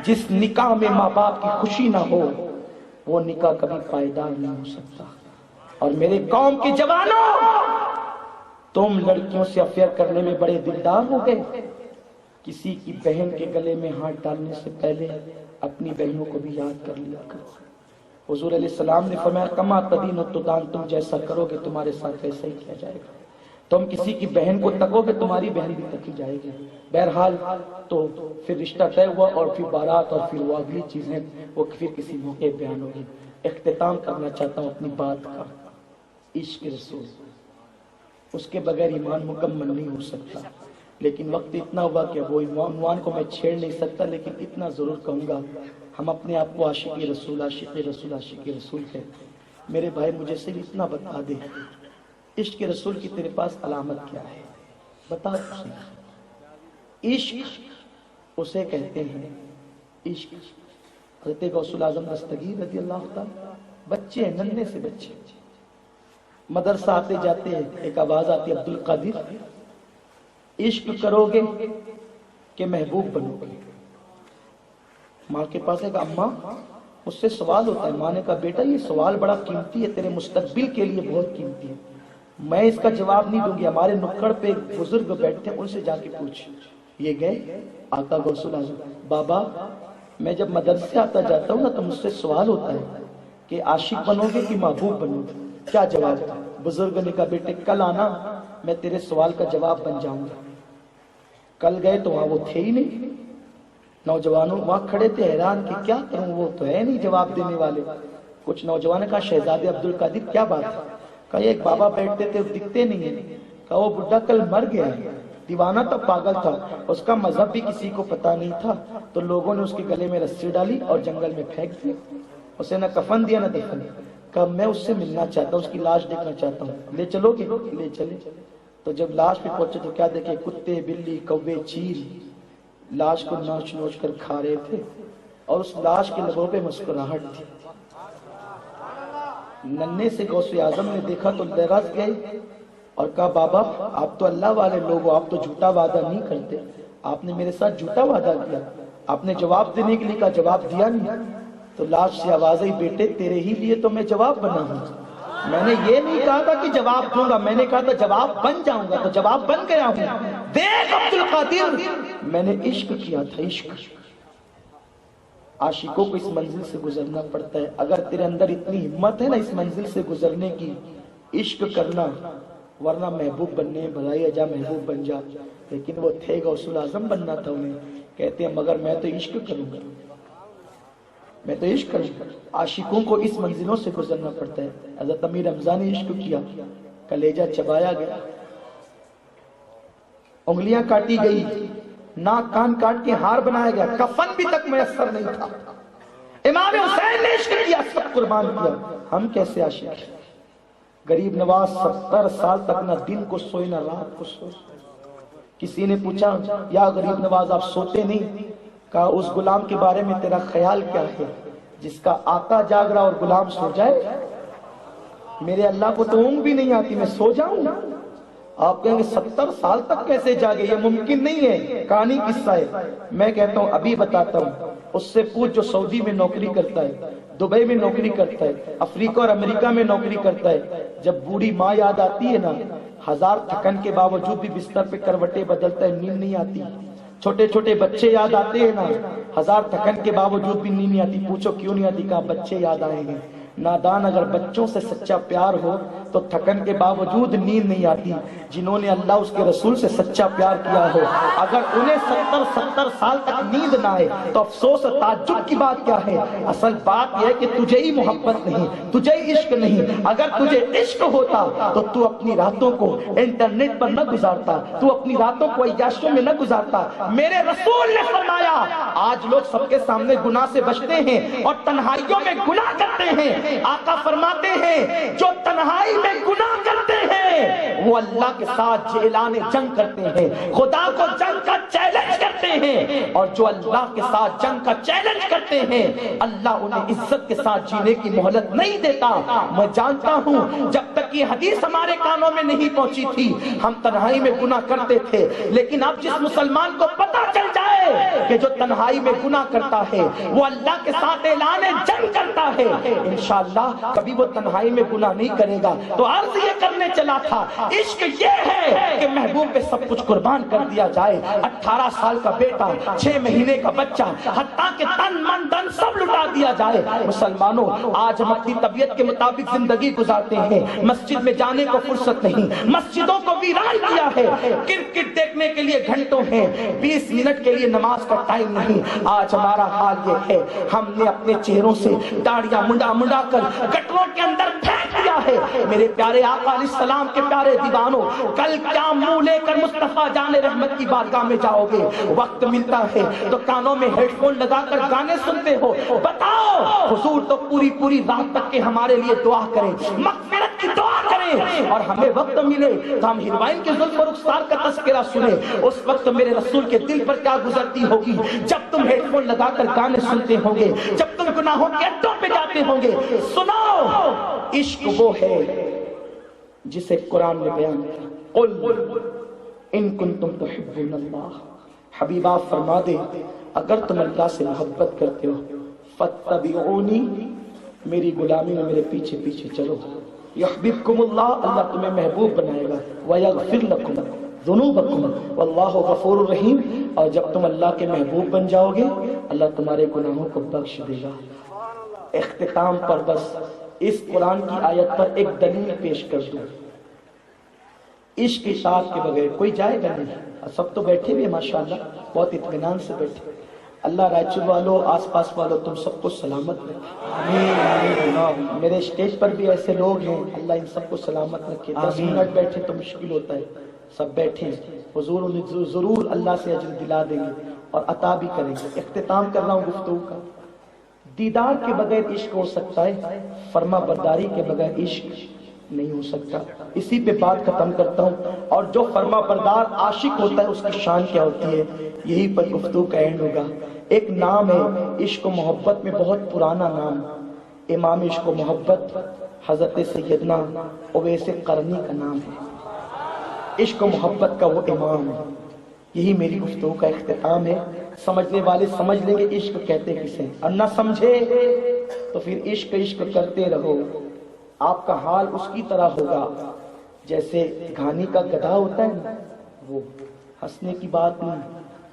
جس نکاح میں ماں باپ کی خوشی نہ ہو، وہ نکاح کبھی پائیدار نہیں ہو سکتا۔ اور میرے قوم کے جوانوں، تم لڑکیوں سے افیئر کرنے میں بڑے دلدار ہو گئے۔ کسی کی بہن کے گلے میں ہاتھ ڈالنے سے پہلے اپنی بہنوں کو بھی یاد کر لیا کرو۔ حضور علیہ السلام نے فرمایا کما تدین تدان، تم جیسا کرو گے تمہارے ساتھ ویسا ہی کیا جائے گا۔ تم کسی کی بہن کو تکو گے تمہاری بہن بھی تکی جائے گی۔ بہرحال تو پھر رشتہ طے ہوا، اور پھر بارات، اور پھر وہ اگلی چیزیں وہ پھر کسی موقع بیان ہوگی۔ اختتام کرنا چاہتا ہوں اپنی بات کا، عشق رسول، اس کے بغیر ایمان مکمل نہیں ہو سکتا۔ لیکن وقت اتنا ہوا کہ وہ عنوان کو میں چھیڑ نہیں سکتا، لیکن اتنا ضرور کہوں گا، ہم اپنے آپ کو عاشق رسول، عاشق رسول، عاشق رسول کہتے ہیں۔ میرے بھائی مجھے صرف اتنا بتا دے، عشق رسول کی تیرے پاس علامت کیا ہے؟ بتا تجھے۔ عشق اسے کہتے ہیں، عشق حضرت غوث الاعظم دستگیر رضی اللہ تعالیٰ، بچے ہیں، ننھے سے بچے، مدرسہ آتے جاتے ہیں، ایک آواز آتی ہے عبد القادر، عشق کرو گے کہ محبوب بنو گے؟ ماں کے پاس ایک اماں، اس سے سوال ہوتا ہے، ماں نے کہا بیٹا یہ سوال بڑا قیمتی ہے، تیرے مستقبل کے لیے بہت قیمتی ہے، میں اس کا جواب نہیں دوں گی، ہمارے نکڑ پہ ایک بزرگ بیٹھتے ہیں، ان سے جا کے پوچھ۔ یہ گئے آقا غوث الاعظم، بابا میں جب مدرسے آتا جاتا ہوں نا تو مجھ سے سوال ہوتا ہے کہ عاشق بنو گے کہ محبوب بنو گے، کیا جواب تھا؟ بزرگ نے کہا بیٹے کل آنا، میں تیرے سوال کا جواب بن جاؤں گا۔ کل گئے تو وہاں وہ تھے ہی نہیں، نوجوانوں وہاں کھڑے تھے حیران کہ کیا کروں، وہ تو ہے نہیں جواب دینے والے۔ کچھ نوجوانوں نے کہا شہزادے عبد القادر کیا بات ہے؟ کہا ایک بابا بیٹھتے تھے دکھتے نہیں ہیں، کہا وہ بڈھا کل مر گیا ہے، دیوانہ تھا، پاگل تھا، اس کا مذہب بھی کسی کو پتا نہیں تھا، تو لوگوں نے اس کے گلے میں رسی ڈالی اور جنگل میں پھینک دی، اسے نہ کفن دیا نہ دفن۔ کہا میں اس سے ملنا چاہتا ہوں، اس کی لاش دیکھنا چاہتا ہوں، لے چلو گے؟ لے چلے۔ تو جب لاش پہ پہنچے تو کیا دیکھے؟ کتے، بلی، کوے، چیل لاش کو نوچ نوچ کر کھا رہے تھے، اور اس لاش کے لبوں پہ مسکراہٹ تھی۔ ننھے سے غوث اعظم نے دیکھا تو لرز گئے اور کہا بابا آپ تو اللہ والے لوگ ہو، آپ تو جھوٹا وعدہ نہیں کرتے، آپ نے میرے ساتھ جھوٹا وعدہ کیا، آپ نے جواب دینے کے لیے کہا جواب دیا نہیں۔ تو لاش سے آواز آئی بیٹے تیرے ہی لیے تو میں جواب بنا ہوں، میں نے یہ نہیں کہا تھا کہ جواب دوں گا، میں نے کہا تھا جواب بن جاؤں گا، تو جواب بن گیا ہوں۔ دیکھ عبد القادر میں نے عشق کیا تھا، عشق۔ عاشقوں کو اس منزل سے گزرنا پڑتا ہے، اگر تیرے اندر اتنی ہمت ہے نا اس منزل سے گزرنے کی، عشق کرنا، ورنہ محبوب بننے بھلائی اجا محبوب بن جا۔ لیکن وہ تھے غوث الاعظم بننا تھا انہیں، کہتے ہیں مگر میں تو عشق کروں گا، میں تو عشق کروں گا۔ عاشقوں کو اس منزلوں سے گزرنا پڑتا ہے۔ حضرت امیر حمزہ نے عشق کیا، کلیجہ چبایا گیا، انگلیاں کاٹی گئی، ناک کان کاٹ کے ہار بنایا گیا، کفن بھی تک میسر نہیں تھا۔ امام حسین نے عشق کیا، سب قربان کیا. ہم کیسے عاشق ہیں؟ غریب نواز 70 سال تک نہ دن کو سوئے نہ رات کو سوئے. کسی نے پوچھا یا غریب نواز آپ سوتے نہیں؟ کہا اس غلام کے بارے میں تیرا خیال کیا ہے جس کا آقا جاگ رہا اور غلام سو جائے؟ میرے اللہ کو تو اونگ بھی نہیں آتی، میں سو جاؤں؟ آپ کہیں گے 70 سال تک کیسے جاگے؟ یہ ممکن نہیں ہے، کہانی قصہ ہے. میں کہتا ہوں ابھی بتاتا ہوں. اس سے پوچھ جو سعودی میں نوکری کرتا ہے، دبئی میں نوکری کرتا ہے، افریقہ اور امریکہ میں نوکری کرتا ہے. جب بوڑھی ماں یاد آتی ہے نا، 1000 تھکن کے باوجود بھی بستر پہ کروٹیں بدلتا ہے، نیند نہیں آتی. چھوٹے چھوٹے بچے یاد آتے ہیں نا، 1000 تھکن کے باوجود بھی نیند نہیں آتی. پوچھو کیوں نہیں آتی؟ کہا بچے یاد آئے ہیں. نادان اگر بچوں سے سچا پیار ہو تو تھکن کے باوجود نیند نہیں آتی. جنہوں نے اللہ اس کے رسول سے سچا پیار کیا ہو اگر انہیں 70 سال تک نیند نہ آئے تو افسوس اور تعجب کی بات کیا ہے؟ اصل بات یہ ہے کہ تجھے ہی محبت نہیں، تجھے ہی عشق نہیں. اگر تجھے عشق ہوتا تو تو اپنی راتوں کو انٹرنیٹ پر نہ گزارتا، تو اپنی راتوں کو عیاشیوں میں نہ گزارتا. میرے رسول نے فرمایا آج لوگ سب کے سامنے گناہ سے بچتے ہیں اور تنہائیوں میں گناہ کرتے ہیں. آقا فرماتے ہیں جو تنہائی میں گناہ کرتے ہیں وہ اللہ کے ساتھ اعلان جنگ کرتے ہیں، خدا کو جنگ کا چیلنج کرتے ہیں. اور جو اللہ کے ساتھ جنگ کا چیلنج کرتے ہیں اللہ انہیں عزت کے ساتھ جینے کی مہلت نہیں دیتا. میں جانتا ہوں جب تک یہ حدیث ہمارے کانوں میں نہیں پہنچی تھی ہم تنہائی میں گناہ کرتے تھے، لیکن اب جس مسلمان کو پتہ چل جائے کہ جو تنہائی میں گناہ کرتا ہے وہ اللہ کے ساتھ اعلان جنگ کرتا ہے، انشاءاللہ کبھی وہ تنہائی میں گناہ نہیں کرے گا. تو عرض یہ کرنے چلا تھا عشق یہ ہے کہ محبوب پہ سب کچھ قربان کر دیا جائے. 18 سال کا بیٹا، 6 مہینے کا بچہ، حتیٰ کہ تن من دن سب لٹا دیا جائے. مسلمانوں آج ہم اپنی طبیعت کے مطابق زندگی گزارتے ہیں، مسجد میں جانے کو فرصت نہیں، مسجدوں کو ویران کیا ہے، کرکٹ دیکھنے کے لیے گھنٹوں ہیں، 20 منٹ کے لیے نماز کا ٹائم نہیں. آج ہمارا حال یہ ہے ہم نے اپنے چہروں سے داڑیاں منڈا کر گٹروں کے اندر پھینک دیا ہے. میرے پیارے آقا علیہ السلام کے پیارے دیوانوں، کل کیا منہ لے کر مصطفیٰ جان رحمت کی بارگاہ میں جاؤ گے؟ وقت ملتا ہے تو کانوں میں ہیڈ فون لگا کر گانے سنتے ہو. بتاؤ حضور تو پوری رات تک کے ہمارے لیے دعا کریں، مغفرت کی دعا کریں. اور ہمیں وقت ملے تو ہم ہیروئن کے زلف و رخسار کا تذکرہ سنیں. اس وقت میرے رسول کے دل پر کیا گزرتی ہوگی جب تم ہیڈ فون لگا کر گانے سنتے ہوں گے، جب تم گناہوں کے اڈوں پہ جاتے ہوں گے. سنو عشق وہ ہے جسے قرآن نے بیان کیا، قل ان کنتم تحبون اللہ. حبیب آپ فرما دے اگر تم اللہ سے محبت کرتے ہو فاتبعونی، میری غلامی میں میرے پیچھے پیچھے چلو. یحببکم اللہ، اللہ تمہیں محبوب بنائے گا. ویغفر لکم ذنوبکم واللہ غفور الرحیم. اور جب تم اللہ کے محبوب بن جاؤ گے اللہ تمہارے گناہوں کو بخش دے گا. اختتام پر بس اس قرآن کی آیت پر ایک دلیل پیش کر دوں. عشق کی ساتھ کے بغیر کوئی جائے گا نہیں. سب تو بیٹھے بھی ماشاءاللہ بہت اطمینان سے بیٹھے. اللہ رائچو والوں، آس پاس والوں، تم سب کو سلامت رکھے. میرے اسٹیج پر بھی ایسے لوگ ہیں، اللہ ان سب کو سلامت رکھے. 10 منٹ بیٹھے تو مشکل ہوتا ہے، سب بیٹھے حضور انہیں ضرور اللہ سے اجر دلا دیں گے اور عطا بھی کریں گے. اختتام کر رہا ہوں گفتگو کا. دیدار کے بغیر عشق ہو سکتا ہے، فرما برداری کے بغیر عشق نہیں ہو سکتا. اسی پہ بات ختم کرتا ہوں. اور جو فرما بردار عاشق ہوتا ہے اس کی شان کیا ہوتی ہے، یہی پر گفتگو کا اینڈ ہوگا. ایک نام ہے عشق و محبت میں، بہت پرانا نام، امام عشق و محبت حضرت سیدنا اویس قرنی کا نام ہے. عشق و محبت کا وہ امام ہے. یہی میری گفتگو کا اختتام ہے. سمجھنے والے سمجھ لیں گے عشق کہتے کسے، اور نہ سمجھے تو پھر عشق عشق کرتے رہو. آپ کا حال اس کی طرح ہوگا جیسے گھانی کا گدھا ہوتا ہے نا، وہ ہنسنے کی بات نہیں.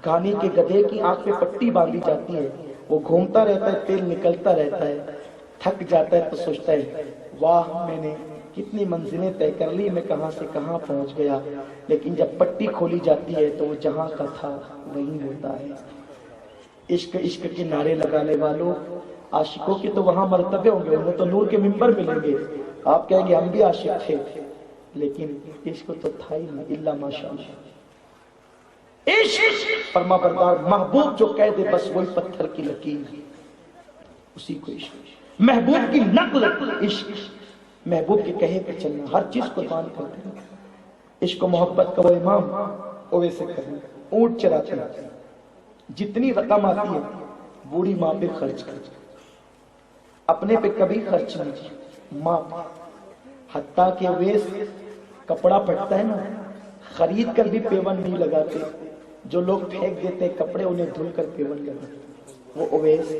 گھانی کے گدھے کی آنکھ پہ پٹی باندھی جاتی ہے، وہ گھومتا رہتا ہے، تیل نکلتا رہتا ہے، تھک جاتا ہے تو سوچتا ہے واہ میں نے کتنی منزلیں طے کر لی، میں کہاں سے کہاں پہنچ گیا. لیکن جب پٹی کھولی جاتی ہے تو وہ جہاں کا تھا وہیں ہوتا ہے. عشق عشق کے نعرے لگانے والوں، عاشقوں کے تو وہاں مرتبے ہوں گے، انہیں تو نور کے منبر ملیں گے. آپ کہیں گے ہم بھی عاشق تھے، لیکن عشق تو تھا ہی نہیں الا ماشاءاللہ. عشق فرما بردار محبوب جو کہہ دے بس وہی پتھر کی لکیر. اسی کو عشق، محبوب کی نقل عشق، محبوب کے کہے پہ چلنا، ہر چیز کو قربان کرتے ہیں۔ عشق و محبت کا وہ امام اویسے کرنا، اونٹ چراتے ہیں، جتنی رقم آتی ہے بوڑھی ماں پہ خرچ کرتے، اپنے پہ کبھی خرچ نہیں کی، ماں پہ، حتیٰ کہ اویس کپڑا پھٹتا ہے نا، خرید کر بھی پیون نہیں لگاتے، جو لوگ پھینک دیتے کپڑے انہیں دھل کر پیون لگاتے، وہ اویس۔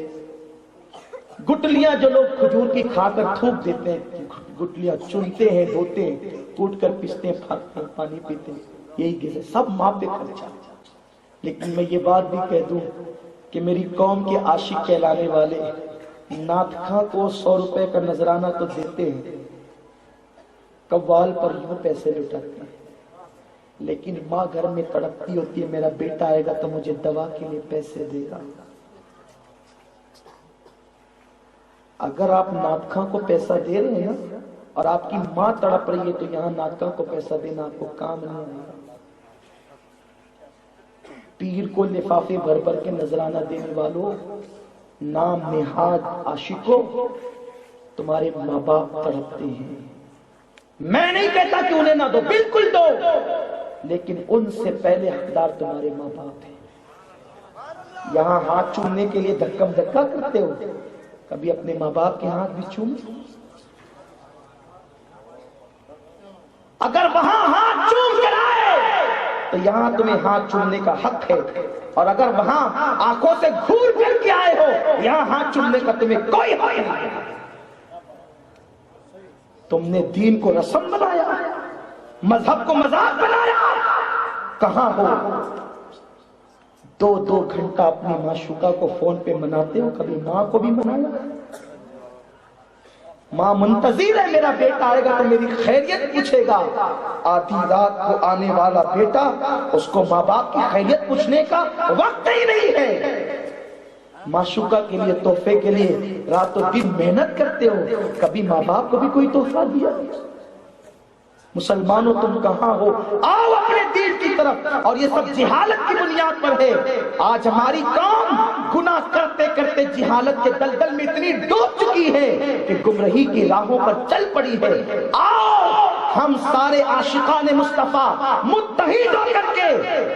گٹلیاں جو لوگ کھجور کی کھا کر تھوک دیتے ہیں، گٹلیاں چنتے ہیں، دھوتے ہیں، کوٹ کر پیستے ہیں، پھاڑتے ہیں، پانی پیتے ہیں، یہی گزر سب ماں پہ خرچہ۔ لیکن میں یہ بات بھی کہہ دوں کہ میری قوم کے عاشق کہلانے والے نعت خواں کو 100 روپے کا نذرانہ تو دیتے ہیں، قوال پر یوں پیسے لٹاتے ہیں، لیکن ماں گھر میں تڑپتی ہوتی ہے، میرا بیٹا آئے گا تو مجھے دوا کے لیے پیسے دے گا۔ اگر آپ نعت خواں کو پیسہ دے رہے ہیں نا اور آپ کی ماں تڑپ رہی ہے تو یہاں نعت خواں کو پیسہ دینا آپ کو کام نہیں آئے گا۔ پیر کو لفافے بھر بھر کے نذرانہ دینے والوں، نام نہاد عاشقوں، تمہارے ماں باپ تڑپتے ہیں۔ میں نہیں کہتا کہ انہیں نہ دو، بالکل دو، لیکن ان سے پہلے حقدار تمہارے ماں باپ ہیں۔ یہاں ہاتھ چومنے کے لیے دھکم دھکا کرتے ہو، کبھی اپنے ماں باپ کے ہاتھ بھی چوم۔ اگر وہاں ہاتھ چوم کر آئے تو یہاں تمہیں ہاتھ چومنے کا حق ہے، اور اگر وہاں آنکھوں سے گھور کر کے آئے ہو یہاں ہاتھ چومنے کا تمہیں کوئی حق نہیں ہے۔ تم نے دین کو رسم بنایا، مذہب کو مذاق بنایا، کہاں ہو؟ 2 گھنٹہ اپنی معشوقہ کو فون پہ مناتے ہو، کبھی ماں کو بھی منایا؟ ماں منتظر ہے میرا بیٹا آئے گا تو میری خیریت پوچھے گا، آدھی رات کو آنے والا بیٹا اس کو ماں باپ کی خیریت پوچھنے کا وقت ہی نہیں ہے۔ معشوقہ کے لیے تحفے کے لیے رات و دن محنت کرتے ہو، کبھی ماں باپ کو بھی کوئی تحفہ دیا؟ مسلمانوں تم کہاں ہو؟ آؤ اپنے دین کی طرف، اور یہ سب جہالت کی بنیاد پر ہے۔ آج ہماری قوم گناہ کرتے کرتے جہالت کے دلدل میں اتنی ڈوب چکی ہے کہ گمراہی کی راہوں پر چل پڑی ہے۔ آؤ ہم سارے عاشقان مصطفیٰ متحد ہو کر کے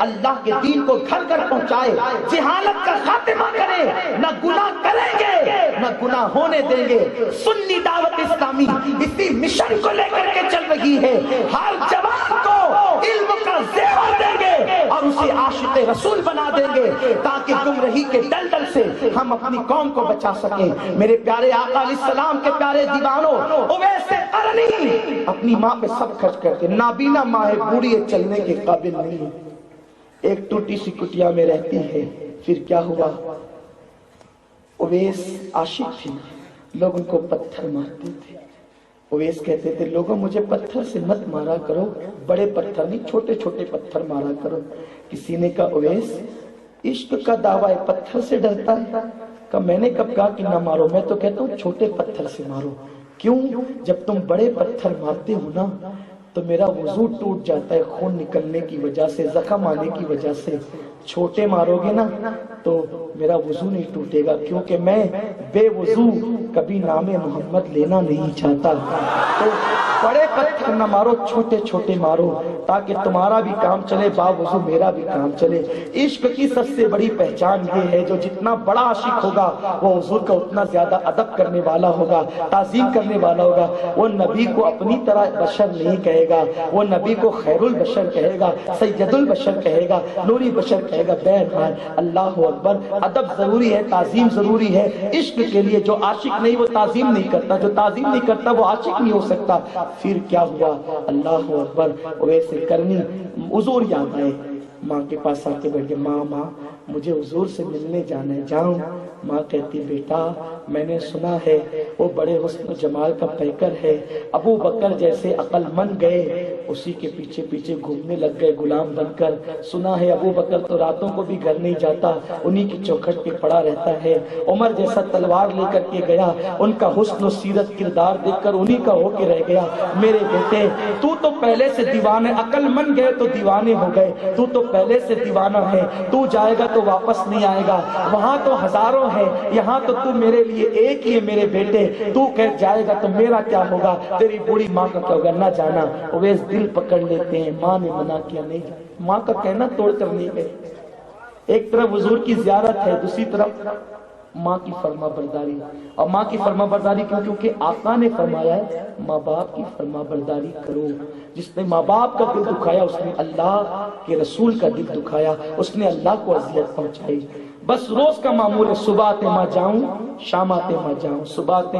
اللہ کے دین کو گھر گھر پہنچائے، جہالت کا خاتمہ کریں، نہ گناہ کریں گے نہ گناہ ہونے دیں گے۔ سنی دعوت اسلامی اسی مشن کو لے کر کے چل رہی ہے، ہر جوان کو علم کا زیور دیں گے اور اسے عاشق رسول بنا دیں گے تاکہ گمراہی کے دلدل سے ہم اپنی قوم کو بچا سکیں۔ میرے پیارے آقا علیہ السلام کے پیارے دیوانوں، اویس قرنی اپنی ماں پہ سب خرچ کرتے، نابینا ماں ہے، بوڑھی ہے، چلنے کے قابل نہیں ہے، ایک ٹوٹی سی کٹیا میں رہتی ہے۔ پھر کیا ہوا؟ اویس عاشق تھی، لوگ ان کو پتھر مارتے تھے۔ اویس کہتے تھے لوگوں مجھے پتھر سے مت مارا کرو، بڑے پتھر نہیں چھوٹے چھوٹے پتھر مارا کرو۔ کسی نے کہا اویس عشق کا دعویٰ پتھر سے ڈرتا ہے؟ کہا میں نے کب کہا کہ نہ مارو، میں تو کہتا ہوں چھوٹے پتھر سے مارو۔ کیوں؟ جب تم بڑے پتھر مارتے ہو نا تو میرا وضو ٹوٹ جاتا ہے خون نکلنے کی وجہ سے، زخم آنے کی وجہ سے۔ چھوٹے مارو گے نا تو میرا وضو نہیں ٹوٹے گا، کیونکہ میں بے وضو کبھی نام محمد لینا نہیں چاہتا۔ تو بڑے پتھر نہ مارو، چھوٹے چھوٹے مارو تاکہ تمہارا بھی کام چلے، با وضو میرا بھی کام چلے۔ عشق کی سب سے بڑی پہچان یہ ہے جو جتنا بڑا عاشق ہوگا وہ حضور کا اتنا زیادہ ادب کرنے والا ہوگا، تعظیم کرنے والا ہوگا۔ وہ نبی کو اپنی طرح بشر نہیں کہے گا، وہ نبی کو خیر البشر کہے گا، سید البشر کہے گا، نوری بشر کہے گا۔ بہرحال اللہ اکبر، ادب ضروری ہے، تعظیم ضروری ہے عشق کے لیے۔ جو عاشق نہیں وہ تعظیم نہیں کرتا، جو تعظیم نہیں کرتا وہ عاشق نہیں ہو سکتا۔ پھر کیا ہوا؟ اللہ اکبر، ویسے کرنی حضور یاد آئے، ماں کے پاس آ کے بیٹھے، ماں مجھے حضور سے ملنے جانا ہے، جاؤں؟ ماں کہتی بیٹا میں نے سنا ہے وہ بڑے حسن و جمال کا پیکر ہے، ابو بکر جیسے عقل مند گئے اسی کے پیچھے پیچھے گھومنے لگ گئے غلام بن کر. سنا ہے ابو بکر تو راتوں کو بھی گھر نہیں جاتا, انہی کی چوکھٹ پہ پڑا رہتا ہے. عمر جیسا تلوار لے کر کے گیا, ان کا حسن و سیرت کردار دیکھ کر انہی کا ہو کے رہ گیا. میرے بیٹے تو پہلے سے دیوانے, عقل مند گئے تو دیوانے ہو گئے, تو پہلے سے دیوانہ ہے. تو جائے گا تو واپس نہیں آئے گا, وہاں تو ہزاروں ہے, یہاں تو میرے لیے ایک ہی ہے میرے بیٹے. تو کہہ جائے گا تو میرا کیا ہوگا, تیری بوڑھی ماں کا کیا ہوگا, نہ جانا. اویس دل پکڑ لیتے ہیں, ماں نے منع کیا نہیں جانا. ماں کا کہنا توڑ کر نہیں گئے. ایک طرف حضور کی زیارت ہے, دوسری طرف ماں کی فرما برداری. اور ماں کی فرما برداری کیوں؟ کیونکہ آقا نے فرمایا ہے ماں باپ کی فرما برداری کرو. جس نے ماں باپ کا دل دکھایا اس نے اللہ کے رسول کا دل دکھایا, اس نے اللہ کو اذیت پہنچائی. بس روز کا معمول ہے, صبح آتے ماں جاؤں, شام آتے ماں جاؤں. صبح آتے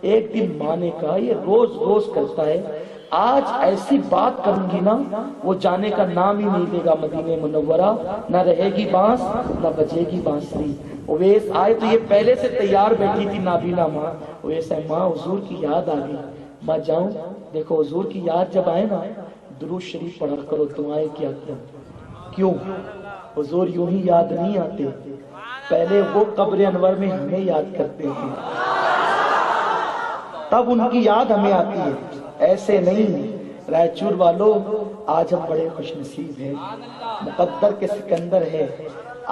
ایک دن ماں نے کہا یہ روز روز کرتا ہے, آج ایسی بات کروں گی نا وہ جانے کا نام ہی نہیں لے گا مدینہ منورہ, نہ رہے گی بانس نہ بجے گی بانسری. اویس آئے تو یہ پہلے سے تیار بیٹھی تھی نابینا ماں. اویس ہے ماں حضور کی یاد آ گئی, ماں جاؤں. دیکھو حضور کی یاد جب آئے نا درود شریف پڑھا کرو, دعائیں کیا کرو. کیوں؟ حضور یوں ہی یاد نہیں آتے, پہلے وہ قبر انور میں ہمیں یاد کرتے ہیں, تب ان کی یاد ہمیں آتی ہے. ایسے نہیں. رائچور والو آج ہم بڑے خوش نصیب ہیں, مقدر کے سکندر ہے.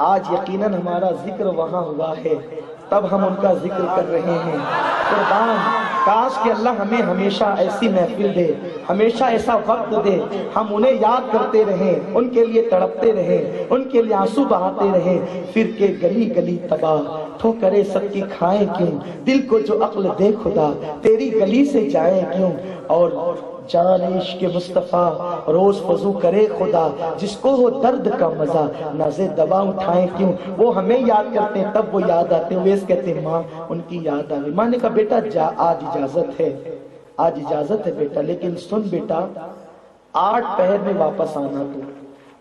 آج یقیناً ہمارا ذکر وہاں ہوا ہے, تب ہم ان کا ذکر کر رہے ہیں. قربان کاش کہ اللہ ہمیں ہمیشہ ایسی محفل دے, ہمیشہ ایسا وقت دے, ہم انہیں یاد کرتے رہیں, ان کے لیے تڑپتے رہیں, ان کے لیے آنسو بہاتے رہیں. پھر کے گلی گلی تباہ ٹھوکرے سب کی کھائیں کیوں, دل کو جو عقل دے خدا تیری گلی سے جائیں کیوں. اور جان عشق مصطفیٰ روز فضو کرے خدا, جس کو ہو درد کا مزہ نازے دوا اٹھائیں کیوں. وہ ہمیں یاد کرتے ہیں تب وہ یاد آتے ہیں. ویس کہتے ہیں ماں ان کی یاد آ گئی. ماں نے کہا بیٹا آج اجازت ہے, آج اجازت ہے بیٹا, لیکن سن بیٹا 8 پہر میں واپس آنا. تو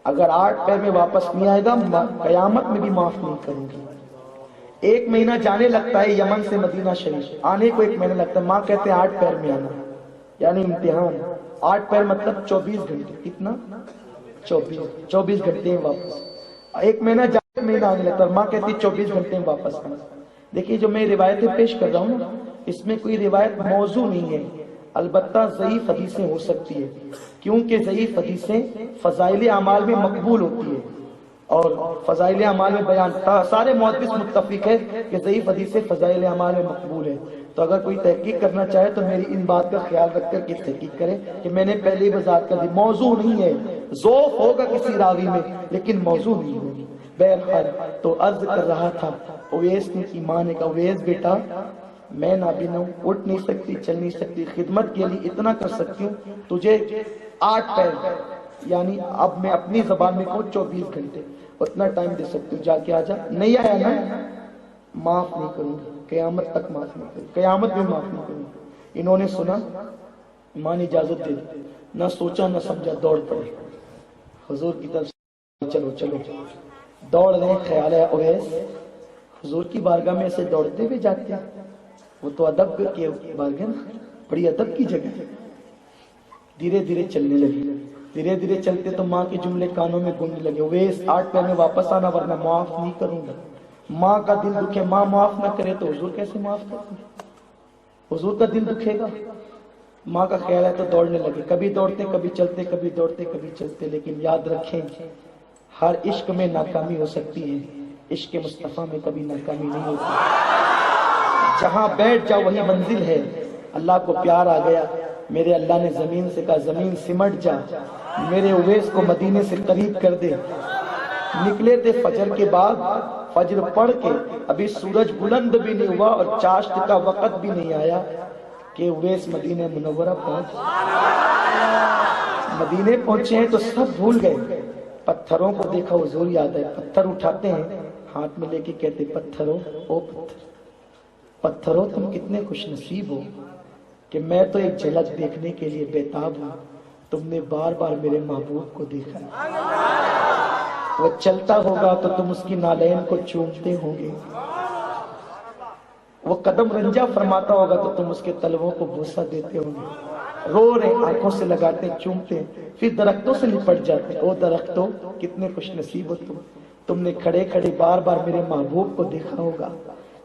اگر 8 پہر میں واپس نہیں آئے گا قیامت میں بھی معاف نہیں کروں گی. 1 مہینہ جانے لگتا ہے یمن سے مدینہ شریف, آنے کو 1 مہینہ لگتا ہے. ماں کہتے ہیں 8 پہر میں آنا, یعنی امتحان. 8 پہر مطلب 24 گھنٹے. کتنا؟ 24 گھنٹے میں واپس. 1 مہینہ جانے 1 مہینہ آنے لگتا ہے. ماں کہتی 24 گھنٹے میں واپس آنا. دیکھیے جو میں روایتیں پیش کر رہا ہوں اس میں کوئی روایت موضوع نہیں ہے, البتہ ضعیف حدیثیں ہو سکتی ہے, کیونکہ ضعیف حدیثیں فضائل اعمال میں مقبول ہوتی ہے. اور فضائل اعمال میں بیان سارے محدث متفق ہے کہ ضعیف حدیثیں فضائل اعمال میں مقبول ہے. تو اگر کوئی تحقیق کرنا چاہے تو میری ان بات کا خیال رکھ کر کے تحقیق کرے کہ میں نے پہلے ہی وضاحت کر دی, موضوع نہیں ہے. ذوق ہوگا کسی راوی میں لیکن موضوع نہیں ہوگی. بہرحال تو عرض کر رہا تھا, اویس کی ماں نے کہا اویس بیٹا میں نابینا ہوں, اٹھ نہیں سکتی, چل نہیں سکتی, خدمت کے لیے اتنا کر سکتی ہوں, تجھے 8 پہر یعنی اب میں اپنی زبان میں کہوں 24 گھنٹے اتنا ٹائم دے سکتی ہوں, جا کے آجا. نہیں آیا نا معاف نہیں کروں گی, قیامت تک معاف نہیں کروں, قیامت میں معاف نہیں کروں گی. انہوں نے سنا, ماں نے اجازت دے دی, نہ سوچا نہ سمجھا, دوڑ پڑے حضور کی طرف سے. چلو چلو دوڑ رہے, خیال ہے اویس حضور کی بارگاہ میں ایسے دوڑتے ہوئے جاتے ہیں, وہ تو ادب کے بارگاہ نا, بڑی ادب کی جگہ ہے. دھیرے دھیرے چلنے لگے, دھیرے دھیرے چلتے تو ماں کے جملے کانوں میں گونجنے لگے, اویس 8 پہر میں واپس آنا ورنہ معاف نہیں کروں گا. ماں کا دل دکھے, ماں معاف نہ کرے تو حضور کیسے معاف کریں, حضور کا دل دکھے گا. ماں کا خیال ہے تو دوڑنے لگے, کبھی دوڑتے کبھی چلتے, کبھی دوڑتے کبھی چلتے. لیکن یاد رکھیں ہر عشق میں ناکامی ہو سکتی ہے, عشق مصطفیٰ میں کبھی ناکامی نہیں ہوتی. جہاں بیٹھ جاؤ وہی منزل ہے. اللہ کو پیار آ گیا, میرے اللہ نے زمین سے کہا زمین سمٹ جا, میرے اویس کو مدینے سے قریب کر دے. نکلے تھے فجر کے بعد, فجر پڑھ کے ابھی سورج بلند بھی نہیں ہوا اور چاشت کا وقت بھی نہیں آیا کہ اویس مدینہ منورہ پہنچ. مدینے پہنچے ہیں تو سب بھول گئے. پتھروں کو دیکھا حضور یاد ہے, پتھر اٹھاتے ہیں ہاتھ میں لے کے کہتے پتھروں, او پتھروں تم کتنے خوش نصیب ہو کہ میں تو ایک جھلک دیکھنے کے لیے بےتاب ہوں, تم نے بار بار میرے محبوب کو دیکھا. وہ چلتا ہوگا تو تم اس کی نالین کو چومتے ہوں گے, وہ قدم رنجا فرماتا ہوگا تو تم اس کے تلووں کو بوسہ دیتے ہوں گے. رو رہے ہیں، آنکھوں سے لگاتے ہیں، چومتے ہیں، پھر درختوں سے لپٹ جاتے ہیں۔ او درختوں کتنے خوش نصیب ہو تم نے کھڑے کھڑے بار بار میرے محبوب کو دیکھا ہوگا۔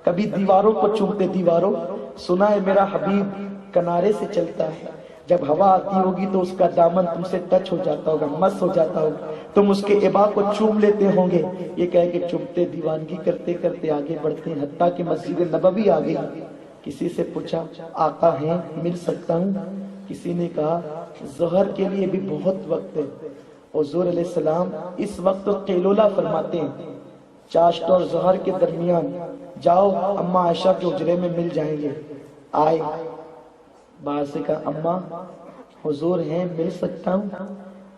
کبھی دیواروں کو چومتے، دیواروں سنا ہے میرا حبیب کنارے سے چلتا ہے، جب ہوا آتی ہوگی تو اس کا دامن تم سے ٹچ ہو جاتا ہوگا، مس ہو جاتا ہوگا، تم اس کے ابا کو چوم لیتے ہوں گے۔ یہ کہہ کے چومتے، دیوانگی کرتے کرتے آگے بڑھتے ہیں، حتیٰ کہ مسجد نبوی آ گئی۔ کسی سے پوچھا آقا ہیں، مل سکتا ہوں؟ کسی نے کہا ظہر کے لیے بھی بہت وقت ہے۔ حضور علیہ السلام اس وقت قیلولہ فرماتے ہیں، چاشت اور ظہر کے درمیان جاؤ اماں عائشہ کے حجرے میں مل جائیں گے۔ آئے، باہر سے کہا اماں حضور ہیں، مل سکتا ہوں؟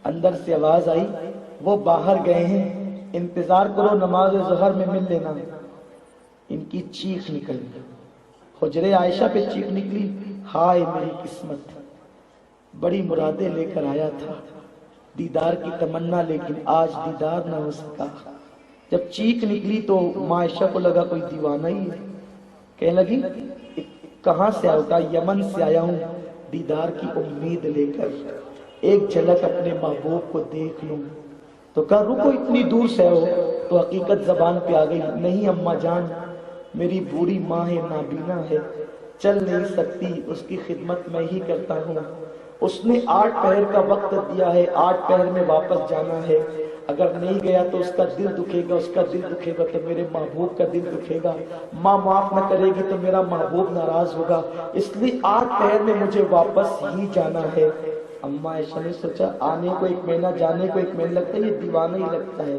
اندر سے آواز آئی وہ باہر گئے ہیں، انتظار کرو، نماز ظہر میں مل لینا۔ ان کی چیخ نکلی، حجرے عائشہ پہ چیخ نکلی، ہائے میری قسمت، بڑی مرادیں لے کر آیا تھا، دیدار کی تمنا، لیکن آج دیدار نہ ہو سکا۔ جب چیخ نکلی تو ماں عائشہ کو لگا کوئی دیوانہ ہی ہے، کہنے لگی کہاں سے آیا؟ کہا یمن سے آیا ہوں دیدار کی امید لے کر، ایک جھلک اپنے محبوب کو دیکھ لوں۔ تو کہا رکو، اتنی دور سے ہو؟ تو حقیقت زبان پہ آ گئی، نہیں اماں جان، میری بوڑھی ماں ہے، نابینا ہے، چل نہیں سکتی، اس کی خدمت میں ہی کرتا ہوں۔ اس نے 8 پہر کا وقت دیا ہے، 8 پہر میں واپس جانا ہے، اگر نہیں گیا تو اس کا دل دکھے گا، اس کا دل دکھے گا تو میرے محبوب کا دل دکھے گا، ماں معاف نہ کرے گی تو میرا محبوب ناراض ہوگا، اس لیے 8 پہر میں مجھے واپس ہی جانا ہے۔ اماں عائشہ نے سوچا آنے کو 1 مہینہ، جانے کو 1 مہینہ لگتا ہے، یہ دیوانہ ہی لگتا ہے،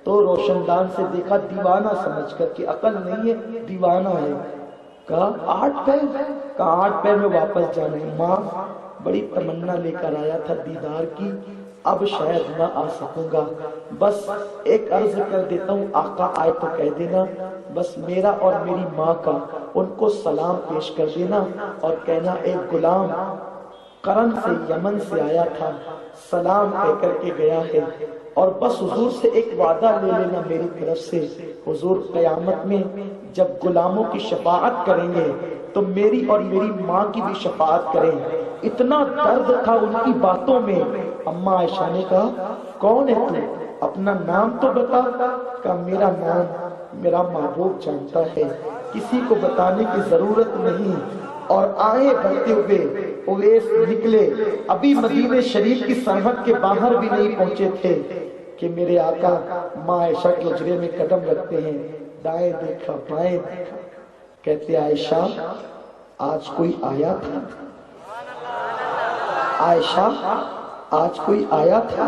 تو روشن دان سے دیکھا، دیوانہ سمجھ کر کہ عقل نہیں ہے، دیوانہ ہے۔ کہا 8 پہر؟ کہا 8 پہر میں واپس جانا ہے۔ ماں بڑی تمنا لے کر آیا تھا دیدار کی، اب شاید نہ آ سکوں گا، بس ایک عرض کر دیتا ہوں، آقا آئے تو کہہ دینا، بس میرا اور میری ماں کا ان کو سلام پیش کر دینا اور کہنا ایک غلام قرن سے، یمن سے آیا تھا، سلام کہہ کر کے گیا ہے، اور بس حضور سے ایک وعدہ لے لینا میری طرف سے، حضور قیامت میں جب غلاموں کی شفاعت کریں گے تو میری اور میری ماں کی بھی شفاعت کریں۔ اتنا درد تھا ان کی باتوں میں۔ اماں عائشہ نے کہا کون ہے تو؟ اپنا نام تو بتا۔ کہا میرا نام میرا محبوب جانتا ہے، کسی کو بتانے کی ضرورت نہیں۔ اور آئے بڑھتے ہوئے اویس نکلے، ابھی مدینہ شریف کی سرحد کے باہر بھی نہیں پہنچے تھے کہ میرے آقا ماں عائشہ کے حجرے میں قدم رکھتے ہیں، دائیں دیکھا بائیں دیکھا، کہتے عائشہ آج کوئی آیا تھا؟ عائشہ آج کوئی آیا تھا؟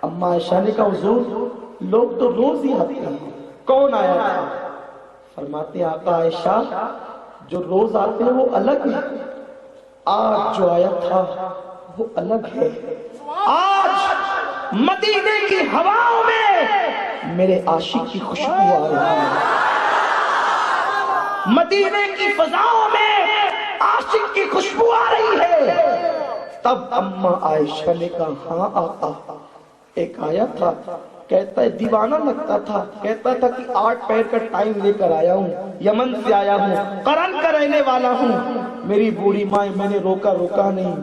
اماں عائشہ نے کہا حضور لوگ تو روز ہی آتے ہیں، کون آیا تھا؟ فرماتے ہیں آقا عائشہ جو روز آتے ہیں وہ الگ ہے، آج جو آیا تھا وہ الگ ہے۔ آج مدینے کی ہواؤں میں میرے عاشق کی خوشبو آ رہی ہے، مدینے کی فضاؤں میں عاشق کی خوشبو آ رہی ہے۔ تب اماں عائشہ نے کہا ہاں آقا ایک آیا تھا، کہتا ہے دیوانہ لگتا تھا، کہتا تھا کہ 8 پہر کا ٹائم لے کر آیا ہوں، یمن سے آیا ہوں، قرن کا رہنے والا ہوں، میری بوڑھی ماں، میں نے روکا نہیں۔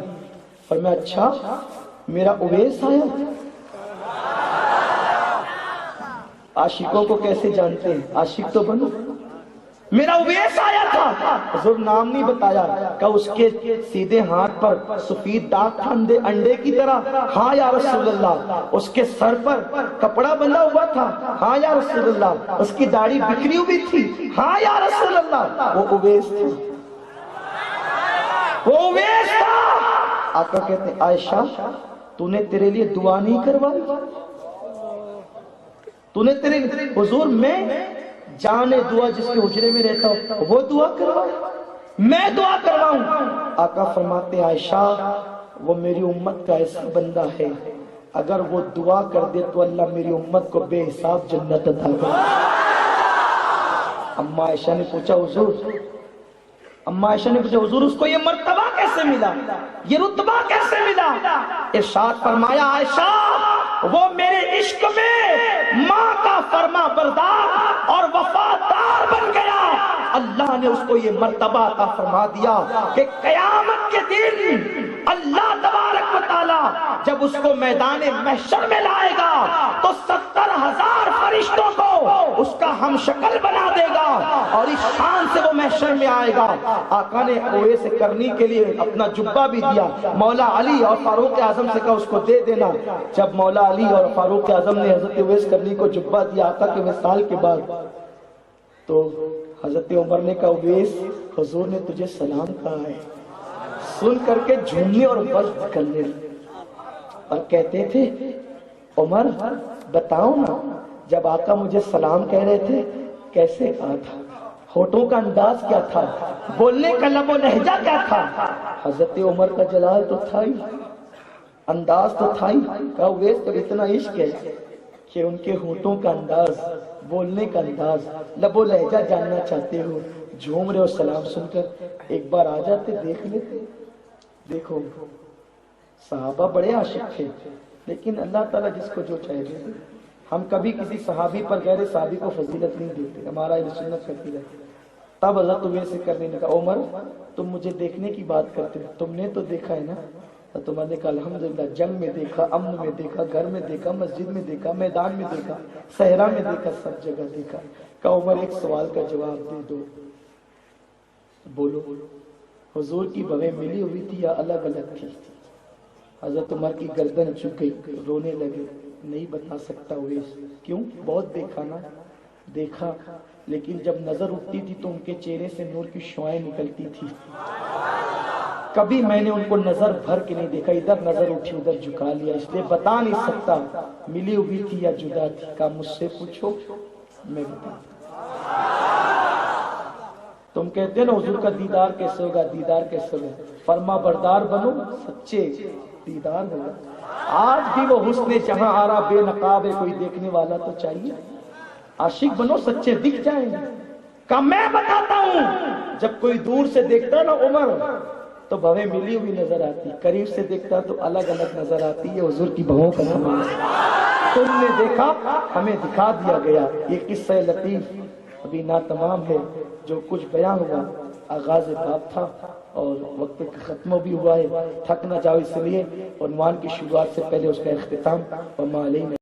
فرمایا اچھا میرا اویس آیا؟ عاشقوں کو کیسے جانتے ہیں، عاشق تو بنو۔ میرا اویس آیا تھا، حضور نام نہیں بتایا، کہ اس کے سیدھے ہاتھ پر سفید داغ تھا انڈے کی طرح، ہاں یا رسول اللہ۔ اس کے سر پر کپڑا بندھا ہوا تھا، ہاں یا رسول اللہ۔ اس کی داڑھی بکھری ہوئی تھی، ہاں یا رسول اللہ۔ وہ اویس تھا، وہ اویس تھا۔ آقا کہتے ہیں عائشہ تو نے تیرے لیے دعا نہیں کروائی؟ تو نے تیرے حضور میں جانے دعا جس کے حجرے میں رہتا ہوں وہ دعا کروائے، میں دعا کرواؤں؟ آقا فرماتے عائشہ وہ میری امت کا ایسا بندہ ہے، اگر وہ دعا کر دے تو اللہ میری امت کو بے حساب جنت عطا کرے۔ اماں عائشہ نے پوچھا حضور اس کو یہ مرتبہ کیسے ملا، یہ رتبہ کیسے ملا؟ ارشاد فرمایا عائشہ وہ میرے عشق میں ماں کا فرما بردار اور وفادار بن گیا، اللہ نے اس کو یہ مرتبہ عطا فرما دیا کہ قیامت کے دن اللہ تبارک و تعالی جب اس کو میدان محشر میں لائے گا تو 70,000 فرشتوں کو اس کا ہم شکل بنا دے گا اور اس شان سے وہ محشر میں آئے گا۔ آقا نے اویس کرنی کے لیے اپنا جبہ بھی دیا، مولا علی اور فاروق اعظم سے کہا اس کو دے دینا۔ جب مولا علی اور فاروق اعظم نے حضرت اویس کرنی کو جبہ دیا آقا کے وصال کے بعد، تو حضرت عمر نے کہا اویس حضور نے تجھے سلام کہا ہے۔ سن کر کے جھومنے اور وجد کرنے اور کہتے تھے عمر بتاؤ نا جب آقا مجھے سلام کہہ رہے تھے کیسے کہا تھا، ہونٹوں کا انداز کیا تھا، بولنے کا لب و لہجہ کیا تھا؟ حضرت عمر کا جلال تو تھا ہی، انداز تو تھا ہی۔ کہا اویس تو اتنا عشق ہے کہ ان کے ہونٹوں کا انداز، بولنے کا انداز، لب و لہجہ جاننا چاہتے ہو، جھوم رہے ہو، سلام سن کر ایک بار آ جاتے دیکھ لیتے۔ دیکھو صحابہ بڑے عاشق تھے لیکن اللہ تعالیٰ جس کو جو چاہے دیتے۔ ہم کبھی کسی صحابی پر غیر صحابی کو فضیلت نہیں دیتے، ہمارا یہ سنت کرتی رہتی۔ تب حضرت اویس سے کرنے لگا عمر تم مجھے دیکھنے کی بات کرتے ہو، تم نے تو دیکھا ہے نا؟ تم نے کہا الحمدللہ جنگ میں دیکھا، امن میں دیکھا، گھر میں دیکھا، مسجد میں دیکھا، میدان میں دیکھا، صحرا میں دیکھا، سب جگہ دیکھا۔ کہا عمر ایک سوال کا جواب دے دو، بولو حضور کی بھویں ملی ہوئی تھی یا الگ الگ تھی؟ حضرت عمر کی گردن جھک گئی، رونے لگے، نہیں بتا سکتا اویس۔ کیوں؟ بہت دیکھا نا، دیکھا لیکن جب نظر اٹھتی تھی تو ان کے چہرے سے نور کی شعائیں نکلتی تھی، کبھی میں نے ان کو نظر بھر کے نہیں دیکھا، ادھر نظر اٹھی ادھر جھکا لیا، اس لیے بتا نہیں سکتا ملی ہوئی تھی یا جدا تھی۔ کہا مجھ سے پوچھو میں بتا۔ تم کہتے ہیں نا حضور کا دیدار کیسے ہوگا، دیدار کیسے ہوگا؟ فرما بردار بنو سچے دیدار ہوگا۔ آج بھی وہ حسن جہاں آرا بے نقاب ہے، کوئی دیکھنے والا تو چاہیے، عاشق بنو سچے دکھ جائیں گے۔ کہ میں بتاتا ہوں جب کوئی دور سے دیکھتا نا عمر تو بھویں ملی ہوئی نظر آتی، قریب سے دیکھتا تو الگ الگ نظر آتی۔ یہ حضور کی بھووں کا کمال ہے، تم نے دیکھا ہمیں دکھا دیا گیا۔ یہ قصہ لطیف ابھی ناتمام ہے، جو کچھ بیان ہوا آغاز باب تھا اور وقت ختم بھی ہوا ہے، تھک نہ جاؤ اس لیے عنوان کی شروعات سے پہلے اس کا اختتام۔ وما علینا